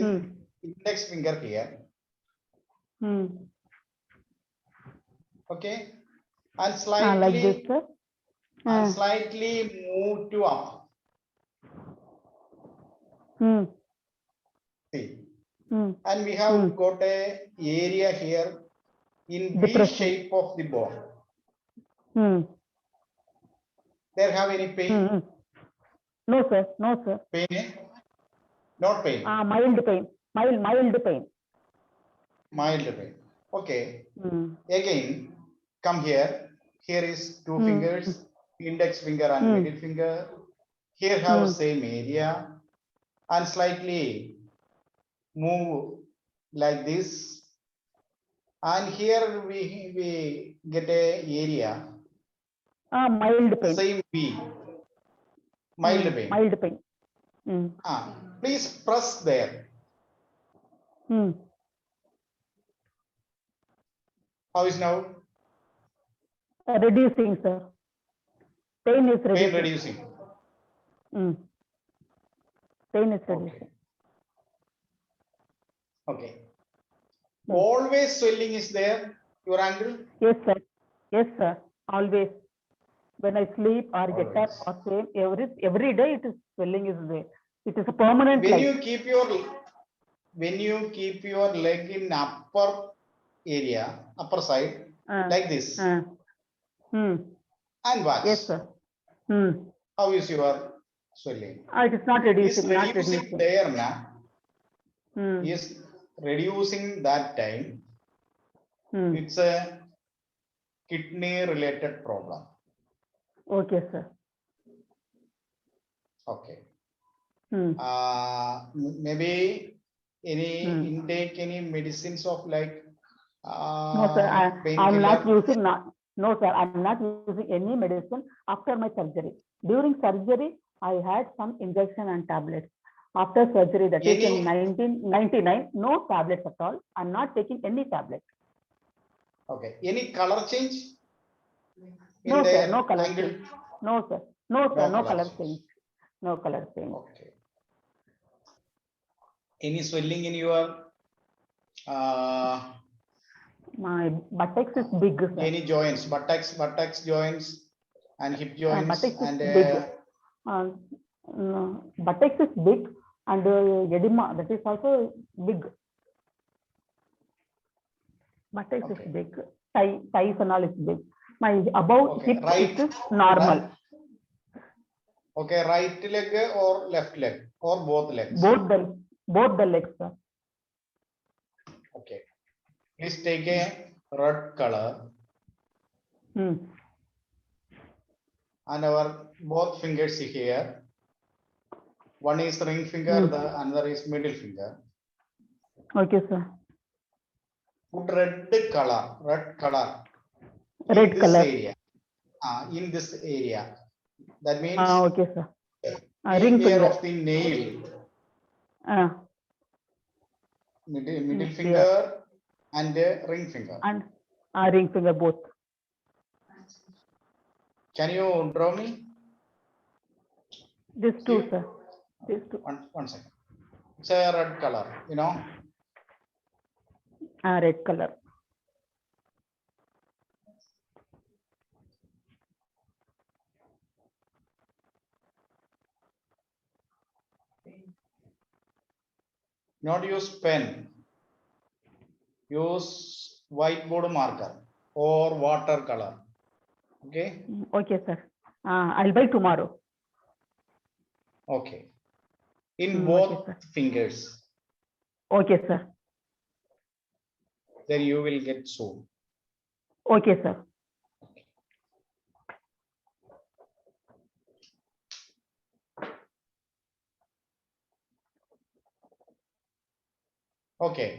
index finger here. Okay, and slightly Like this, sir. and slightly move to up. See, and we have got a area here in V Depression. shape of the bone. There have any pain? No, sir. No, sir. Pain? Not pain. Mild pain. Mild pain. Mild pain. Okay. Again, come here. Here is two fingers, index finger and middle finger. Here have same area, and slightly move like this. And here we get a area. Mild pain. Same V. Mild pain. Mild pain. Please press there. How is now? Reducing, sir. Pain is Pain reducing. reducing. Pain is reducing. Okay. Always swelling is there, your ankle? Yes, sir. Yes, sir. Always. When I sleep or get up Always. or same, every day it is swelling is there. It is a permanent When life. you keep your leg in upper area, upper side, like this, and watch. Yes, sir. How is your swelling? It is not Is reducing, not reducing reducing. there now. Hmm. Is reducing that time. It's a kidney related problem. Okay, sir. Okay. Maybe any intake any medicines of like No, sir. I'm painkiller? not using no, sir. I'm not using any medicine after my surgery. During surgery, I had some injection and tablets. After surgery, that is in 1999, no tablets at all. I'm not taking any tablet. Okay. Any color change? In No, sir. their No color angle? change. No, sir. No, sir. No No color color change. change. No color change. Okay. Any swelling in your My buttocks is big, sir. any joints, buttocks joints and hip joints buttocks is and big. No, buttocks is big and edema, that is also big. Buttocks Okay. is big. Thighs and all is big. My above Okay, hip right. it is normal. Okay, right leg or left leg or both legs? Both the legs, sir. Okay. Please take a red color and our both fingers here. One is ring finger, the another is middle finger. Okay, sir. Put red color Red in this color. area. In this area. That means Okay, sir. ring Ring pair finger. of the nail. Middle Here. finger and ring finger. And ring finger both. Can you draw me? These two, sir. These two. One second. It's a red color, you know. Red color. Not use pen. Use whiteboard marker or watercolor. Okay. Okay, sir. I'll buy tomorrow. Okay. In Okay, both sir. fingers. Okay, sir. Then you will get soon. Okay, sir. Okay.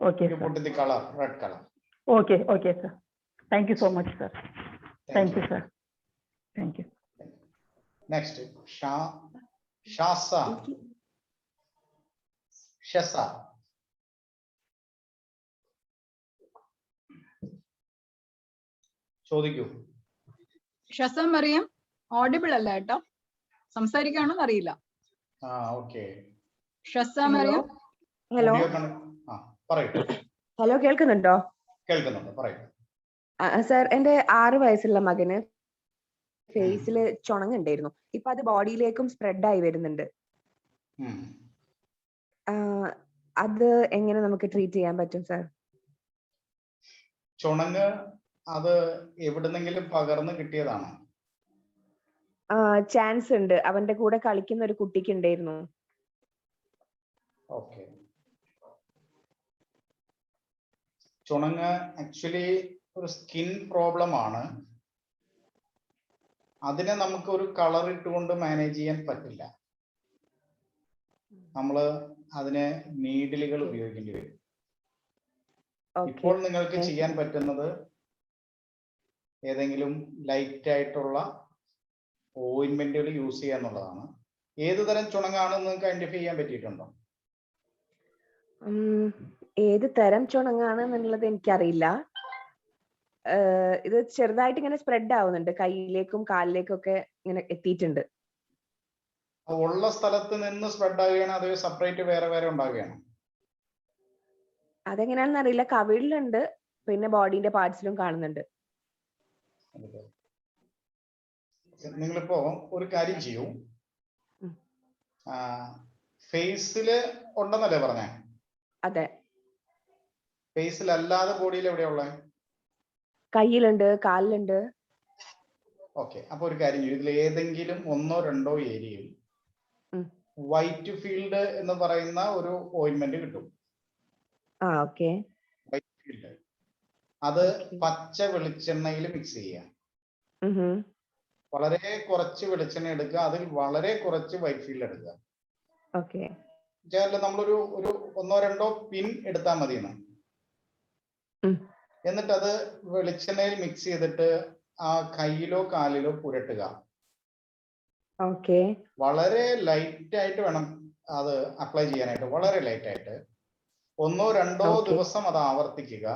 Okay, You sir. put the color, red color. Okay, okay, sir. Thank you so much, sir. Thank you, sir. Thank you. Next, Shasa. ചോദിക്കൂ. ഷസം അറിയാം, audible അല്ല കേട്ടോ, സംസാരിക്കാണോ അറിയില്ല. Okay. ഷസം അറിയാം. Hello പറയൂ. Hello, കേൾക്കുന്നുണ്ടോ? കേൾക്കുന്നുണ്ട്, പറയൂ. സാർ, എന്റെ 6 വയസ്സുള്ള മകന് ഫേസിൽ ചുണങ്ങുണ്ടായിരുന്നു. ഇപ്പൊ അത് ബോഡിയിലേക്കും സ്പ്രെഡ് ആയി വരുന്നുണ്ട്. അത് എങ്ങനെ നമുക്ക് ട്രീറ്റ് ചെയ്യാൻ പറ്റും സാർ? ചുണങ്ങ് അത് എവിടുന്നെങ്കിലും പകർന്ന് കിട്ടിയതാണോ? ചാൻസ് ഉണ്ട്. അവന്റെ കൂടെ കളിക്കുന്ന ഒരു കുട്ടിക്ക് ഉണ്ടായിരുന്നു. ഓക്കെ. ചുണങ്ങ് ആക്ച്വലി ഒരു സ്കിൻ പ്രോബ്ലം ആണ്. അതിനെ നമുക്ക് ഒരു കളർ ഇട്ടുകൊണ്ട് മാനേജ് ചെയ്യാൻ പറ്റില്ല. നമ്മള് അതിന് നീഡിലുകൾ ഉപയോഗിക്കേണ്ടി വരും. ഇപ്പോൾ നിങ്ങൾക്ക് ചെയ്യാൻ പറ്റുന്നത് ഏതെങ്കിലും ലൈറ്റ് ആയിട്ടുള്ള ഓയിൻമെന്റുകൾ യൂസ് ചെയ്യുക എന്നുള്ളതാണ്. ഏത് തരം ചുണങ്ങാണെന്ന് നിങ്ങൾക്ക് ഐഡന്റിഫൈ ചെയ്യാൻ പറ്റിയിട്ടുണ്ടോ? ഏത് തരം ചുണങ്ങാണെന്നുള്ളത് എനിക്കറിയില്ല. ഇത് ചെറുതായിട്ട് ഇങ്ങനെ സ്പ്രെഡ് ആവുന്നുണ്ട്, കൈയിലേക്കും കാലിലേക്കും ഒക്കെ ഇങ്ങനെ എത്തിയിട്ടുണ്ട്. ഉള്ള സ്ഥലത്ത് നിന്ന് സ്പ്രെഡ് ആവുകയാണ്, അത് സെപ്പറേറ്റ് വേറെ വേറെ ഉണ്ടാവുകയാണ്? അതെങ്ങനെയാണെന്ന് അറിയില്ല. കവിളിലുണ്ട്, പിന്നെ ബോഡിന്റെ പാർട്സിലും കാണുന്നുണ്ട്. നിങ്ങളിപ്പോ ഒരു കാര്യം ചെയ്യൂ. ഫേസില് ഉണ്ടെന്നല്ലേ പറഞ്ഞേ? അതെ. ഫേസിൽ അല്ലാതെ ബോഡിയിൽ എവിടെയുള്ള? കയ്യിലുണ്ട്, കാലിലുണ്ട്. ഓക്കെ. അപ്പൊ ഒരു കാര്യം ചെയ്യും, ഇതിൽ ഏതെങ്കിലും 1 or 2 ഏരിയയിൽ വൈറ്റ് ഫീൽഡ് എന്ന് പറയുന്ന ഒരു ഓയിൻമെന്റ് കിട്ടും. ഓക്കെ. വൈറ്റ് ഫീൽഡ് അത് പച്ച വെളിച്ചെണ്ണയിൽ മിക്സ് ചെയ്യാം. വളരെ കുറച്ച് വെളിച്ചെണ്ണ എടുക്കുക, അതിൽ വളരെ കുറച്ച് വൈറ്റ് ഫീൽഡ് എടുക്കുക. ഓക്കെ. നമ്മളൊരു 1 or 2 പിൻ എടുത്താൽ മതി. എന്നിട്ട് അത് വെളിച്ചെണ്ണയിൽ മിക്സ് ചെയ്തിട്ട് ആ കയ്യിലോ കാലിലോ പുരട്ടുക. ഓക്കെ. വളരെ ലൈറ്റ് ആയിട്ട് വേണം അത് അപ്ലൈ ചെയ്യാനായിട്ട്, വളരെ ലൈറ്റ് ആയിട്ട്. 1 or 2 ദിവസം അത് ആവർത്തിക്കുക.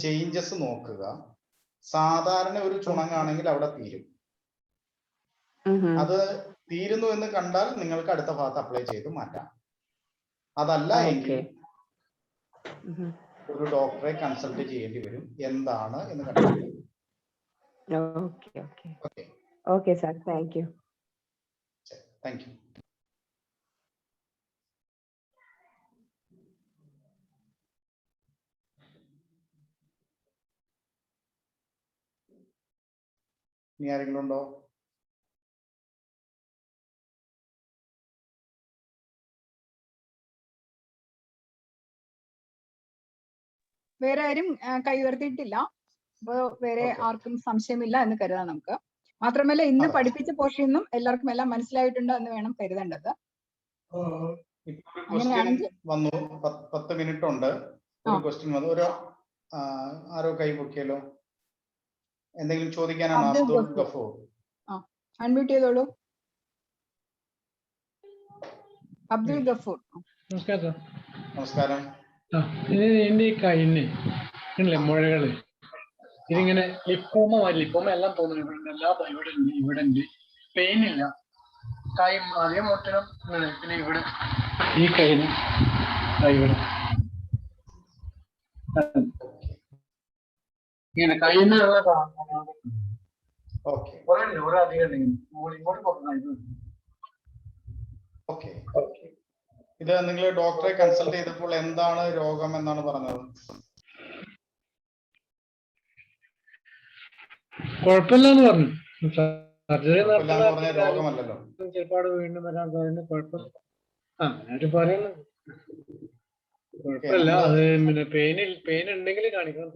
ചേഞ്ചസ് നോക്കുക. സാധാരണ ഒരു ചുണങ്ങാണെങ്കിൽ അവിടെ തീരും. അത് തീരുന്നു എന്ന് കണ്ടാൽ നിങ്ങൾക്ക് അടുത്ത ഭാഗത്ത് അപ്ലൈ ചെയ്ത് മാറ്റാം. അതല്ല എങ്കിൽ ഒരു ഡോക്ടറെ കൺസൾട്ട് ചെയ്യേണ്ടി വരും എന്താണ് എന്ന് കണ്ടെത്താൻ. Okay sir, thank you. Thank you. ഇനി ആരെങ്കിലും ഉണ്ടോ? വേറെ ആരും കൈ ഉയർത്തിയിട്ടില്ല. അപ്പൊ വേറെ ആർക്കും സംശയമില്ല എന്ന് കരുതാം നമുക്ക്. മാത്രമല്ല ഇന്ന് പഠിപ്പിച്ച പോർഷനും എല്ലാവർക്കും എല്ലാം മനസ്സിലായിട്ടുണ്ട് എന്ന് വേണം കരുതേണ്ടത്. വന്നു 10 മിനിറ്റ് ഉണ്ട്. ഒരു ക്വസ്റ്റ്യൻ വന്നു. ഒരു ആരോ കൈ പൊക്കിയല്ലോ. എന്തെങ്കിലും ചോദിക്കാനാണോ? അബ്ദുൾ ഗഫൂർ അൺമ്യൂട്ട് ചെയ്തോളൂ. അബ്ദുൾ ഗഫൂർ. നമസ്കാരം. നമസ്കാരം. എന്റെ ഈ കൈന് മുഴകള് ഇതിങ്ങനെ ലിപ്പോമ എല്ലാം തോന്നുന്നു. എല്ലാ ഇവിടെ ഉണ്ട്. പെയിൻ ഇല്ല. കൈ അതേ മുട്ടിനും പിന്നെ ഇവിടെ ഈ കൈന് ഇവിടെ ഇങ്ങനെ കൈന്നുള്ള ഇത് നിങ്ങൾ ഡോക്ടറെ കൺസൾട്ട് ചെയ്തപ്പോൾ എന്താണ് രോഗം എന്നാണ് പറഞ്ഞത്? കുഴപ്പമില്ലെന്ന് പറഞ്ഞു. സർജറി പറഞ്ഞ രോഗമല്ലല്ലോ. ചിലപ്പോൾ വീണ്ടും വരാൻ പറയുന്നത് കുഴപ്പം. ഞാനൊരു പറയുന്നത് കുഴപ്പമില്ല. അത് പിന്നെ പെയിൻ ഉണ്ടെങ്കിൽ കാണിക്കണം.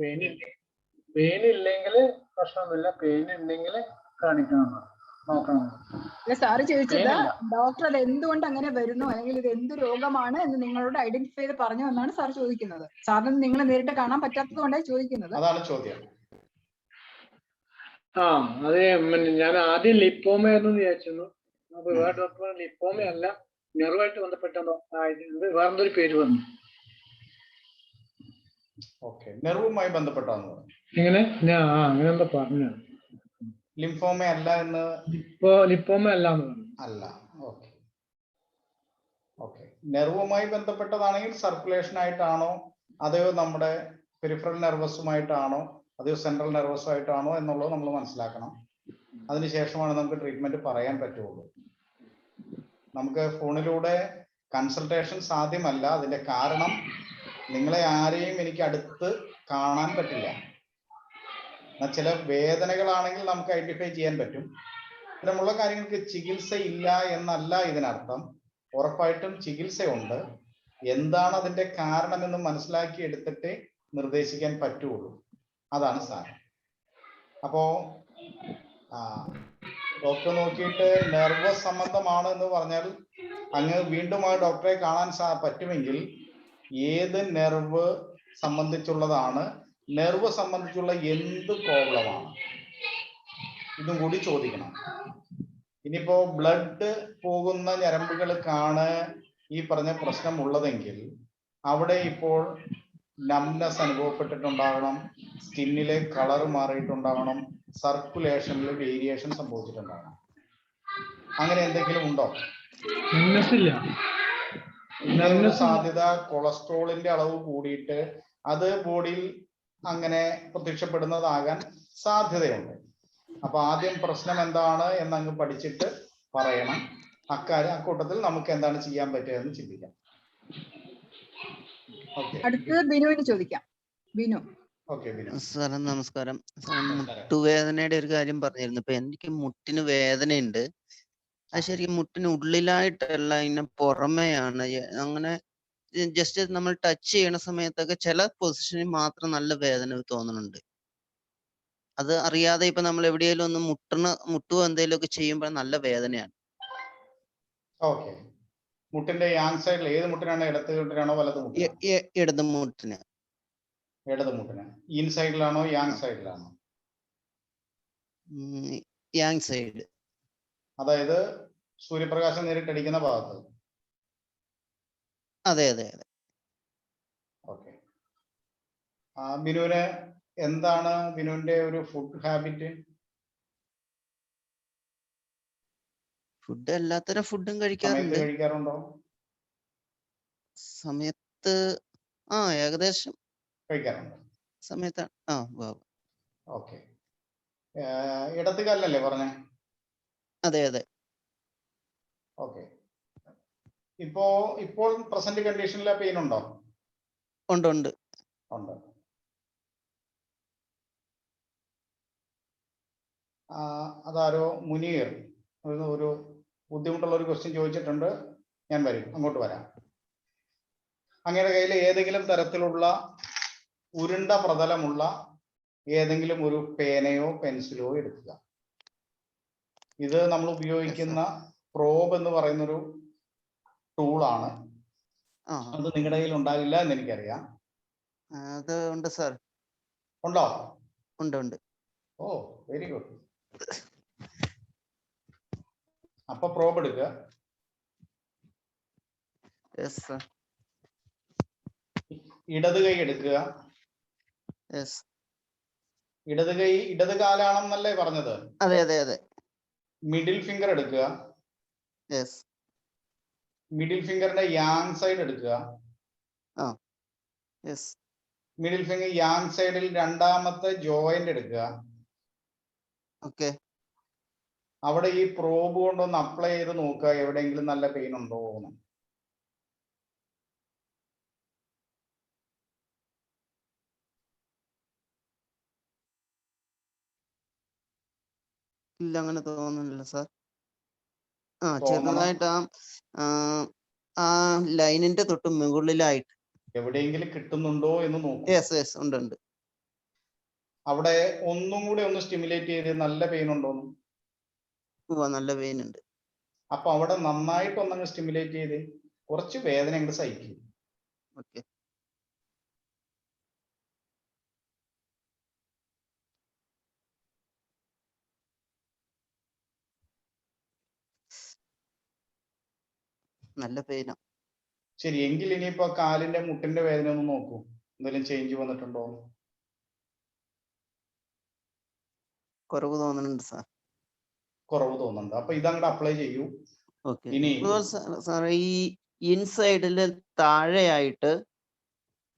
പെയിൻ ഇല്ലെങ്കിൽ പ്രശ്നമൊന്നുമില്ല. പെയിൻ ഉണ്ടെങ്കിൽ കാണിക്കണം, നോക്കണം. സാറ് ചോദിച്ചത് ഡോക്ടർ അത് എന്തുകൊണ്ട് അങ്ങനെ വരുന്നു, അല്ലെങ്കിൽ ഇത് എന്ത് രോഗമാണ് എന്ന് നിങ്ങളോട് ഐഡന്റിഫൈ ചെയ്ത് പറഞ്ഞു എന്നാണ് സാർ ചോദിക്കുന്നത്. സാറിന് നിങ്ങളെ നേരിട്ട് കാണാൻ പറ്റാത്തത് കൊണ്ടാണ് ചോദിക്കുന്നത്. അതാണ് ചോദ്യം. അതെ. ഞാൻ ആദ്യം ലിപ്പോമയെന്ന് വിചാരിച്ചിരുന്നു. അപ്പൊ വേറെ ഡോക്ടർ ലിപ്പോമ അല്ല, നെർവായിട്ട് ബന്ധപ്പെട്ടെന്നോ വേറെന്തൊരു പേര് പറഞ്ഞു. നെർവുമായി ബന്ധപ്പെട്ടാന്ന് പറഞ്ഞു. എങ്ങനെ? അങ്ങനെ എന്താ പറഞ്ഞു. ലിംഫോമ അല്ല എന്ന്. ലിപ്പോമ അല്ല എന്ന് പറഞ്ഞു. അല്ല. ഓക്കെ. നെർവുമായി ബന്ധപ്പെട്ടതാണെങ്കിൽ സർക്കുലേഷൻ ആയിട്ടാണോ അതെയോ നമ്മുടെ പെരിഫറൽ നെർവസുമായിട്ടാണോ അതെയോ സെൻട്രൽ നെർവസുമായിട്ടാണോ എന്നുള്ളത് നമ്മൾ മനസ്സിലാക്കണം. അതിനുശേഷമാണ് നമുക്ക് ട്രീറ്റ്മെന്റ് പറയാൻ പറ്റുള്ളൂ. നമുക്ക് ഫോണിലൂടെ കൺസൾട്ടേഷൻ സാധ്യമല്ല. അതിന്റെ കാരണം നിങ്ങളെ ആരെയും എനിക്ക് അടുത്ത് കാണാൻ പറ്റില്ല. ചില വേദനകളാണെങ്കിൽ നമുക്ക് ഐഡന്റിഫൈ ചെയ്യാൻ പറ്റും. ഇത്തരമുള്ള കാര്യങ്ങൾക്ക് ചികിത്സ ഇല്ല എന്നല്ല ഇതിനർത്ഥം. ഉറപ്പായിട്ടും ചികിത്സയുണ്ട്. എന്താണ് അതിന്റെ കാരണമെന്ന് മനസ്സിലാക്കി എടുത്തിട്ട് നിർദ്ദേശിക്കാൻ പറ്റുള്ളൂ. അതാണ് സാരം. അപ്പോ ഡോക്ടർ നോക്കിയിട്ട് നെർവസ് സംബന്ധമാണ് എന്ന് പറഞ്ഞാൽ അങ്ങ് വീണ്ടും ആ ഡോക്ടറെ കാണാൻ പറ്റുമെങ്കിൽ ഏത് നെർവ് സംബന്ധിച്ചുള്ളതാണ്, നെർവ് സംബന്ധിച്ചുള്ള എന്ത് പ്രോബ്ലമാണ്, ഇതും കൂടി ചോദിക്കണം. ഇനിയിപ്പോ ബ്ലഡ് പോകുന്ന ഞരമ്പുകൾക്കാണ് ഈ പറഞ്ഞ പ്രശ്നം ഉള്ളതെങ്കിൽ അവിടെ ഇപ്പോൾ നംനെസ് അനുഭവപ്പെട്ടിട്ടുണ്ടാകണം, സ്കിന്നിലെ കളർ മാറിയിട്ടുണ്ടാകണം, സർക്കുലേഷനിൽ വേരിയേഷൻ സംഭവിച്ചിട്ടുണ്ടാകണം. അങ്ങനെ എന്തെങ്കിലും ഉണ്ടോ? സാധ്യത കൊളസ്ട്രോളിന്റെ അളവ് കൂടിയിട്ട് അത് ബോഡിയിൽ അങ്ങനെ പ്രത്യക്ഷപ്പെടുന്നതാകാൻ സാധ്യതയുണ്ട്. അപ്പൊ ആദ്യം പ്രശ്നം എന്താണ് എന്നങ്ങ് പഠിച്ചിട്ട് പറയണം. അക്കൂട്ടത്തിൽ നമുക്ക് എന്താണ് ചെയ്യാൻ പറ്റുക എന്ന് ചിന്തിക്കാം. അടുത്തത് ബിനുവിന് ചോദിക്കാം. ബിനു. സാറേ നമസ്കാരം. മുട്ടുവേദനയുടെ ഒരു കാര്യം പറഞ്ഞിരുന്നു. ഇപ്പൊ എനിക്ക് മുട്ടിന് വേദനയുണ്ട്. അത് ശരിക്കും മുട്ടിന് ഉള്ളിലായിട്ടല്ല, ഇങ്ങനെ പുറമെയാണ്. അങ്ങനെ ജസ്റ്റ് നമ്മൾ ടച്ച് ചെയ്യണ സമയത്തൊക്കെ ചില പൊസിഷനിൽ മാത്രം നല്ല വേദന തോന്നുന്നുണ്ട്. അത് അറിയാതെ ഇപ്പൊ നമ്മൾ എവിടെയെങ്കിലും ഒന്ന് മുട്ടുവോ എന്തെങ്കിലും ഒക്കെ ചെയ്യുമ്പോൾ നല്ല വേദനയാണ്. മുട്ടിന്റെ യാങ് സൈഡിൽ ഏത് മുട്ടിനാണ്? ഇടത് മുട്ടിനാണോ വലത് മുട്ടിനാണോ? ഇടത് മുട്ടിന്. ഇടത് മുട്ടിന് ഇൻ സൈഡിലാണോ യാങ് സൈഡിലാണോ? Yang side. അതായത് സൂര്യപ്രകാശം നേരിട്ടടിക്കുന്ന ഭാഗത്ത്. അതെ അതെ അതെ. ബിനുവിന് എന്താണ് വിനുവിന്റെ ഒരു ഫുഡ് ഹാബിറ്റ്? ഫുഡ് എല്ലാത്തരം ഫുഡും സമയത്ത് കഴിക്കാറുണ്ട്. കഴിക്കാറുണ്ടോ? സമയത്ത് ഏകദേശം കഴിക്കാറുണ്ട്. സമയത്താണ്. ഓക്കെ. ഇടത് കാലിലല്ലേ പറഞ്ഞേ? അതെ അതെ. ഓക്കെ. ഇപ്പോൾ പ്രസന്റ് കണ്ടീഷനിൽ പെയിൻ ഉണ്ടോ? ഉണ്ട് ഉണ്ട്. ഉണ്ട്. അതാരോ മുനീർ ഒരു ബുദ്ധിമുട്ടുള്ള ഒരു ക്വസ്റ്റ്യൻ ചോദിച്ചിട്ടുണ്ട്. ഞാൻ വരും, അങ്ങോട്ട് വരാം. അങ്ങയുടെ കയ്യിൽ ഏതെങ്കിലും തരത്തിലുള്ള ഉരുണ്ട പ്രതലമുള്ള ഏതെങ്കിലും ഒരു പേനയോ പെൻസിലോ എടുക്കുക. ഇത് നമ്മൾ ഉപയോഗിക്കുന്ന പ്രോബ് എന്ന് പറയുന്നൊരു ടൂളാണ്. അത് നിങ്ങളുടെ കയ്യിൽ ഉണ്ടാകില്ല എന്ന് എനിക്കറിയാം. അത് ഉണ്ട് സാർ. ഉണ്ടോ? ഉണ്ട് ഉണ്ട്. ഓ, വെരി ഗുഡ്. അപ്പൊ പ്രോബ് എടുക്കുക. Yes sir. ഇടത് കൈ എടുക്കുക. യെസ്. ഇടത് കാലാണെന്നല്ലേ പറഞ്ഞത്? അതെ അതെ അതെ. മിഡിൽ ഫിംഗർ എടുക്കുക. യെസ്. മിഡിൽ ഫിംഗറിന്റെ യാങ് സൈഡ് എടുക്കുക. യെസ്. മിഡിൽ ഫിംഗർ യാങ് സൈഡിൽ രണ്ടാമത്തെ ജോയിന്റ് എടുക്കുക. ഓക്കെ. അവിടെ ഈ പ്രോബ് കൊണ്ടൊന്ന് അപ്ലൈ ചെയ്ത് നോക്കുക എവിടെയെങ്കിലും നല്ല പെയിൻ ഉണ്ടോ എന്ന്. ഇല്ല, അങ്ങനെ തോന്നുന്നില്ല സാർ. ചെറുതായിട്ട് ആ ലൈനിന്റെ തൊട്ട് മുകളിലായിട്ട് എവിടെയെങ്കിലും കിട്ടുന്നുണ്ടോ എന്ന് നോക്കുക. യെസ് യെസ് ഉണ്ട് ഉണ്ട്. അവിടെ ഒന്നും കൂടി ഒന്ന് സ്റ്റിമുലേറ്റ് ചെയ്ത് നല്ല പെയിൻ ഉണ്ടോന്ന്. നല്ല പെയിൻ ഉണ്ട്. അപ്പൊ അവിടെ നന്നായിട്ട് ഒന്നങ്ങ് സ്റ്റിമുലേറ്റ് ചെയ്ത് കുറച്ച് വേദന അങ്ങോട്ട് സഹിക്കും. ഓക്കെ. നല്ല പെയിനാ. ശരി, എങ്കിൽ ഇനിയിപ്പോ കാലിന്റെ മുട്ടിന്റെ വേദന ഒന്ന് നോക്കൂ. എന്തെങ്കിലും ചേഞ്ച് വന്നിട്ടുണ്ടോ? കുറവ് തോന്നുന്നുണ്ട് സാർ. കുറവ് തോന്നുന്നുണ്ട്. അപ്പൊ ഇതങ്ങോട്ട് അപ്ലൈ ചെയ്യൂ. ഓക്കെ. ഇനി സാർ ഈ ഇൻസൈഡില് താഴെയായിട്ട്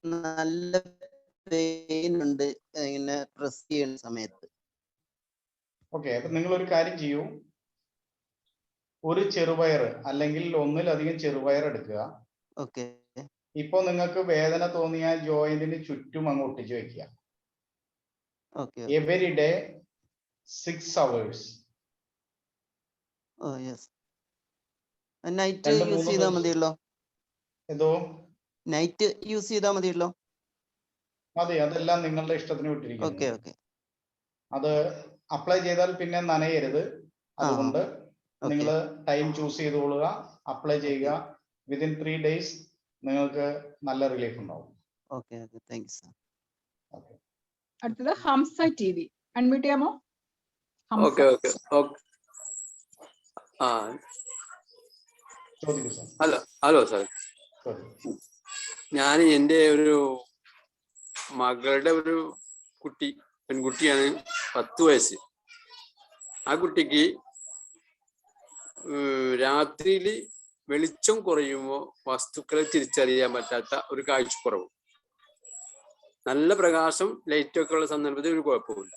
നല്ല പെയിൻ ഉണ്ട് ഇങ്ങനെ പ്രസ് ചെയ്യുന്ന സമയത്ത്. ഓക്കെ, അപ്പൊ നിങ്ങൾ ഒരു കാര്യം ചെയ്യൂ. ഒരു ചെറുപയർ അല്ലെങ്കിൽ ഒന്നിലധികം ചെറുപയർ എടുക്കുക. ഓക്കെ. ഇപ്പൊ നിങ്ങൾക്ക് വേദന തോന്നിയ ജോയിന്റിന് ചുറ്റും അങ്ങ് ഒട്ടിച്ചു വെക്കുക. Okay. Every day 6 hours. Yes. Night use ചെയ്താൽ മതിയല്ലോ? എന്തോ? നൈറ്റ് യൂസ് ചെയ്താൽ മതിയല്ലോ? അതെ, അതെല്ലാം നിങ്ങളുടെ ഇഷ്ടത്തിന് വിട്ടിരിക്കുന്നു. Okay okay. അത് അപ്ലൈ ചെയ്താൽ പിന്നെ നനയരുത്. അതുകൊണ്ട് നിങ്ങൾ ടൈം ചൂസ് ചെയ്തോളുക, അപ്ലൈ ചെയ്യുക. വിതിൻ 3 days നിങ്ങൾക്ക് നല്ല റിലീഫ് ഉണ്ടാവും. Okay okay. Thank you sir. അടുത്തത് ഹംസ ടി വി. അൺമ്യൂട്ട് ചെയ്യാമോ? Okay okay okay. Hello sir. ഞാൻ എൻ്റെ ഒരു മകളുടെ ഒരു പെൺകുട്ടിയാണ്, 10 വയസ്സ്. ആ കുട്ടിക്ക് രാത്രിയിൽ വെളിച്ചം കുറയുമ്പോൾ വസ്തുക്കളെ തിരിച്ചറിയാൻ പറ്റാത്ത ഒരു കാഴ്ചക്കുറവ്. നല്ല പ്രകാശം ലൈറ്റ് ഒക്കെ ഉള്ള സന്ദർഭത്തിൽ ഒരു കുഴപ്പമില്ല.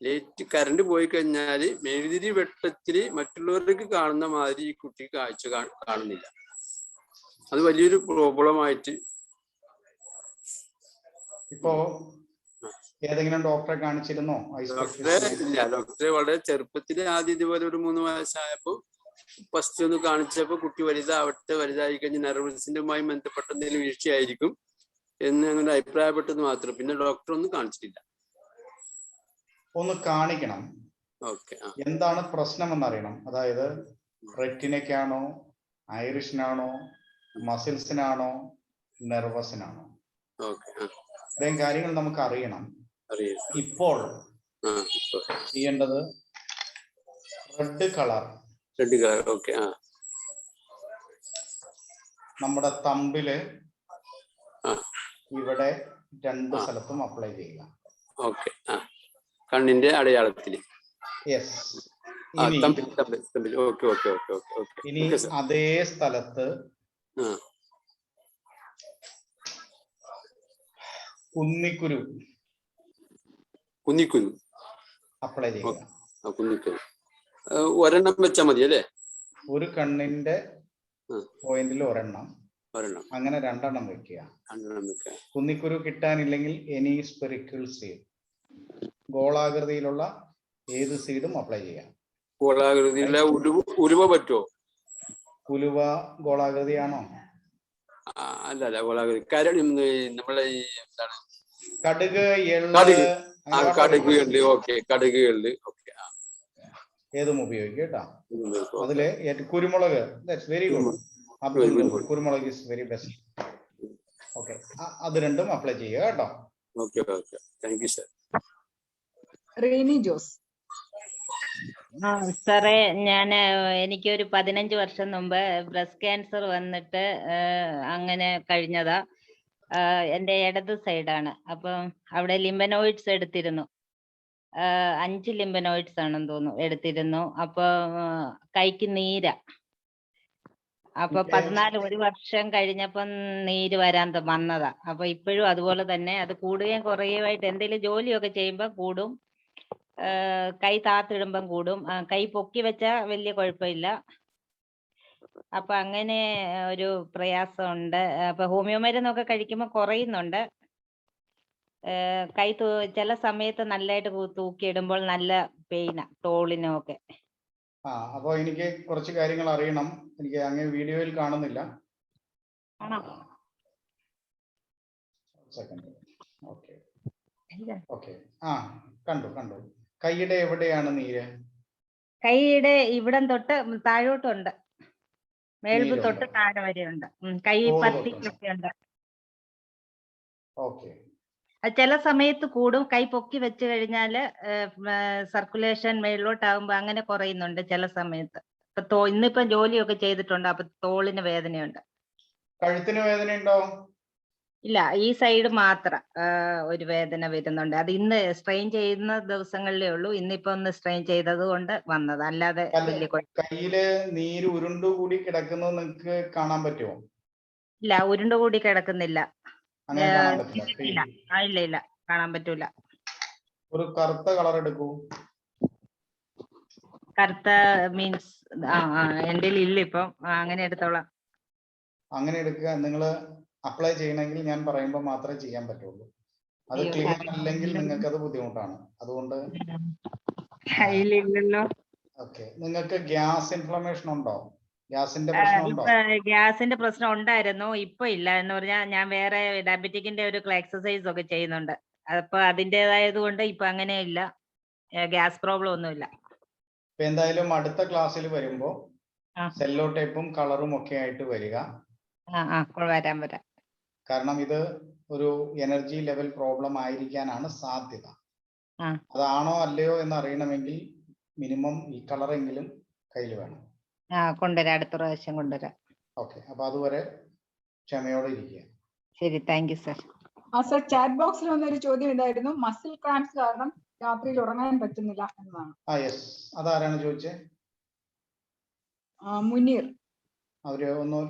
ലൈറ്റ് കറണ്ട് പോയി കഴിഞ്ഞാൽ മെഴുതിരി വെട്ടത്തിൽ മറ്റുള്ളവർക്ക് കാണുന്ന മാതിരി ഈ കുട്ടി കാഴ്ച കാണുന്നില്ല. അത് വലിയൊരു പ്രോബ്ലമായിട്ട്. ഇപ്പോ ഏതെങ്കിലും ഡോക്ടറെ കാണിച്ചിരുന്നോ? ഡോക്ടറെ വളരെ ചെറുപ്പത്തിൽ ആദ്യം ഇതുപോലെ ഒരു 3 വയസ്സായപ്പോ ഫസ്റ്റ് ഒന്ന് കാണിച്ചപ്പോ കുട്ടി വലുതായി കഴിഞ്ഞ് നെർവസിന്റെയുമായി ബന്ധപ്പെട്ട എന്തെങ്കിലും വീഴ്ചയായിരിക്കും എന്ന് അങ്ങനെ അഭിപ്രായപ്പെട്ടത് മാത്രം. പിന്നെ ഡോക്ടർ ഒന്നും കാണിച്ചിട്ടില്ല. ഒന്ന് കാണിക്കണം. ഓക്കെ. എന്താണ് പ്രശ്നം എന്നറിയണം. അതായത് റെറ്റിനയ്ക്കാണോ, ഐറിഷിനാണോ, മസിൽസിനാണോ, നെർവസിനാണോ? ഇത്രയും കാര്യങ്ങൾ നമുക്ക് അറിയണം. ഇപ്പോൾ ചെയ്യേണ്ടത് റെഡ് കളർ നമ്മുടെ തമ്പില് ഇവിടെ 2 സ്ഥലത്തും അപ്ലൈ ചെയ്യുക. ഓക്കെ. ആ, കണ്ണിന്റെ അടയാളത്തില്. യെസ്. ആ, ഇനി തമ്പിൽ. ഓക്കെ. ഇനി അതേ സ്ഥലത്ത് കുന്നിക്കുരു അപ്ലൈ ചെയ്യുക. കുന്നിക്കുരു ഒരെണ്ണം വെച്ചാൽ മതി അല്ലേ? ഒരു കണ്ണിന്റെ പോയിന്റിൽ ഒരെണ്ണം, അങ്ങനെ 2 എണ്ണം വെക്കുക. കുന്നിക്കുരു കിട്ടാനില്ലെങ്കിൽ എനി സ്പെറിക്കിൾ സീഡ്, ഗോളാകൃതിയിലുള്ള ഏത് സീഡും അപ്ലൈ ചെയ്യാം. ഗോളാകൃതിയിലെ ഉലുവ പറ്റുമോ? ഉലുവ ഗോളാകൃതിയാണോ? അല്ല, ഗോളാകൃതി നമ്മളെ ഈ എന്താണ് കടുക്, കടുകുണ്ട്. ഓക്കെ, കടുകുണ്ട്. ഓക്കെ, ഏതും ഉപയോഗിക്കും കേട്ടോ. അതില് കുരുമുളക്, വെരി ഗുഡ് അബ്ദുൽ, കുരുമുളക് ഇസ് വെരി ബെസ്റ്റ്. ഓക്കെ, അത് 2ഉം അപ്ലൈ ചെയ്യുക കേട്ടോ. Okay, thank you sir. Reeni Jose. സാറേ, എനിക്കൊരു 15 വർഷം മുമ്പ് ബ്രസ്റ്റ് ക്യാൻസർ വന്നിട്ട് അങ്ങനെ കഴിഞ്ഞതാ. എൻ്റെ ഇടത് സൈഡാണ്. അപ്പം അവിടെ ലിംബനോയിഡ്സ് എടുത്തിരുന്നു. 5 ലിംബനോയിഡ്സ് ആണെന്ന് തോന്നുന്നു എടുത്തിരുന്നു. അപ്പൊ കൈക്ക് നീര. അപ്പൊ 1 വർഷം കഴിഞ്ഞപ്പം നീര് വന്നതാ. അപ്പൊ ഇപ്പോഴും അതുപോലെ തന്നെ, അത് കൂടുകയും കുറയുമായിട്ട് എന്തെങ്കിലും ജോലിയൊക്കെ ചെയ്യുമ്പോ കൂടും, കൈ താത്തിടുമ്പം കൂടും, കൈ പൊക്കി വെച്ചാ വലിയ കുഴപ്പമില്ല. അപ്പൊ അങ്ങനെ ഒരു പ്രയാസമുണ്ട്. അപ്പൊ ഹോമിയോ മരുന്നൊക്കെ കഴിക്കുമ്പോൾ കുറയുന്നുണ്ട്. കൈ ചില സമയത്ത് നല്ലതായിട്ട് തൂക്കിയിടുമ്പോൾ നല്ല പെയിനാ, തോളിനും ഒക്കെ. അപ്പൊ എനിക്ക് കുറച്ച് കാര്യങ്ങൾ അറിയണം. എനിക്ക് അങ്ങനെ വീഡിയോയിൽ കാണുന്നില്ല. സെക്കൻഡ്. ഓക്കെ. കണ്ടു. കൈയുടെ എവിടെയാണ് നീര്? കൈയുടെ ഇവിടം തൊട്ട് താഴോട്ടുണ്ട്, മേൽബ് തൊട്ട് താഴെ വരെ ഉണ്ട്. കൈ പത്തിയൊക്കെ ഉണ്ട്. ഓക്കെ. ചില സമയത്ത് കൂടും, കൈ പൊക്കി വെച്ച് കഴിഞ്ഞാല് സർക്കുലേഷൻ മേളിലോട്ടാകുമ്പോ അങ്ങനെ കുറയുന്നുണ്ട് ചില സമയത്ത്. ഇന്നിപ്പം ജോലിയൊക്കെ ചെയ്തിട്ടുണ്ട്, അപ്പൊ തോളിന് വേദനയുണ്ട്. കഴുത്തിന് വേദന ഉണ്ടോ? ഇല്ല, ഈ സൈഡ് മാത്രം ഒരു വേദന വരുന്നുണ്ട്. അത് ഇന്ന് സ്ട്രെയിൻ ചെയ്യുന്ന ദിവസങ്ങളിലേ ഉള്ളൂ. ഇന്നിപ്പോ ഒന്ന് സ്ട്രെയിൻ ചെയ്തത് കൊണ്ട് വന്നത്, അല്ലാതെ വലിയ കയ്യില് നീര് ഉരുണ്ടുകൂടി കിടക്കുന്നത് നിങ്ങൾക്ക് കാണാൻ പറ്റുമോ? ഇല്ല, ഉരുണ്ടുകൂടി കിടക്കുന്നില്ല. ഇല്ല, കാണാൻ പറ്റൂല. ഒരു കറുത്ത കളർ എടുക്കൂ. കറുത്ത മീൻസ് എന്റെ ഇല്ല ഇപ്പം. അങ്ങനെ എടുത്തോളാം. അങ്ങനെ എടുക്കുക. നിങ്ങള് അപ്ലൈ ചെയ്യണമെങ്കിൽ ഞാൻ പറയുമ്പോൾ മാത്രമേ ചെയ്യാൻ പറ്റുള്ളൂ. അത് ക്ലിയർ അല്ലെങ്കിൽ നിങ്ങൾക്ക് അത് ബുദ്ധിമുട്ടാണ്. അതുകൊണ്ട് ഓക്കെ. നിങ്ങൾക്ക് ഗ്യാസ് ഇൻഫ്ലമേഷൻ ഉണ്ടോ? ഗ്യാസിന്റെ പ്രശ്നമുണ്ടോ? ഗ്യാസിന്റെ പ്രശ്നം ഉണ്ടായിരുന്നു, ഇപ്പൊ ഇല്ല. എന്ന് പറഞ്ഞാൽ ഞാൻ വേറെ ഡയബറ്റിക്കിന്റെ ഒരു എക്സസൈസ് ഒക്കെ ചെയ്യുന്നുണ്ട്. അപ്പൊ അതിൻ്റെതായത് കൊണ്ട് ഇപ്പൊ അങ്ങനെ ഇല്ല, ഗ്യാസ് പ്രോബ്ലം ഒന്നുമില്ല. എന്തായാലും അടുത്ത ക്ലാസ്സിൽ വരുമ്പോ സെല്ലോ ടേപ്പും കളറും ഒക്കെ ആയിട്ട് വരിക. വരാം. കാരണം ഇത് ഒരു എനർജി ലെവൽ പ്രോബ്ലം ആയിരിക്കാനാണ് സാധ്യത. അതാണോ അല്ലയോ എന്ന് അറിയണമെങ്കിൽ മിനിമം ഈ കളറെങ്കിലും കയ്യിൽ വേണം. കൊണ്ടുവരാം, അടുത്ത പ്രാവശ്യം കൊണ്ടുവരാം. ഓക്കെ, അപ്പൊ അതുവരെ ക്ഷമയോടെ ഇരിക്കുക. ശരി, thank you sir. Sir, chat ബോക്സിൽ വന്നൊരു ചോദ്യം ഇതായിരുന്നു, മസിൽ ക്രാംസ് കാരണം രാത്രിയിൽ ഉറങ്ങാൻ പറ്റുന്നില്ല എന്നതാണ്. യെസ്. അതാരാണ് ചോദിച്ചേ? മുനീർ. അവര് ഒന്ന്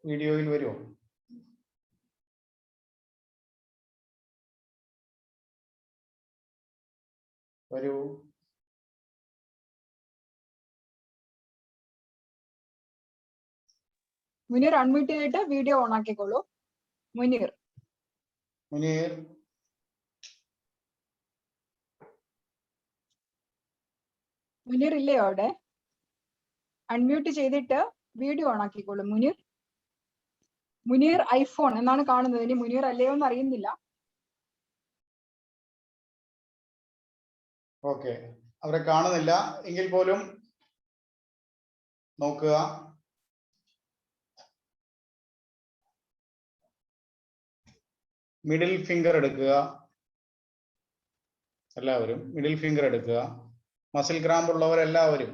വീഡിയോയിൽ വരുമോ? വരൂ. മുനീർ അൺമ്യൂട്ട് ചെയ്തിട്ട് വീഡിയോ ഓൺ ആക്കിക്കോളൂ. മുനീർ ഇല്ലയോ അവിടെ? അൺമ്യൂട്ട് ചെയ്തിട്ട് വീഡിയോ ഓൺ ആക്കിക്കോളൂ. മുനീർ ഐഫോൺ എന്നാണ് കാണുന്നത്. ഇനി മുനീർ അല്ലയോ എന്ന് അറിയുന്നില്ല. ഓക്കെ, അവരെ കാണുന്നില്ല എങ്കിൽ പോലും നോക്കുക. മിഡിൽ ഫിംഗർ എടുക്കുക. എല്ലാവരും മിഡിൽ ഫിംഗർ എടുക്കുക. മസിൽ ക്രാമ്പ് ഉള്ളവരെല്ലാവരും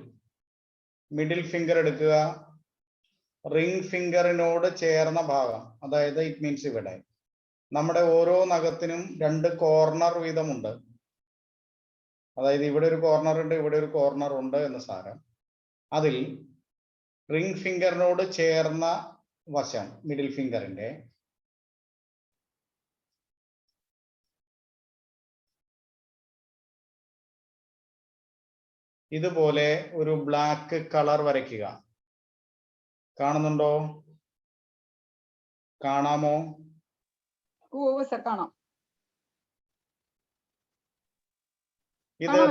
മിഡിൽ ഫിംഗർ എടുക്കുക. റിംഗ് ഫിംഗറിനോട് ചേർന്ന ഭാഗം, അതായത് ഇറ്റ് മീൻസ് ഇവിടെ നമ്മുടെ ഓരോ നഖത്തിനും 2 കോർണർ വീതമുണ്ട്. അതായത് ഇവിടെ ഒരു കോർണർ ഉണ്ട്, ഇവിടെ ഒരു കോർണർ ഉണ്ട് എന്ന് സാരം. അതിൽ റിംഗ് ഫിംഗറിനോട് ചേർന്ന വശം, മിഡിൽ ഫിംഗറിന്റെ ഇതുപോലെ ഒരു ബ്ലാക്ക് കളർ വരയ്ക്കുക. കാണുന്നുണ്ടോ? കാണാമോ? ഓ സർ കാണാം. ഇത്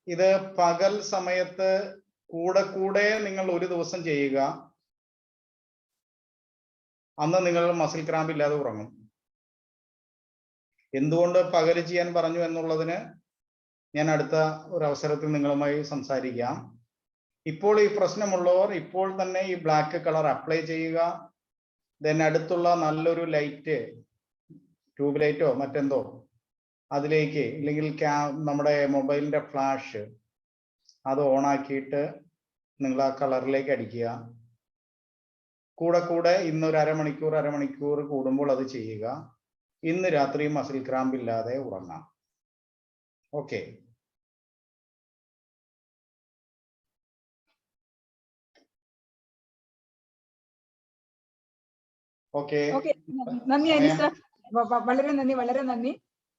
ഇത് പകൽ സമയത്ത് കൂടെ നിങ്ങൾ ഒരു ദിവസം ചെയ്യുക. അന്ന് നിങ്ങൾ മസിൽ ക്രാമ്പ് ഇല്ലാതെ ഉറങ്ങും. എന്തുകൊണ്ട് പകല് ചെയ്യാൻ പറഞ്ഞു എന്നുള്ളതിന് ഞാൻ അടുത്ത ഒരു അവസരത്തിൽ നിങ്ങളുമായി സംസാരിക്കാം. ഇപ്പോൾ ഈ പ്രശ്നമുള്ളവർ ഇപ്പോൾ തന്നെ ഈ ബ്ലാക്ക് കളർ അപ്ലൈ ചെയ്യുക. ദെൻ അടുത്തുള്ള നല്ലൊരു ലൈറ്റ്, ട്യൂബ് ലൈറ്റോ മറ്റെന്തോ അതിലേക്ക്, ഇല്ലെങ്കിൽ നമ്മുടെ മൊബൈലിന്റെ ഫ്ലാഷ് അത് ഓണാക്കിയിട്ട് നിങ്ങൾ ആ കളറിലേക്ക് അടിക്കുക. കൂടെ ഇന്നൊരു അരമണിക്കൂർ കൂടുമ്പോൾ അത് ചെയ്യുക. ഇന്ന് രാത്രി മസിൽ ക്രാമ്പ് ഇല്ലാതെ ഉറങ്ങാം. ഓക്കെ. ഓക്കെ. നന്ദി അനി സർ, വളരെ നന്ദി, വളരെ നന്ദി.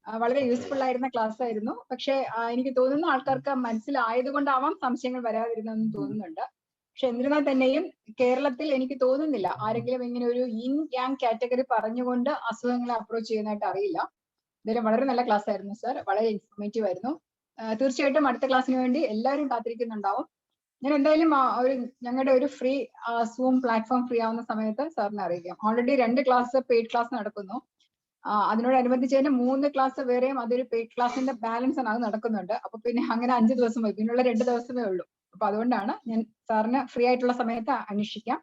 വളരെ യൂസ്ഫുൾ ആയിരുന്ന ക്ലാസ് ആയിരുന്നു. പക്ഷെ എനിക്ക് തോന്നുന്നു ആൾക്കാർക്ക് മനസ്സിലായത് കൊണ്ടാവാം സംശയങ്ങൾ വരാതിരുന്നെന്ന് തോന്നുന്നുണ്ട്. പക്ഷെ എന്നിരുന്നാൽ തന്നെയും കേരളത്തിൽ എനിക്ക് തോന്നുന്നില്ല ആരെങ്കിലും ഇങ്ങനെ ഒരു ഇൻ യാങ് കാറ്റഗറി പറഞ്ഞുകൊണ്ട് അസുഖങ്ങളെ അപ്രോച്ച് ചെയ്യുന്നതായിട്ട് അറിയില്ല. എന്തായാലും വളരെ നല്ല ക്ലാസ് ആയിരുന്നു സർ, വളരെ ഇൻഫോർമേറ്റീവ് ആയിരുന്നു. തീർച്ചയായിട്ടും അടുത്ത ക്ലാസ്സിന് വേണ്ടി എല്ലാവരും കാത്തിരിക്കുന്നുണ്ടാവും. ഞാൻ എന്തായാലും ഞങ്ങളുടെ ഒരു ഫ്രീ സൂം പ്ലാറ്റ്ഫോം ഫ്രീ ആവുന്ന സമയത്ത് സാറിനെ അറിയിക്കാം. ഓൾറെഡി 2 ക്ലാസ് പെയ്ഡ് ക്ലാസ് നടക്കുന്നു. അതിനോടനുബന്ധിച്ച് തന്നെ 3 ക്ലാസ് വേറെയും അതൊരു പെയ്ഡ് ക്ലാസിന്റെ ബാലൻസ് ആണ്, അത് നടക്കുന്നുണ്ട്. അപ്പൊ പിന്നെ അങ്ങനെ 5 ദിവസം പോയി, പിന്നുള്ള 2 ദിവസമേ ഉള്ളൂ. അപ്പൊ അതുകൊണ്ടാണ് ഞാൻ സാറിന് ഫ്രീ ആയിട്ടുള്ള സമയത്ത് അന്വേഷിക്കാം.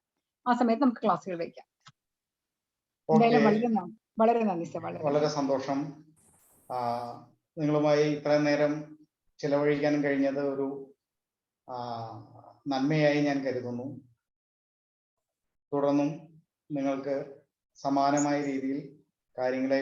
ആ സമയത്ത് നമുക്ക് ക്ലാസ്സുകൾ വയ്ക്കാം. എന്തായാലും വളരെ നന്ദി സർ. വളരെ സന്തോഷം. നിങ്ങളുമായി ഇത്രയും നേരം ചിലവഴിക്കാൻ കഴിഞ്ഞത് ഒരു നന്മയായി ഞാൻ കരുതുന്നു. തുടർന്നും നിങ്ങൾക്ക് സമാനമായ രീതിയിൽ കാര്യങ്ങളെ